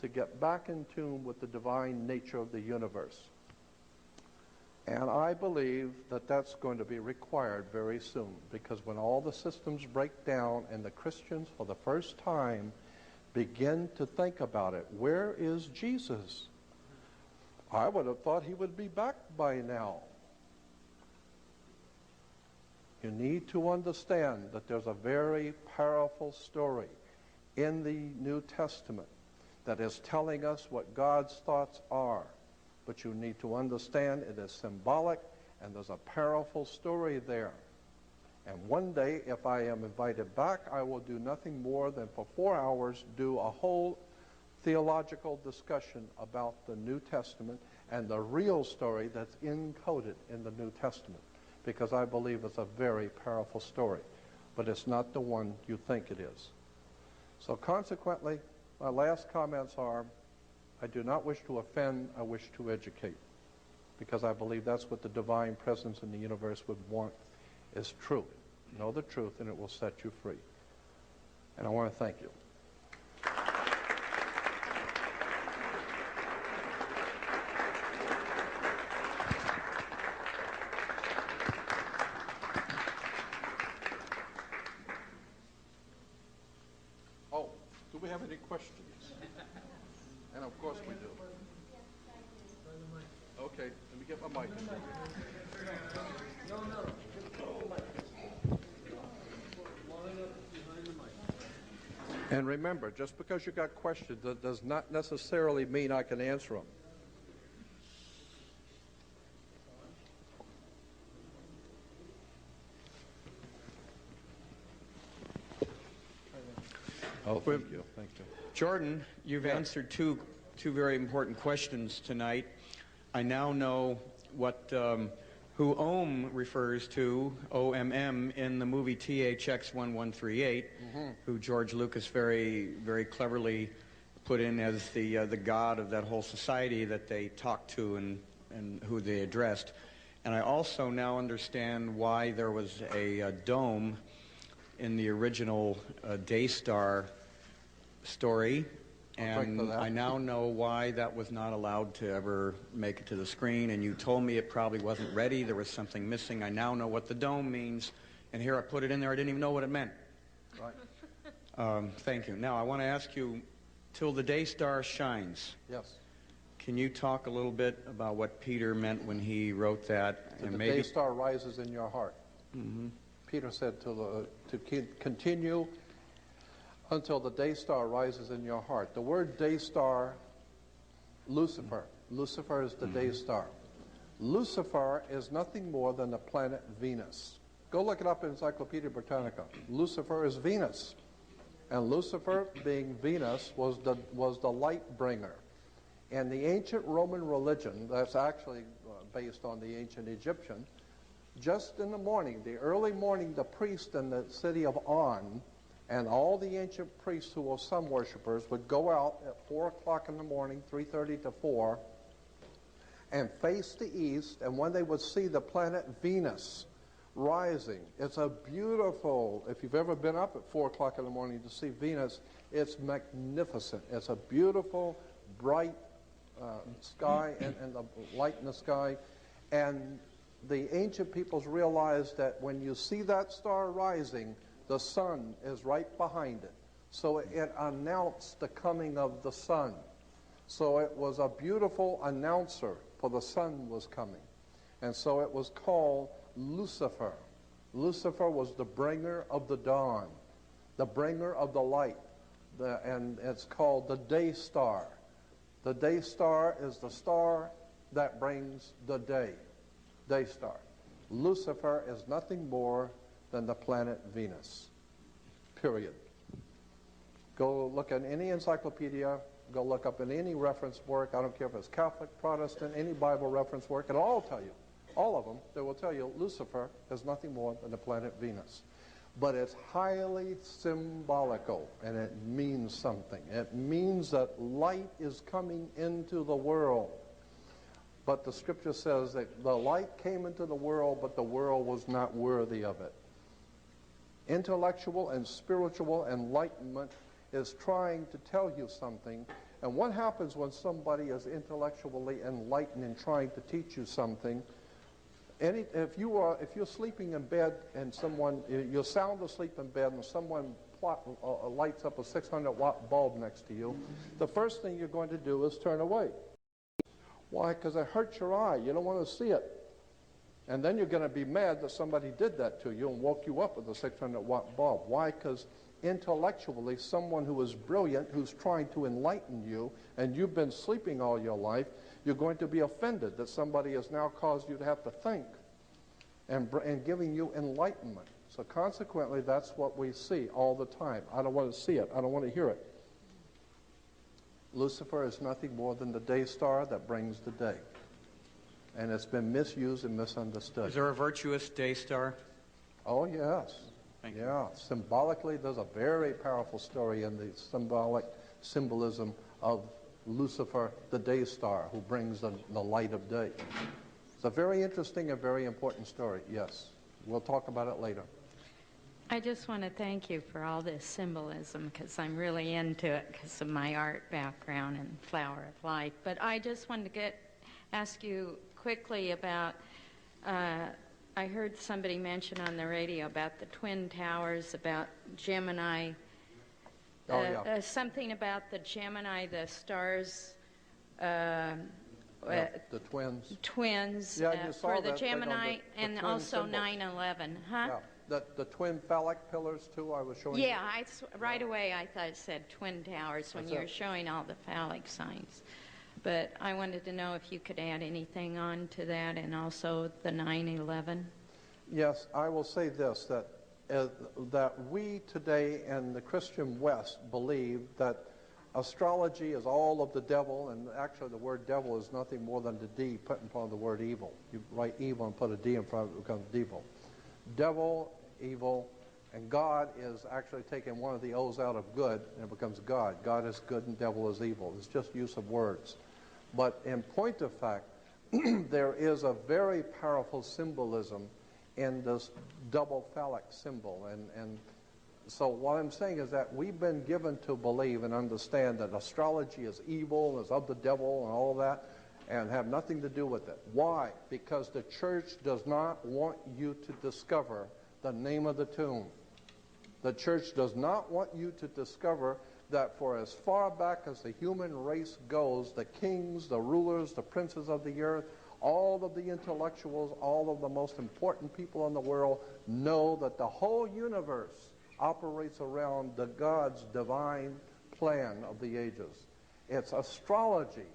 Speaker 3: to get back in tune with the divine nature of the universe. And I believe that that's going to be required very soon, because when all the systems break down and the Christians for the first time begin to think about it, where is Jesus? I would have thought he would be back by now. You need to understand that there's a very powerful story in the New Testament that is telling us what God's thoughts are. But you need to understand it is symbolic, and there's a powerful story there. And one day, if I am invited back, I will do nothing more than for 4 hours do a whole theological discussion about the New Testament and the real story that's encoded in the New Testament, because I believe it's a very powerful story, but it's not the one you think it is. So consequently, my last comments are, I do not wish to offend, I wish to educate, because I believe that's what the divine presence in the universe would want is truth. Know the truth and it will set you free. And I want to thank you. Oh, do we have any questions? And of course we do. Okay, let me get my mic. And remember, just because you got questions, that does not necessarily mean I can answer them. Oh, thank you. Thank you.
Speaker 5: Jordan, you've answered two very important questions tonight. I now know what who Ohm refers to, OMM, in the movie THX 1138, who George Lucas very cleverly put in as the god of that whole society that they talked to and who they addressed. And I also now understand why there was a dome in the original Daystar story. And I now know why that was not allowed to ever make it to the screen, and you told me it probably wasn't ready, there was something missing. I now know what the dome means, and here I put it in there, I didn't even know what it meant.
Speaker 3: Right.
Speaker 5: Thank you. Now I want to ask you, till the day star shines.
Speaker 3: Yes.
Speaker 5: Can you talk a little bit about what Peter meant when he wrote that?
Speaker 3: And the day star rises in your heart. Peter said to continue until the day star rises in your heart. The word day star, Lucifer. Lucifer is the day star. Lucifer is nothing more than the planet Venus. Go look it up in Encyclopedia Britannica. Lucifer is Venus. And Lucifer, being Venus, was the light bringer. And the ancient Roman religion, that's actually based on the ancient Egyptian, just in the morning, the early morning, the priest in the city of On and all the ancient priests who were sun worshippers would go out at 4 o'clock in the morning, 3:30 to 4, and face the east, and when they would see the planet Venus rising, it's a beautiful, if you've ever been up at 4 o'clock in the morning to see Venus, it's magnificent. It's a beautiful, bright sky and the light in the sky. And the ancient peoples realized that when you see that star rising, the sun is right behind it. So it announced the coming of the sun. So it was a beautiful announcer, for the sun was coming. And so it was called Lucifer. Lucifer was the bringer of the dawn, the bringer of the light. And it's called the day star. The day star is the star that brings the day. Day star. Lucifer is nothing more than the planet Venus. Period. Go look at any encyclopedia, go look up in any reference work, I don't care if it's Catholic, Protestant, any Bible reference work, it'll all tell you, all of them, they will tell you Lucifer is nothing more than the planet Venus. But it's highly symbolical, and it means something. It means that light is coming into the world. But the scripture says that the light came into the world, but the world was not worthy of it. Intellectual and spiritual enlightenment is trying to tell you something. And what happens when somebody is intellectually enlightened and trying to teach you something? If you're sleeping in bed and you're sound asleep in bed and someone lights up a 600-watt bulb next to you, the first thing you're going to do is turn away. Why? Because it hurts your eye. You don't want to see it. And then you're going to be mad that somebody did that to you and woke you up with a 600-watt bulb. Why? Because intellectually, someone who is brilliant, who's trying to enlighten you, and you've been sleeping all your life, you're going to be offended that somebody has now caused you to have to think and giving you enlightenment. So consequently, that's what we see all the time. I don't want to see it. I don't want to hear it. Lucifer is nothing more than the day star that brings the day. And it's been misused and misunderstood.
Speaker 5: Is there a virtuous day star?
Speaker 3: Oh, yes.
Speaker 5: Thank you.
Speaker 3: Yeah. Symbolically, there's a very powerful story in the symbolic symbolism of Lucifer, the day star, who brings the light of day. It's a very interesting and very important story, yes. We'll talk about it later.
Speaker 6: I just want to thank you for all this symbolism because I'm really into it because of my art background and Flower of Life. But I just wanted to ask you quickly about, I heard somebody mention on the radio about the Twin Towers, about Gemini, something about the Gemini, the stars,
Speaker 3: The twins.
Speaker 6: twins
Speaker 3: Yeah, you saw
Speaker 6: for the
Speaker 3: that thing on
Speaker 6: Gemini,
Speaker 3: the
Speaker 6: and
Speaker 3: twin
Speaker 6: also
Speaker 3: symbol.
Speaker 6: 9/11, huh?
Speaker 3: Yeah. The twin phallic pillars, too, I was showing you.
Speaker 6: Yeah, right away I thought it said Twin Towers when
Speaker 3: That's
Speaker 6: you were
Speaker 3: it.
Speaker 6: showing all the phallic signs. But I wanted to know if you could add anything on to that, and also the 9/11.
Speaker 3: Yes, I will say this, that we today in the Christian West believe that astrology is all of the devil, and actually the word devil is nothing more than the D put in front of the word evil. You write evil and put a D in front of it, it becomes devil. Devil, evil, and God is actually taking one of the O's out of good, and it becomes God. God is good and devil is evil. It's just use of words. But in point of fact, there is a very powerful symbolism in this double phallic symbol. And so what I'm saying is that we've been given to believe and understand that astrology is evil, is of the devil and all that, and have nothing to do with it. Why? Because the church does not want you to discover the name of the tomb. The church does not want you to discover that for as far back as the human race goes, the kings, the rulers, the princes of the earth, all of the intellectuals, all of the most important people in the world know that the whole universe operates around the God's divine plan of the ages. It's astrology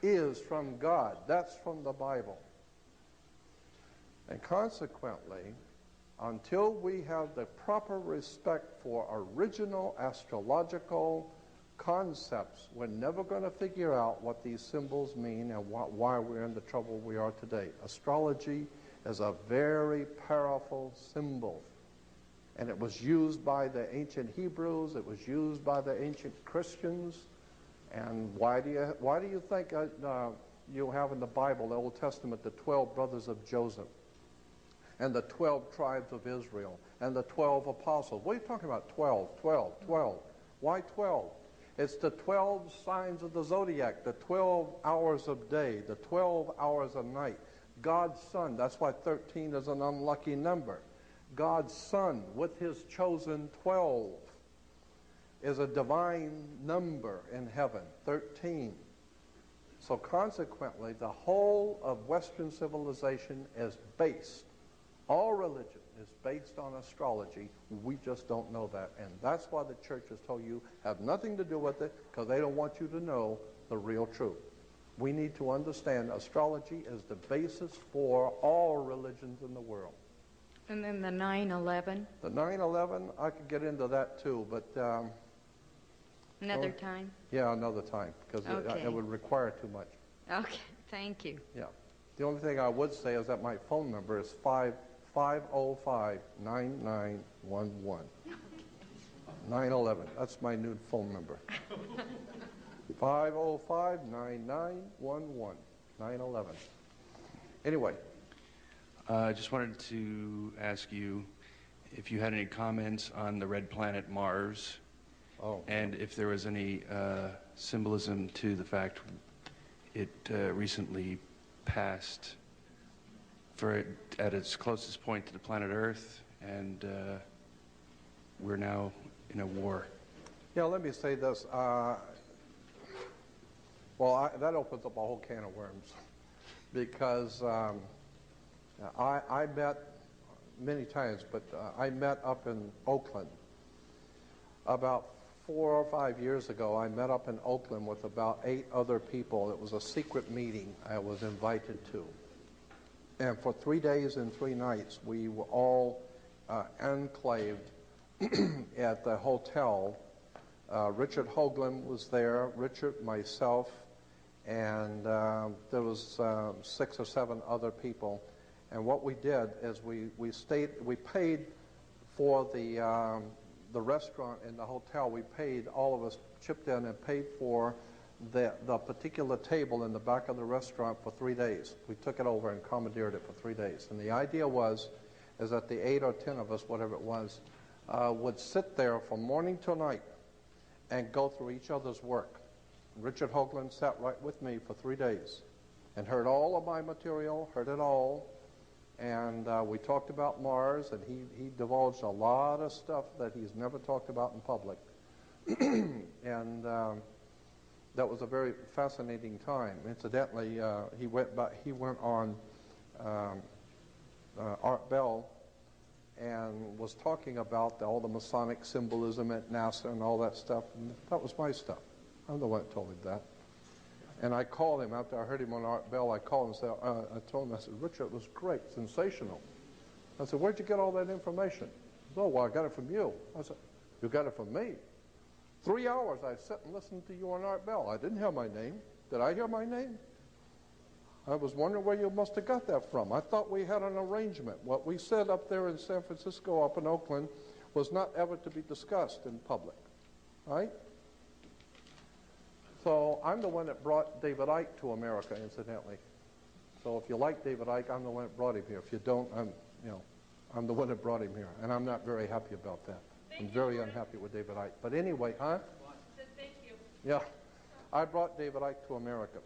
Speaker 3: is from God. That's from the Bible. And consequently, until we have the proper respect for original astrological concepts, we're never going to figure out what these symbols mean and why we're in the trouble we are today. Astrology is a very powerful symbol. And it was used by the ancient Hebrews. It was used by the ancient Christians. And why do you think you have in the Bible, the Old Testament, the 12 brothers of Joseph, and the 12 tribes of Israel, and the 12 apostles? What are you talking about? 12, 12, 12. Why 12? It's the 12 signs of the zodiac, the 12 hours of day, the 12 hours of night. God's Son, that's why 13 is an unlucky number. God's Son, with his chosen 12, is a divine number in heaven, 13. So consequently, the whole of Western civilization is based, all religion is based on astrology. We just don't know that. And that's why the church has told you have nothing to do with it, because they don't want you to know the real truth. We need to understand astrology is the basis for all religions in the world.
Speaker 6: And then the 9/11,
Speaker 3: The 9/11, I could get into that too, but
Speaker 6: another time?
Speaker 3: yeah, another time, because
Speaker 6: Okay.
Speaker 3: it would require too much.
Speaker 6: Okay, thank you.
Speaker 3: Yeah. The only thing I would say is that my phone number is 505-9911. 9/11. That's my new phone number. 505-9911. 9/11. Anyway.
Speaker 7: I just wanted to ask you if you had any comments on the red planet Mars, and if there was any symbolism to the fact it recently passed at its closest point to the planet Earth, and we're now in a war.
Speaker 3: Yeah, let me say this. That opens up a whole can of worms, because I met many times, but I met up in Oakland. About 4 or 5 years ago, I met up in Oakland with about 8 other people. It was a secret meeting I was invited to. And for 3 days and 3 nights, we were all enclaved at the hotel. Richard Hoagland was there, Richard, myself, and there was 6 or 7 other people. And what we did is we paid for the restaurant and the hotel. We paid, all of us chipped in and paid for the particular table in the back of the restaurant for 3 days. We took it over and commandeered it for 3 days. And the idea is that the 8 or 10 of us, whatever it was, would sit there from morning till night and go through each other's work. Richard Hoagland sat right with me for 3 days and heard all of my material, heard it all, and we talked about Mars, and he divulged a lot of stuff that he's never talked about in public. And that was a very fascinating time. Incidentally, he went on Art Bell and was talking about all the Masonic symbolism at NASA and all that stuff. And that was my stuff. I'm the one that told him that. And I called him after I heard him on Art Bell. I called him and said, I told him, I said, Richard, it was great, sensational. I said, where'd you get all that information? He said, oh, well, I got it from you. I said, you got it from me? 3 hours I sat and listened to you on Art Bell. I didn't hear my name. Did I hear my name? I was wondering where you must have got that from. I thought we had an arrangement. What we said up there in San Francisco, up in Oakland, was not ever to be discussed in public, right? So I'm the one that brought David Icke to America, incidentally. So if you like David Icke, I'm the one that brought him here. If you don't, I'm the one that brought him here, and I'm not very happy about that. I'm very unhappy with David Icke. But anyway, huh?
Speaker 6: Thank you.
Speaker 3: Yeah, I brought David Icke to America,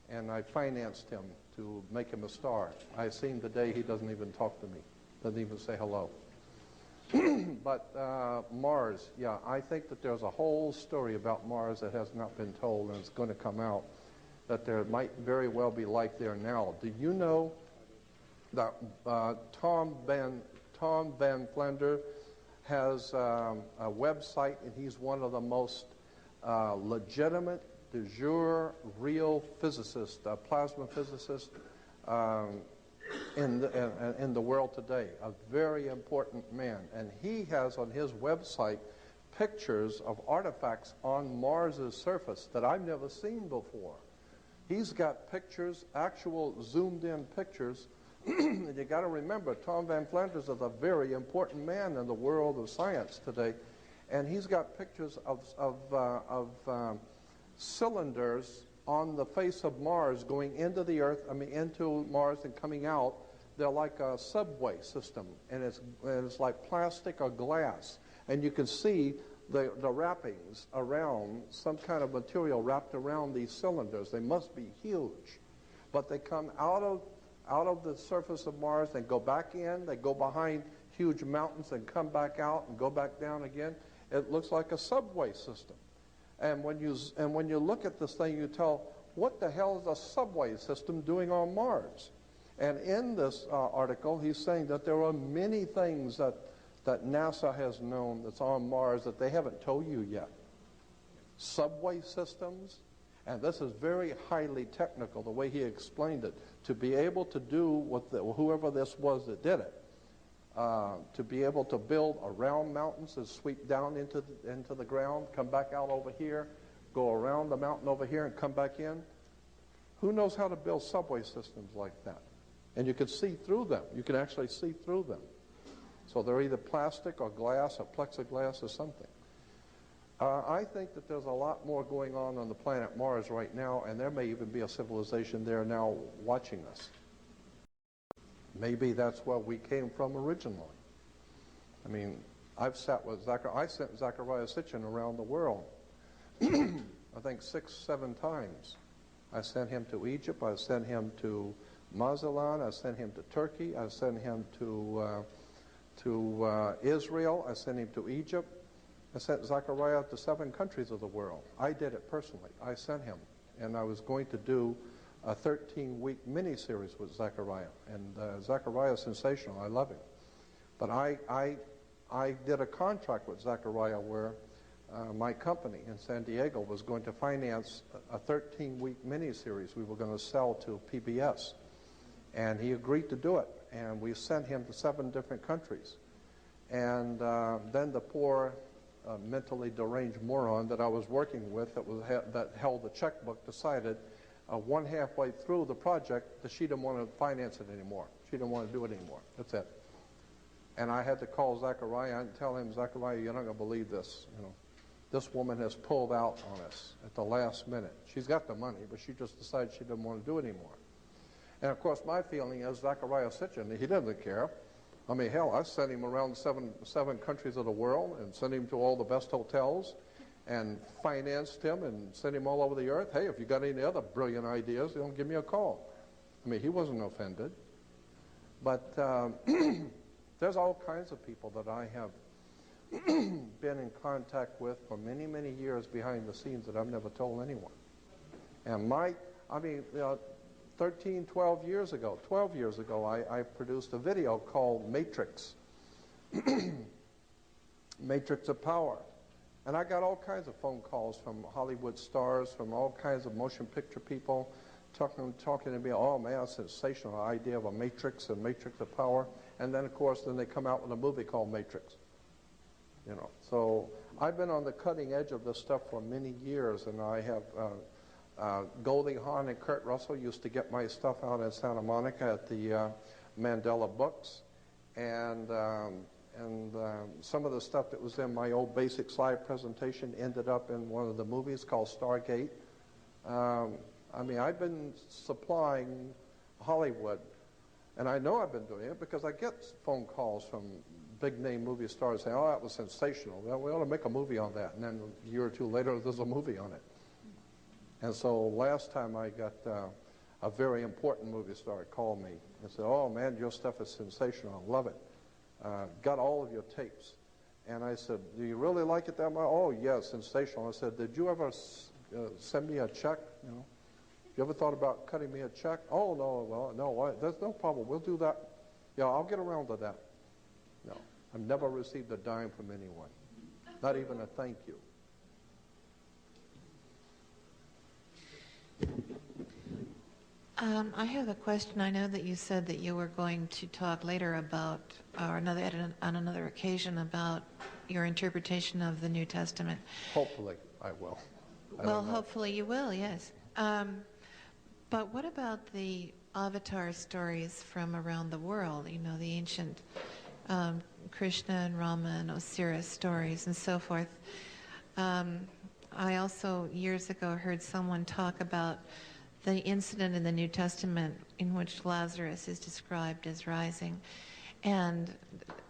Speaker 3: and I financed him to make him a star. I've seen the day he doesn't even talk to me, doesn't even say hello. But Mars, yeah, I think that there's a whole story about Mars that has not been told, and it's going to come out, that there might very well be life there now. Do you know that Tom Van Flander has a website, and he's one of the most legitimate, de jure, real physicists, plasma physicists in the world today, a very important man. And he has on his website pictures of artifacts on Mars's surface that I've never seen before. He's got pictures, actual zoomed-in pictures. And you got to remember, Tom Van Flanders is a very important man in the world of science today, and he's got pictures of cylinders on the face of Mars going into the Earth, into Mars and coming out. They're like a subway system, and it's like plastic or glass, and you can see the wrappings around, some kind of material wrapped around these cylinders. They must be huge, but they come out of the surface of Mars and go back in. They go behind huge mountains and come back out and go back down again. It looks like a subway system. And when you look at this thing, you tell, what the hell is a subway system doing on Mars? And in this article, he's saying that there are many things that NASA has known that's on Mars that they haven't told you yet. Subway systems, and this is very highly technical, the way he explained it, to be able to do what whoever this was that did it, to be able to build around mountains and sweep down into the ground, come back out over here, go around the mountain over here and come back in. Who knows how to build subway systems like that? And you can see through them. You can actually see through them. So they're either plastic or glass or plexiglass or something. I think that there's a lot more going on the planet Mars right now, and there may even be a civilization there now watching us. Maybe that's where we came from originally. I mean, I've sat with Zachariah. I sent Zachariah Sitchin around the world, I think 6, 7 times. I sent him to Egypt. I sent him to Mazatlan. I sent him to Turkey. I sent him to Israel. I sent him to Egypt. I sent Zachariah to 7 countries of the world. I did it personally. I sent him. And I was going to do a 13-week mini-series with Zachariah. And Zachariah is sensational. I love him. But I did a contract with Zachariah where my company in San Diego was going to finance a 13-week mini-series we were going to sell to PBS. And he agreed to do it. and we sent him to 7 different countries. And then the poor mentally deranged moron that I was working with that held the checkbook decided one halfway through the project that she didn't want to finance it anymore. She didn't want to do it anymore. That's it. And I had to call Zechariah and tell him, Zechariah, you're not going to believe this. You know, this woman has pulled out on us at the last minute. She's got the money, but she just decided she didn't want to do it anymore. And of course, my feeling is Zechariah Sitchin, he doesn't care. I mean, hell, I sent him around seven countries of the world and sent him to all the best hotels and financed him and sent him all over the earth. Hey, if you got any other brilliant ideas, you know, give me a call. I mean, he wasn't offended. But there's all kinds of people that I have been in contact with for many, many years behind the scenes that I've never told anyone. And 12 years ago, I produced a video called Matrix, Matrix of Power. And I got all kinds of phone calls from Hollywood stars, from all kinds of motion picture people, talking to me, oh man, a sensational idea of a matrix and Matrix of Power. And then, of course, then they come out with a movie called Matrix. You know, so I've been on the cutting edge of this stuff for many years, and I have Goldie Hawn and Kurt Russell used to get my stuff out in Santa Monica at the Mandela Books, and some of the stuff that was in my old basic slide presentation ended up in one of the movies called Stargate. I mean, I've been supplying Hollywood, and I know I've been doing it because I get phone calls from big-name movie stars saying, oh, that was sensational. Well, we ought to make a movie on that. And then a year or two later, there's a movie on it. And so last time I got a very important movie star called me and said, oh, man, your stuff is sensational. I love it. Got all of your tapes. And I said, do you really like it that much? Oh, yeah, sensational. I said, did you ever send me a check? You know, you ever thought about cutting me a check? Oh, no, well, no, there's no problem. We'll do that. Yeah, I'll get around to that. No, I've never received a dime from anyone, not even a thank you.
Speaker 8: I have a question. I know that you said that you were going to talk later about, or on another occasion, about your interpretation of the New Testament.
Speaker 3: Hopefully, I will.
Speaker 8: Well, hopefully you will, yes. But what about the avatar stories from around the world? You know, the ancient Krishna and Rama and Osiris stories and so forth. I also, years ago, heard someone talk about the incident in the New Testament in which Lazarus is described as rising, and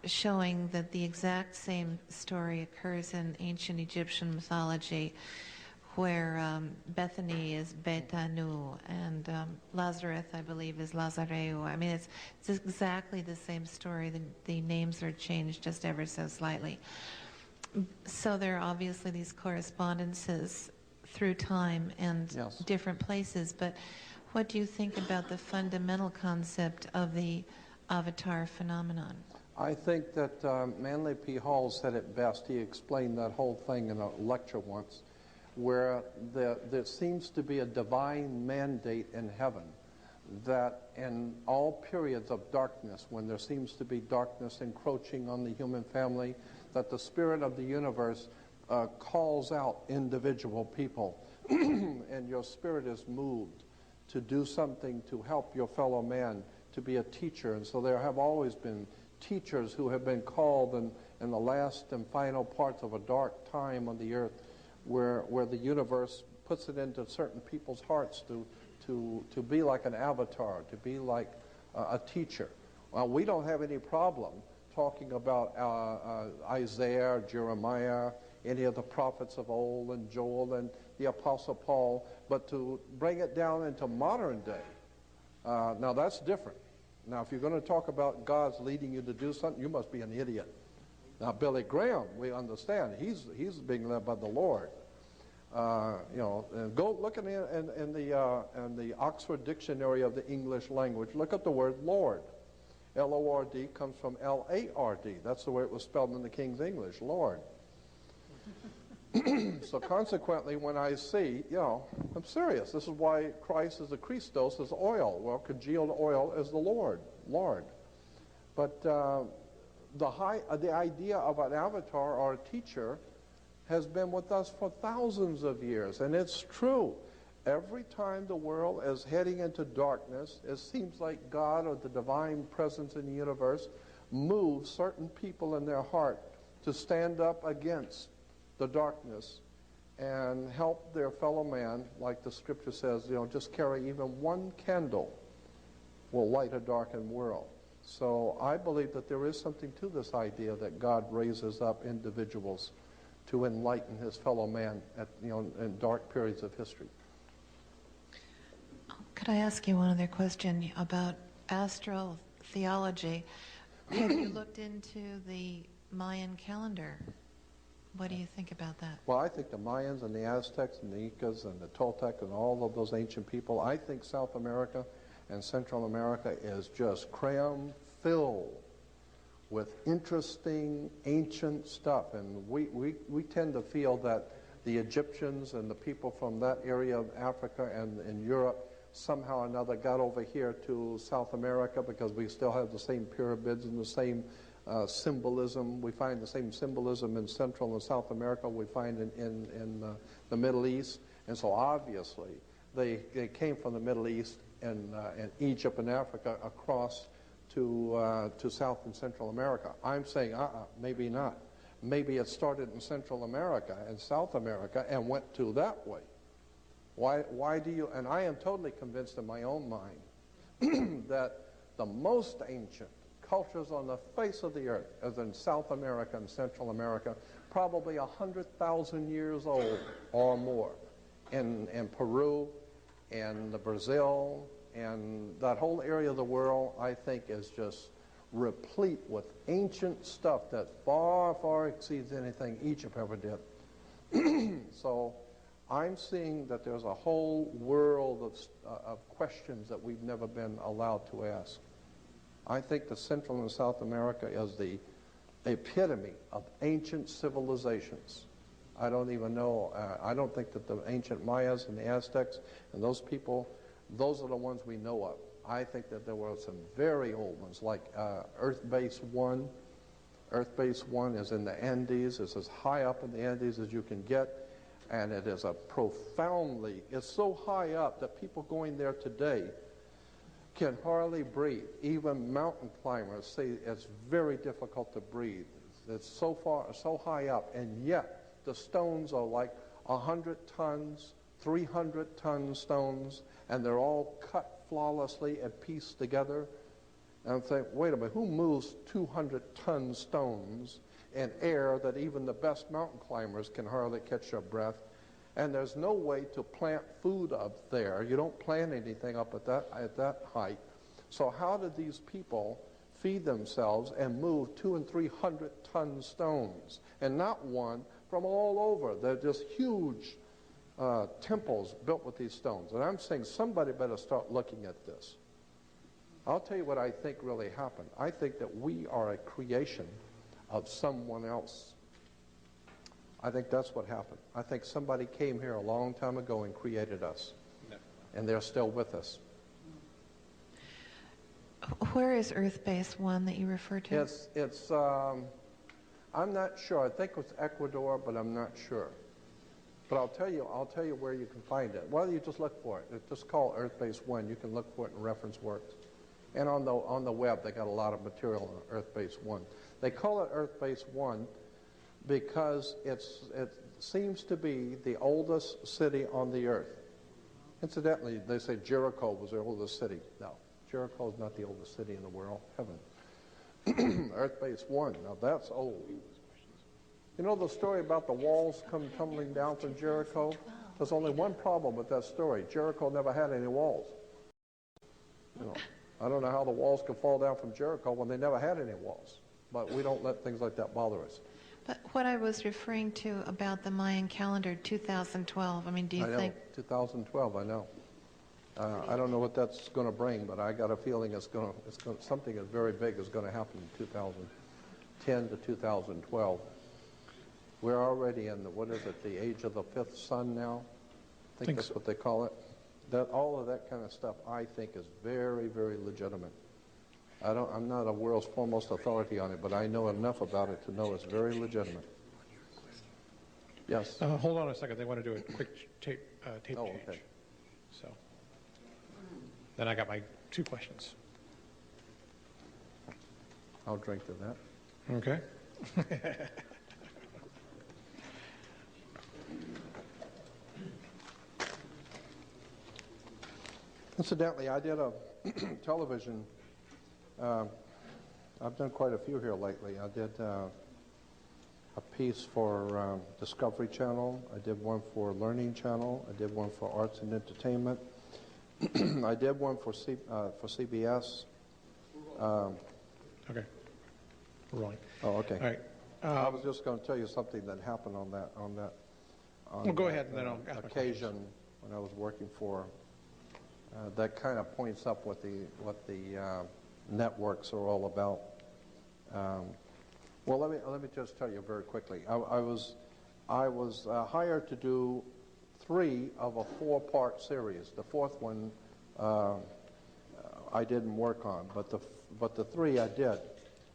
Speaker 8: showing that the exact same story occurs in ancient Egyptian mythology, where Bethany is Betanu, and Lazarus, I believe, is Lazareu. I mean, it's exactly the same story. The names are changed just ever so slightly. So there are obviously these correspondences through time and
Speaker 3: yes.
Speaker 8: different places, but what do you think about the fundamental concept of the avatar phenomenon?
Speaker 3: I think that Manly P. Hall said it best. He explained that whole thing in a lecture once, where there seems to be a divine mandate in heaven that in all periods of darkness, when there seems to be darkness encroaching on the human family, that the spirit of the universe calls out individual people, and your spirit is moved to do something to help your fellow man, to be a teacher. And so there have always been teachers who have been called in the last and final parts of a dark time on the earth, where the universe puts it into certain people's hearts to be like an avatar, to be like a teacher. Well, we don't have any problem talking about Isaiah, Jeremiah, any of the prophets of old, and Joel, and the Apostle Paul, but to bring it down into modern day, now that's different. Now, if you're going to talk about God's leading you to do something, you must be an idiot. Now, Billy Graham, we understand, he's being led by the Lord. You know, and go look in the Oxford Dictionary of the English language. Look at the word Lord. L-O-R-D comes from L-A-R-D. That's the way it was spelled in the King's English, Lord. So consequently, when I see, you know, I'm serious. This is why Christ is the Christos, is oil. Well, congealed oil is the Lord. But the idea of an avatar or a teacher has been with us for thousands of years, and it's true. Every time the world is heading into darkness, it seems like God or the divine presence in the universe moves certain people in their heart to stand up against the darkness and help their fellow man, like the scripture says, just carry even one candle will light a darkened world. So I believe that there is something to this idea that God raises up individuals to enlighten his fellow man in dark periods of history.
Speaker 8: Could I ask you one other question about astral theology? Have you looked into the Mayan calendar? What do you think about that?
Speaker 3: Well, I think the Mayans and the Aztecs and the Incas and the Toltec and all of those ancient people, I think South America and Central America is just cram-filled with interesting ancient stuff. And we tend to feel that the Egyptians and the people from that area of Africa and in Europe somehow or another got over here to South America because we still have the same pyramids and the same symbolism. We find the same symbolism in Central and South America we find in the Middle East. And so obviously they came from the Middle East and Egypt and Africa across to South and Central America. I'm saying, maybe not. Maybe it started in Central America and South America and went to that way. Why do you, and I am totally convinced in my own mind that the most ancient cultures on the face of the earth is in South America and Central America, probably 100,000 years old or more, in Peru and Brazil, and that whole area of the world, I think, is just replete with ancient stuff that far, far exceeds anything Egypt ever did. So I'm seeing that there's a whole world of questions that we've never been allowed to ask. I think that Central and South America is the epitome of ancient civilizations. I don't even know, I don't think that the ancient Mayas and the Aztecs and those people, those are the ones we know of. I think that there were some very old ones, like Earth Base 1. Earth Base 1 is in the Andes. It's as high up in the Andes as you can get. And it is it's so high up that people going there today can hardly breathe. Even mountain climbers say it's very difficult to breathe. It's so high up, and yet the stones are like 100 tons, 300-ton stones, and they're all cut flawlessly and pieced together. And I'm thinking, wait a minute, who moves 200-ton stones in air that even the best mountain climbers can hardly catch their breath? And there's no way to plant food up there. You don't plant anything up at that height. So how did these people feed themselves and move 200 and 300-ton stones? And not one, from all over. They're just huge temples built with these stones. And I'm saying somebody better start looking at this. I'll tell you what I think really happened. I think that we are a creation of someone else. I think that's what happened. I think somebody came here a long time ago and created us. And they're still with us.
Speaker 8: Where is Earth Base 1 that you refer to?
Speaker 3: It's I'm not sure. I think it's Ecuador, but I'm not sure. But I'll tell you where you can find it. Well, you just look for it. It's just called Earth Base 1. You can look for it in reference works. And on the web, they got a lot of material on Earth Base 1. They call it Earth Base 1 because it seems to be the oldest city on the earth. Incidentally, they say Jericho was the oldest city. No, Jericho is not the oldest city in the world. Heaven. Earth Base 1, now that's old. You know the story about the walls come tumbling down from Jericho? There's only one problem with that story. Jericho never had any walls. You know, I don't know how the walls could fall down from Jericho when they never had any walls. But we don't let things like that bother us.
Speaker 8: But what I was referring to about the Mayan calendar, 2012, I mean, do you think... 2012,
Speaker 3: I know. I don't know what that's going to bring, but I got a feeling something very big is going to happen in 2010 to 2012. We're already in the age of the fifth sun now? I think that's what they call it. All of that kind of stuff, I think, is very, very legitimate. I'm not a world's foremost authority on it, but I know enough about it to know it's very legitimate. Yes?
Speaker 9: Hold on a second. They want to do a quick tape change.
Speaker 3: Okay.
Speaker 9: So then I got my 2 questions.
Speaker 3: I'll drink to that.
Speaker 9: Okay.
Speaker 3: Incidentally, I did a television, I've done quite a few here lately. I did a piece for Discovery Channel. I did one for Learning Channel. I did one for Arts and Entertainment. I did one for CBS.
Speaker 9: Okay. We're rolling.
Speaker 3: Oh, okay.
Speaker 9: All right.
Speaker 3: I was just going to tell you something that happened on that
Speaker 9: Well, go ahead, and then I'll ask my
Speaker 3: occasion when I was working for. That kind of points up what the networks are all about. Well, let me just tell you very quickly. I was hired to do 3 of a 4-part series. The 4th one I didn't work on, but the 3 I did.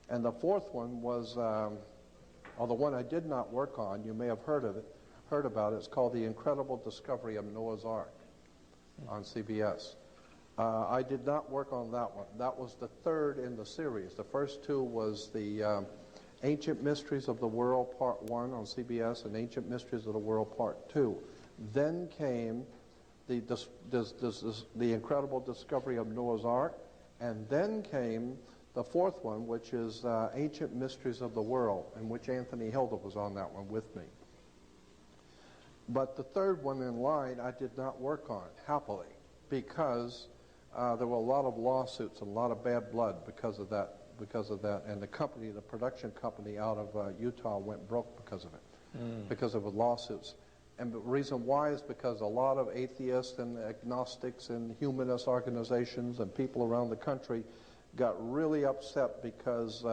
Speaker 3: And the 4th one was, or the one I did not work on. You may have heard about it. It's called The Incredible Discovery of Noah's Ark on CBS. I did not work on that one. That was the 3rd in the series. The first 2 was the Ancient Mysteries of the World Part 1 on CBS and Ancient Mysteries of the World Part 2. Then came the Incredible Discovery of Noah's Ark, and then came the 4th one, which is Ancient Mysteries of the World, in which Anthony Hilda was on that one with me. But the 3rd one in line I did not work on, happily, because there were a lot of lawsuits and a lot of bad blood because of that, and the production company out of Utah went broke because of it, because of the lawsuits. And the reason why is because a lot of atheists and agnostics and humanist organizations and people around the country got really upset because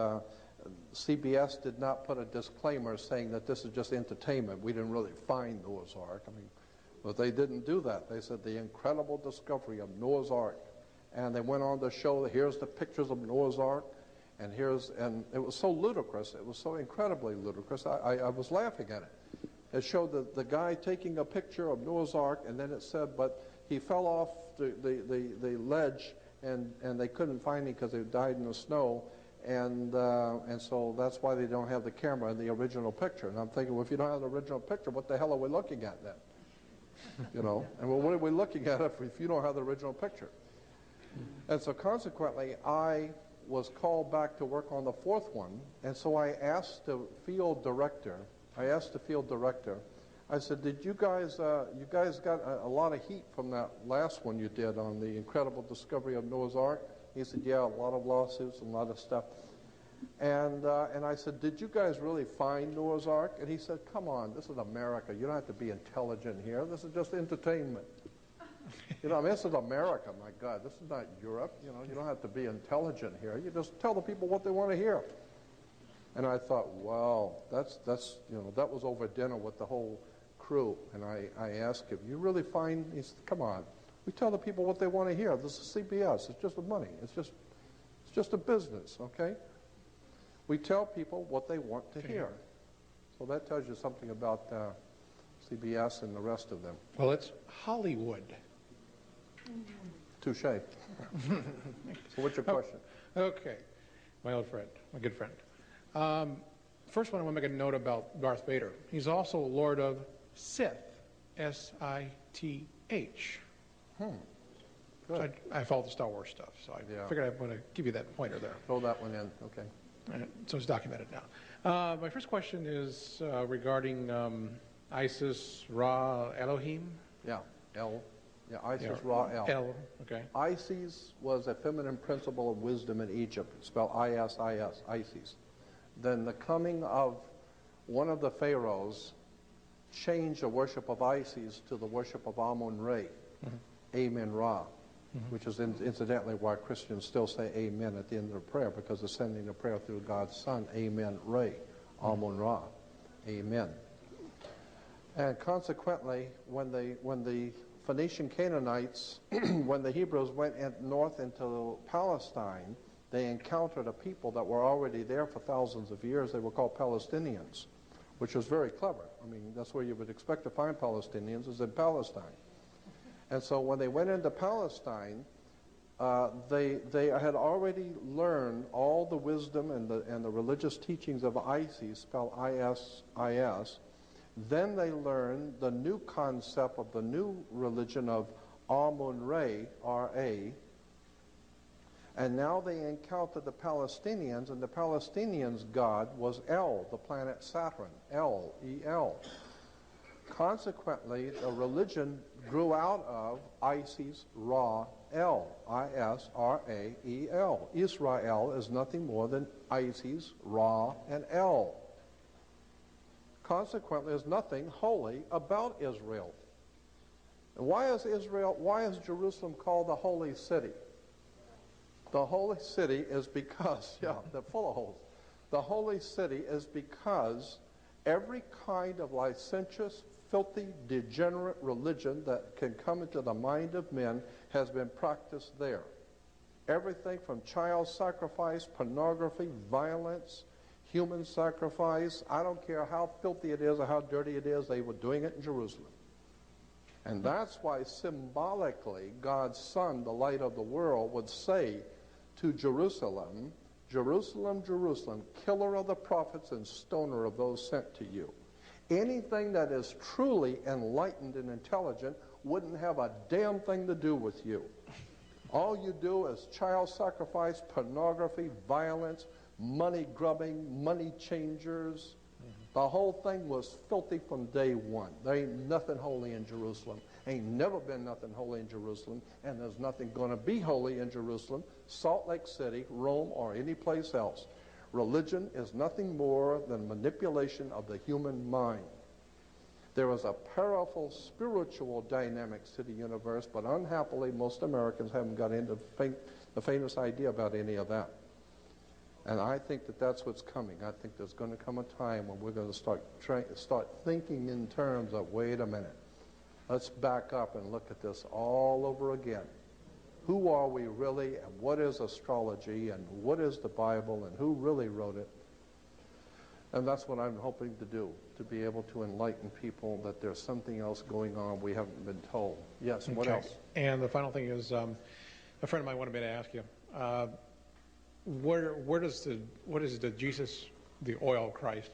Speaker 3: CBS did not put a disclaimer saying that this is just entertainment. We didn't really find Noah's Ark. I mean, but they didn't do that. They said the incredible discovery of Noah's Ark. And they went on to show that here's the pictures of Noah's Ark, and it was so ludicrous. It was so incredibly ludicrous. I was laughing at it. It showed the guy taking a picture of Noah's Ark, and then it said, but he fell off the ledge, and they couldn't find him because he died in the snow. And so that's why they don't have the camera in the original picture. And I'm thinking, well, if you don't have the original picture, what the hell are we looking at then? You know, and well, what are we looking at if you don't have the original picture? And so consequently, I was called back to work on the 4th one, and so I asked the field director, I said, did you guys got a lot of heat from that last one you did on the incredible discovery of Noah's Ark? He said, yeah, a lot of lawsuits and a lot of stuff. And I said, did you guys really find Noah's Ark? And he said, come on, this is America. You don't have to be intelligent here. This is just entertainment. You know, I mean, this is America, my God. This is not Europe. You know, you don't have to be intelligent here. You just tell the people what they want to hear. And I thought, wow, that's you know, that was over dinner with the whole crew. And I asked him, you really find, he said, come on. We tell the people what they want to hear. This is CBS. It's just the money. It's just a business, okay? We tell people what they want to hear. So that tells you something about CBS and the rest of them.
Speaker 9: Well, it's Hollywood.
Speaker 3: Touche. So what's your question?
Speaker 9: Okay. My old friend, my good friend. First one, I want to make a note about Darth Vader. He's also Lord of Sith, S-I-T-H. So I follow the Star Wars stuff, so I figured I'd want to give you that pointer there.
Speaker 3: Throw that one in, okay.
Speaker 9: So it's documented now. My first question is regarding Isis, Ra, Elohim.
Speaker 3: Yeah, El. Yeah, Isis, Ra, El.
Speaker 9: El, okay.
Speaker 3: Isis was a feminine principle of wisdom in Egypt, spelled I-S-I-S, Isis. Then the coming of one of the pharaohs changed the worship of Isis to the worship of Amun-Re, Amen-Ra, which is incidentally why Christians still say amen at the end of the prayer, because they're sending the prayer through God's Son, Amen-Re, Amun-Ra, amen. And consequently, when the Phoenician Canaanites, when the Hebrews went north into Palestine, They encountered a people that were already there for thousands of years. They were called Palestinians, which was very clever. I mean, that's where you would expect to find Palestinians, is in Palestine. And so when they went into Palestine, they had already learned all the wisdom and the religious teachings of Isis, spelled I-S-I-S. Then they learned the new concept of the new religion of Amun-Re, R-A. And now they encountered the Palestinians, and the Palestinians' god was El, the planet Saturn, El, E-L. Consequently, the religion grew out of Isis, Ra, El, I-S-R-A-E-L. Israel is nothing more than Isis, Ra, and El. Consequently, there's nothing holy about Israel. And why is Jerusalem called the Holy City? The Holy City is because, yeah, they're full of holes. The Holy City is because every kind of licentious, filthy, degenerate religion that can come into the mind of men has been practiced there. Everything from child sacrifice, pornography, violence, human sacrifice, I don't care how filthy it is or how dirty it is, they were doing it in Jerusalem. And that's why symbolically God's Son, the light of the world, would say to Jerusalem, Jerusalem, Jerusalem, killer of the prophets and stoner of those sent to you. Anything that is truly enlightened and intelligent wouldn't have a damn thing to do with you. All you do is child sacrifice, pornography, violence, money grubbing, money changers. The whole thing was filthy from day one. There ain't nothing holy in Jerusalem. Ain't never been nothing holy in Jerusalem, and there's nothing going to be holy in Jerusalem, Salt Lake City, Rome, or any place else. Religion is nothing more than manipulation of the human mind. There is a powerful spiritual dynamics to the universe, but unhappily most Americans haven't got into the faintest idea about any of that. And I think that that's what's coming. I think there's going to come a time when we're going to start thinking in terms of, wait a minute, let's back up and look at this all over again. Who are we really, and what is astrology, and what is the Bible, and who really wrote it? And that's what I'm hoping to do, to be able to enlighten people that there's something else going on we haven't been told. Yes, what else?
Speaker 9: And the final thing is, a friend of mine wanted me to ask you, where does the Jesus, the oil Christ,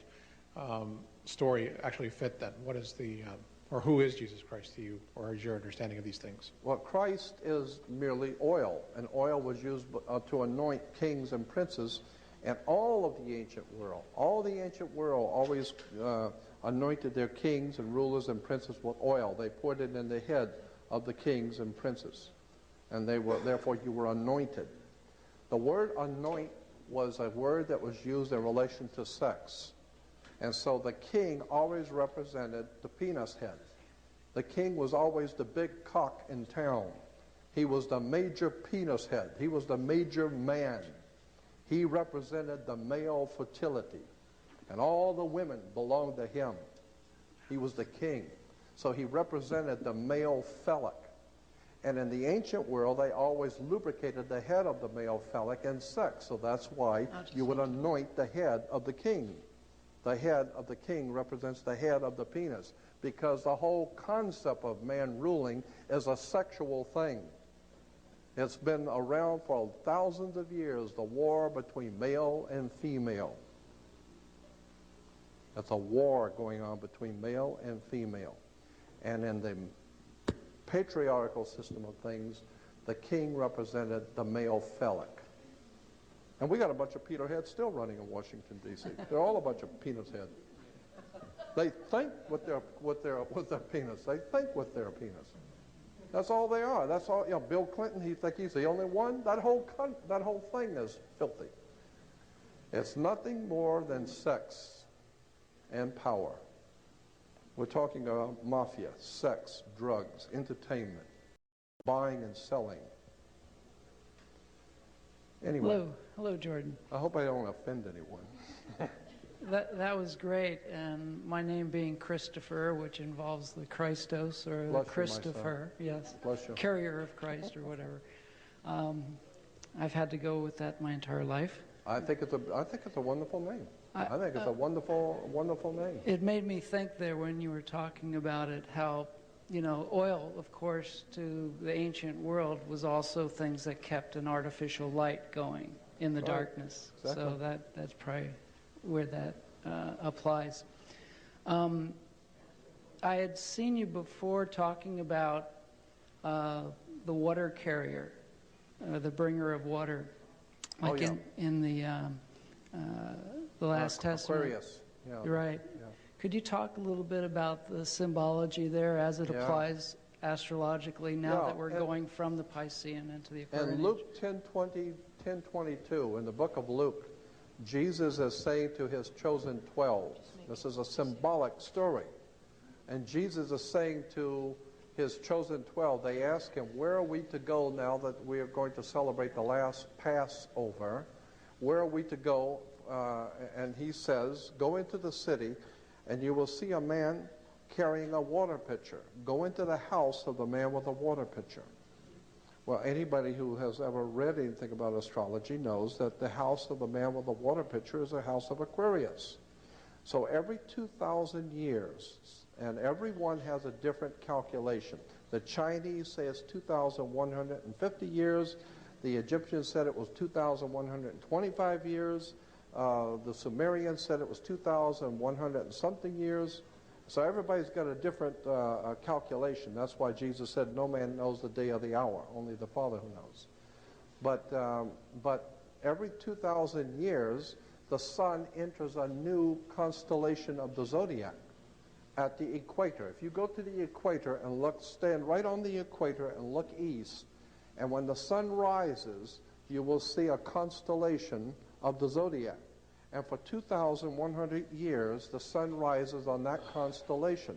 Speaker 9: story actually fit then? What is the, or who is Jesus Christ to you, or is your understanding of these things?
Speaker 3: Well, Christ is merely oil, and oil was used to anoint kings and princes, and all of the ancient world. All the ancient world always anointed their kings and rulers and princes with oil. They poured it in the head of the kings and princes, and they were, therefore you were anointed. The word anoint was a word that was used in relation to sex. And so the king always represented the penis head. The king was always the big cock in town. He was the major penis head. He was the major man. He represented the male fertility. And all the women belonged to him. He was the king. So he represented the male phallic. And in the ancient world, they always lubricated the head of the male phallic in sex. So that's why you would anoint the head of the king. The head of the king represents the head of the penis, because the whole concept of man ruling is a sexual thing. It's been around for thousands of years, the war between male and female. It's a war going on between male and female. And in the patriarchal system of things, the king represented the male phallic. And we got a bunch of Peter heads still running in Washington, D.C. They're all a bunch of penis heads. They think with their penis. They think with their penis. That's all they are. That's all. You know, Bill Clinton, he thinks he's the only one. That whole thing is filthy. It's nothing more than sex and power. We're talking about mafia, sex, drugs, entertainment, buying and selling. Anyway.
Speaker 10: Hello, Jordan.
Speaker 3: I hope I don't offend anyone.
Speaker 10: That was great, and my name being Christopher, which involves the Christos, or the Christopher, yes, carrier of Christ, or whatever. I've had to go with that my entire life.
Speaker 3: I think it's a wonderful name. I think it's a wonderful, wonderful name.
Speaker 10: It made me think there when you were talking about it, how, you know, oil, of course, to the ancient world was also things that kept an artificial light going in the darkness.
Speaker 3: Exactly.
Speaker 10: So that's probably where that applies. I had seen you before talking about the water carrier, the bringer of water, like in the Last Testament.
Speaker 3: Aquarius. Yeah.
Speaker 10: Right.
Speaker 3: Yeah.
Speaker 10: Could you talk a little bit about the symbology there as it applies astrologically now that we're going from the Piscean into the Aquarian?
Speaker 3: And Luke 10:22, in the book of Luke, Jesus is saying to his chosen 12, this is a symbolic story, and Jesus is saying to his chosen 12, they ask him, where are we to go now that we are going to celebrate the last Passover? Where are we to go? And he says, go into the city, and you will see a man carrying a water pitcher. Go into the house of the man with a water pitcher. Well, anybody who has ever read anything about astrology knows that the house of the man with the water pitcher is the house of Aquarius. So every 2,000 years, and everyone has a different calculation. The Chinese say it's 2,150 years. The Egyptians said it was 2,125 years. The Sumerians said it was 2,100 and something years. So everybody's got a different calculation. That's why Jesus said, no man knows the day or the hour, only the Father who knows. But every 2,000 years, the sun enters a new constellation of the zodiac at the equator. If you go to the equator and stand right on the equator and look east, and when the sun rises, you will see a constellation of the zodiac. And for 2,100 years, the sun rises on that constellation.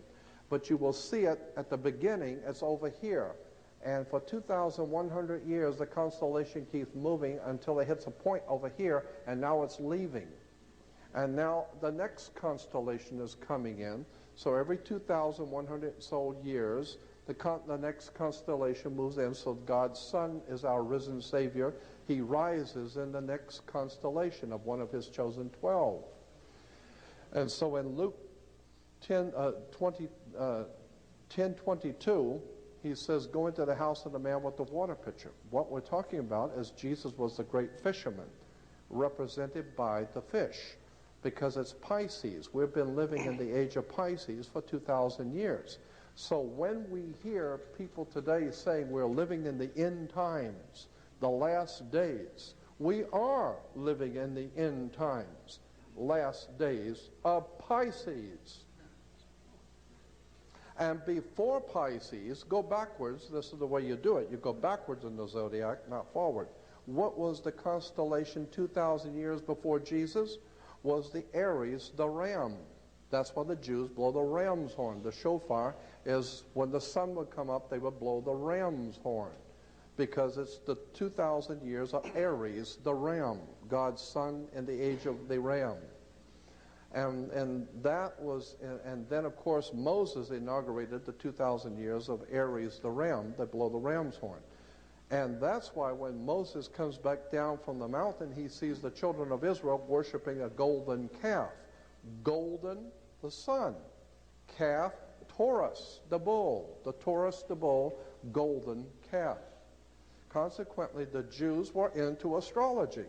Speaker 3: But you will see it at the beginning, it's over here. And for 2,100 years, the constellation keeps moving until it hits a point over here, and now it's leaving. And now the next constellation is coming in. So every 2,100 so years, the next constellation moves in. So God's Son is our risen Savior. He rises in the next constellation of one of his chosen 12. And so in Luke 10:22, he says, go into the house of the man with the water pitcher. What we're talking about is Jesus was the great fisherman, represented by the fish, because it's Pisces. We've been living in the age of Pisces for 2,000 years. So when we hear people today saying we're living in the end times, the last days, we are living in the end times, last days of Pisces. And before Pisces, go backwards. This is the way you do it. You go backwards in the zodiac, not forward. What was the constellation 2,000 years before Jesus? Was the Aries, the ram. That's why the Jews blow the ram's horn. The shofar is when the sun would come up, they would blow the ram's horn, because it's the 2,000 years of Aries, the ram, God's son in the age of the ram. And that was, and then of course Moses inaugurated the 2,000 years of Aries, the ram, that blow the ram's horn. And that's why when Moses comes back down from the mountain, he sees the children of Israel worshiping a golden calf. Golden, the sun. Calf, Taurus, the bull. The Taurus, the bull, golden calf. Consequently, the Jews were into astrology.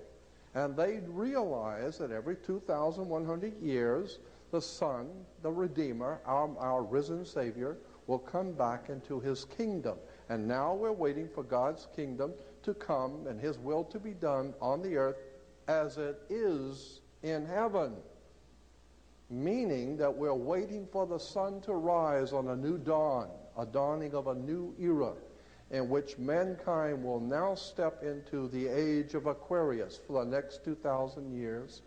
Speaker 3: And they realized that every 2,100 years, the Son, the Redeemer, our risen Savior, will come back into his kingdom. And now we're waiting for God's kingdom to come and his will to be done on the earth as it is in heaven. Meaning that we're waiting for the sun to rise on a new dawn, a dawning of a new era, in which mankind will now step into the age of Aquarius for the next 2,000 years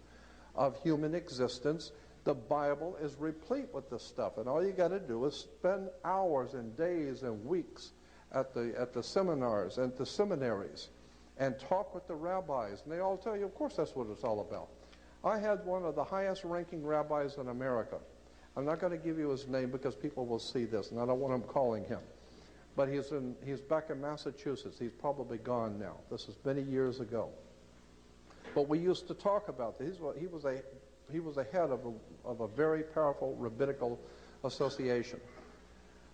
Speaker 3: of human existence. The Bible is replete with this stuff, and all you got to do is spend hours and days and weeks at the seminars and the seminaries and talk with the rabbis, and they all tell you, of course, that's what it's all about. I had one of the highest ranking rabbis in America. I'm not going to give you his name because people will see this, and I don't want them calling him. But he's back in Massachusetts. He's probably gone now. This is many years ago. But we used to talk about this. He was a head of a very powerful rabbinical association.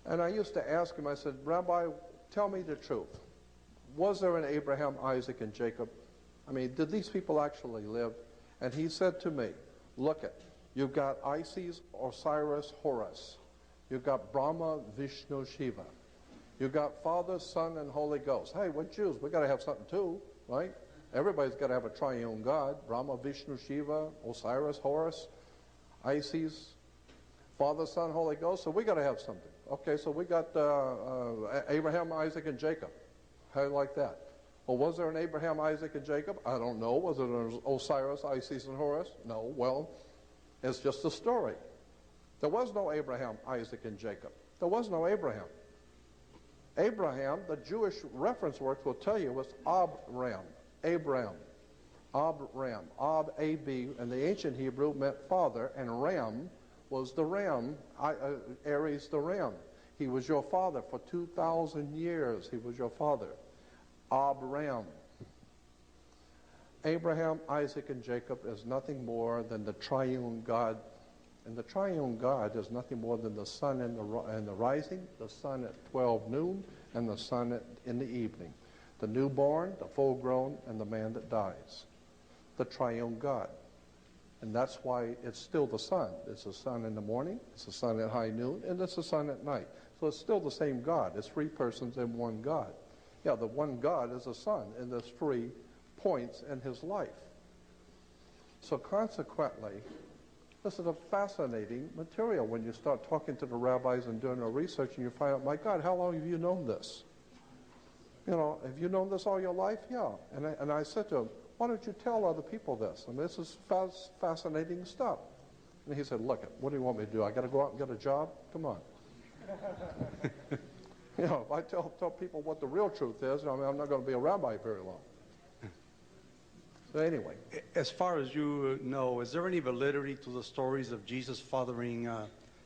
Speaker 3: And I used to ask him, I said, Rabbi, tell me the truth. Was there an Abraham, Isaac, and Jacob? I mean, did these people actually live? And he said to me, look it, you've got Isis, Osiris, Horus. You've got Brahma, Vishnu, Shiva. You've got Father, Son, and Holy Ghost. Hey, we're Jews. We've got to have something too, right? Everybody's got to have a triune God. Brahma, Vishnu, Shiva, Osiris, Horus, Isis, Father, Son, Holy Ghost. So we got to have something. Okay, so we got Abraham, Isaac, and Jacob. How do you like that? Well, was there an Abraham, Isaac, and Jacob? I don't know. Was it an Osiris, Isis, and Horus? No. Well, it's just a story. There was no Abraham, Isaac, and Jacob. There was no Abraham. Abraham, the Jewish reference works will tell you, was Abram. Abram. Abram. Ab, A-B, in the ancient Hebrew meant father, and Ram was the ram, Aries the ram. He was your father for 2,000 years. He was your father. Abram. Abraham, Isaac, and Jacob is nothing more than the triune God. And the triune God is nothing more than the sun in the rising, the sun at 12 noon, and the sun in the evening. The newborn, the full-grown, and the man that dies. The triune God. And that's why it's still the sun. It's the sun in the morning, it's the sun at high noon, and it's the sun at night. So it's still the same God. It's three persons in one God. Yeah, the one God is the sun, and there's 3 points in his life. So consequently, this is a fascinating material when you start talking to the rabbis and doing the research and you find out, my God, how long have you known this? You know, have you known this all your life? Yeah. And I said to him, why don't you tell other people this? I mean, this is fascinating stuff. And he said, look, what do you want me to do? I got to go out and get a job? Come on. You know, if I tell people what the real truth is, I mean, I'm not going to be a rabbi very long. So anyway.
Speaker 11: As far as you know, is there any validity to the stories of Jesus fathering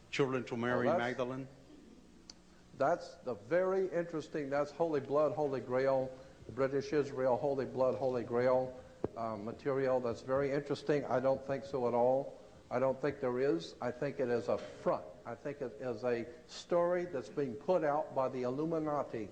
Speaker 11: children to Mary Magdalene?
Speaker 3: That's the very interesting, that's Holy Blood, Holy Grail, British Israel, Holy Blood, Holy Grail material. That's very interesting. I don't think so at all. I don't think there is. I think it is a front. I think it is a story that's being put out by the Illuminati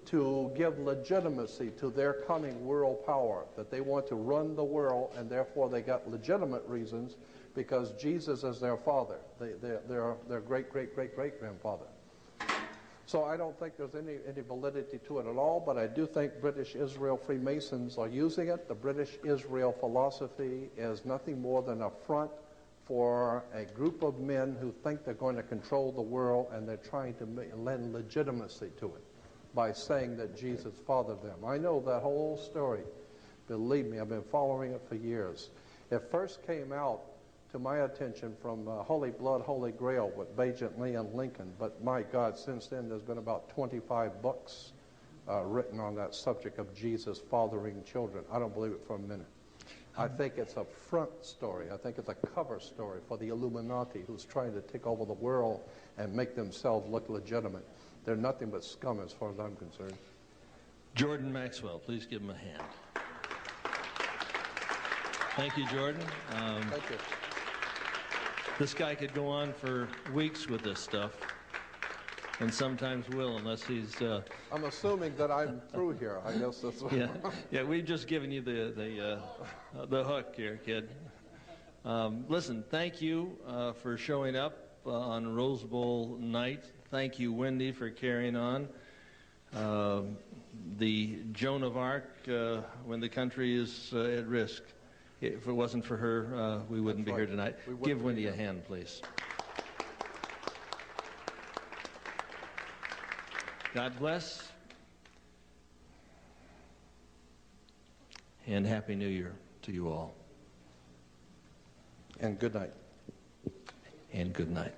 Speaker 3: to give legitimacy to their coming world power, that they want to run the world, and therefore they got legitimate reasons because Jesus is their father, their great-great-great-great-grandfather. So I don't think there's any validity to it at all, but I do think British Israel Freemasons are using it. The British Israel philosophy is nothing more than a front for a group of men who think they're going to control the world, and they're trying to lend legitimacy to it by saying that Jesus fathered them. I know that whole story. Believe me, I've been following it for years. It first came out to my attention from Holy Blood, Holy Grail with Bajent Lee and Lincoln, but my God, since then there's been about 25 books written on that subject of Jesus fathering children. I don't believe it for a minute. I think it's a front story. I think it's a cover story for the Illuminati who's trying to take over the world and make themselves look legitimate. They're nothing but scum as far as I'm concerned.
Speaker 1: Jordan Maxwell, please give him a hand. Thank you, Jordan.
Speaker 3: Thank you.
Speaker 1: This guy could go on for weeks with this stuff, and sometimes will, unless he's...
Speaker 3: I'm assuming that I'm through here. I guess that's what...
Speaker 1: Yeah, we've just given you the hook here, kid. Listen, thank you for showing up on Rose Bowl night. Thank you, Wendy, for carrying on. The Joan of Arc, when the country is at risk. If it wasn't for her, we wouldn't be here tonight. Give Wendy a hand, please. God bless. And Happy New Year to you all.
Speaker 3: And good night.
Speaker 1: And good night.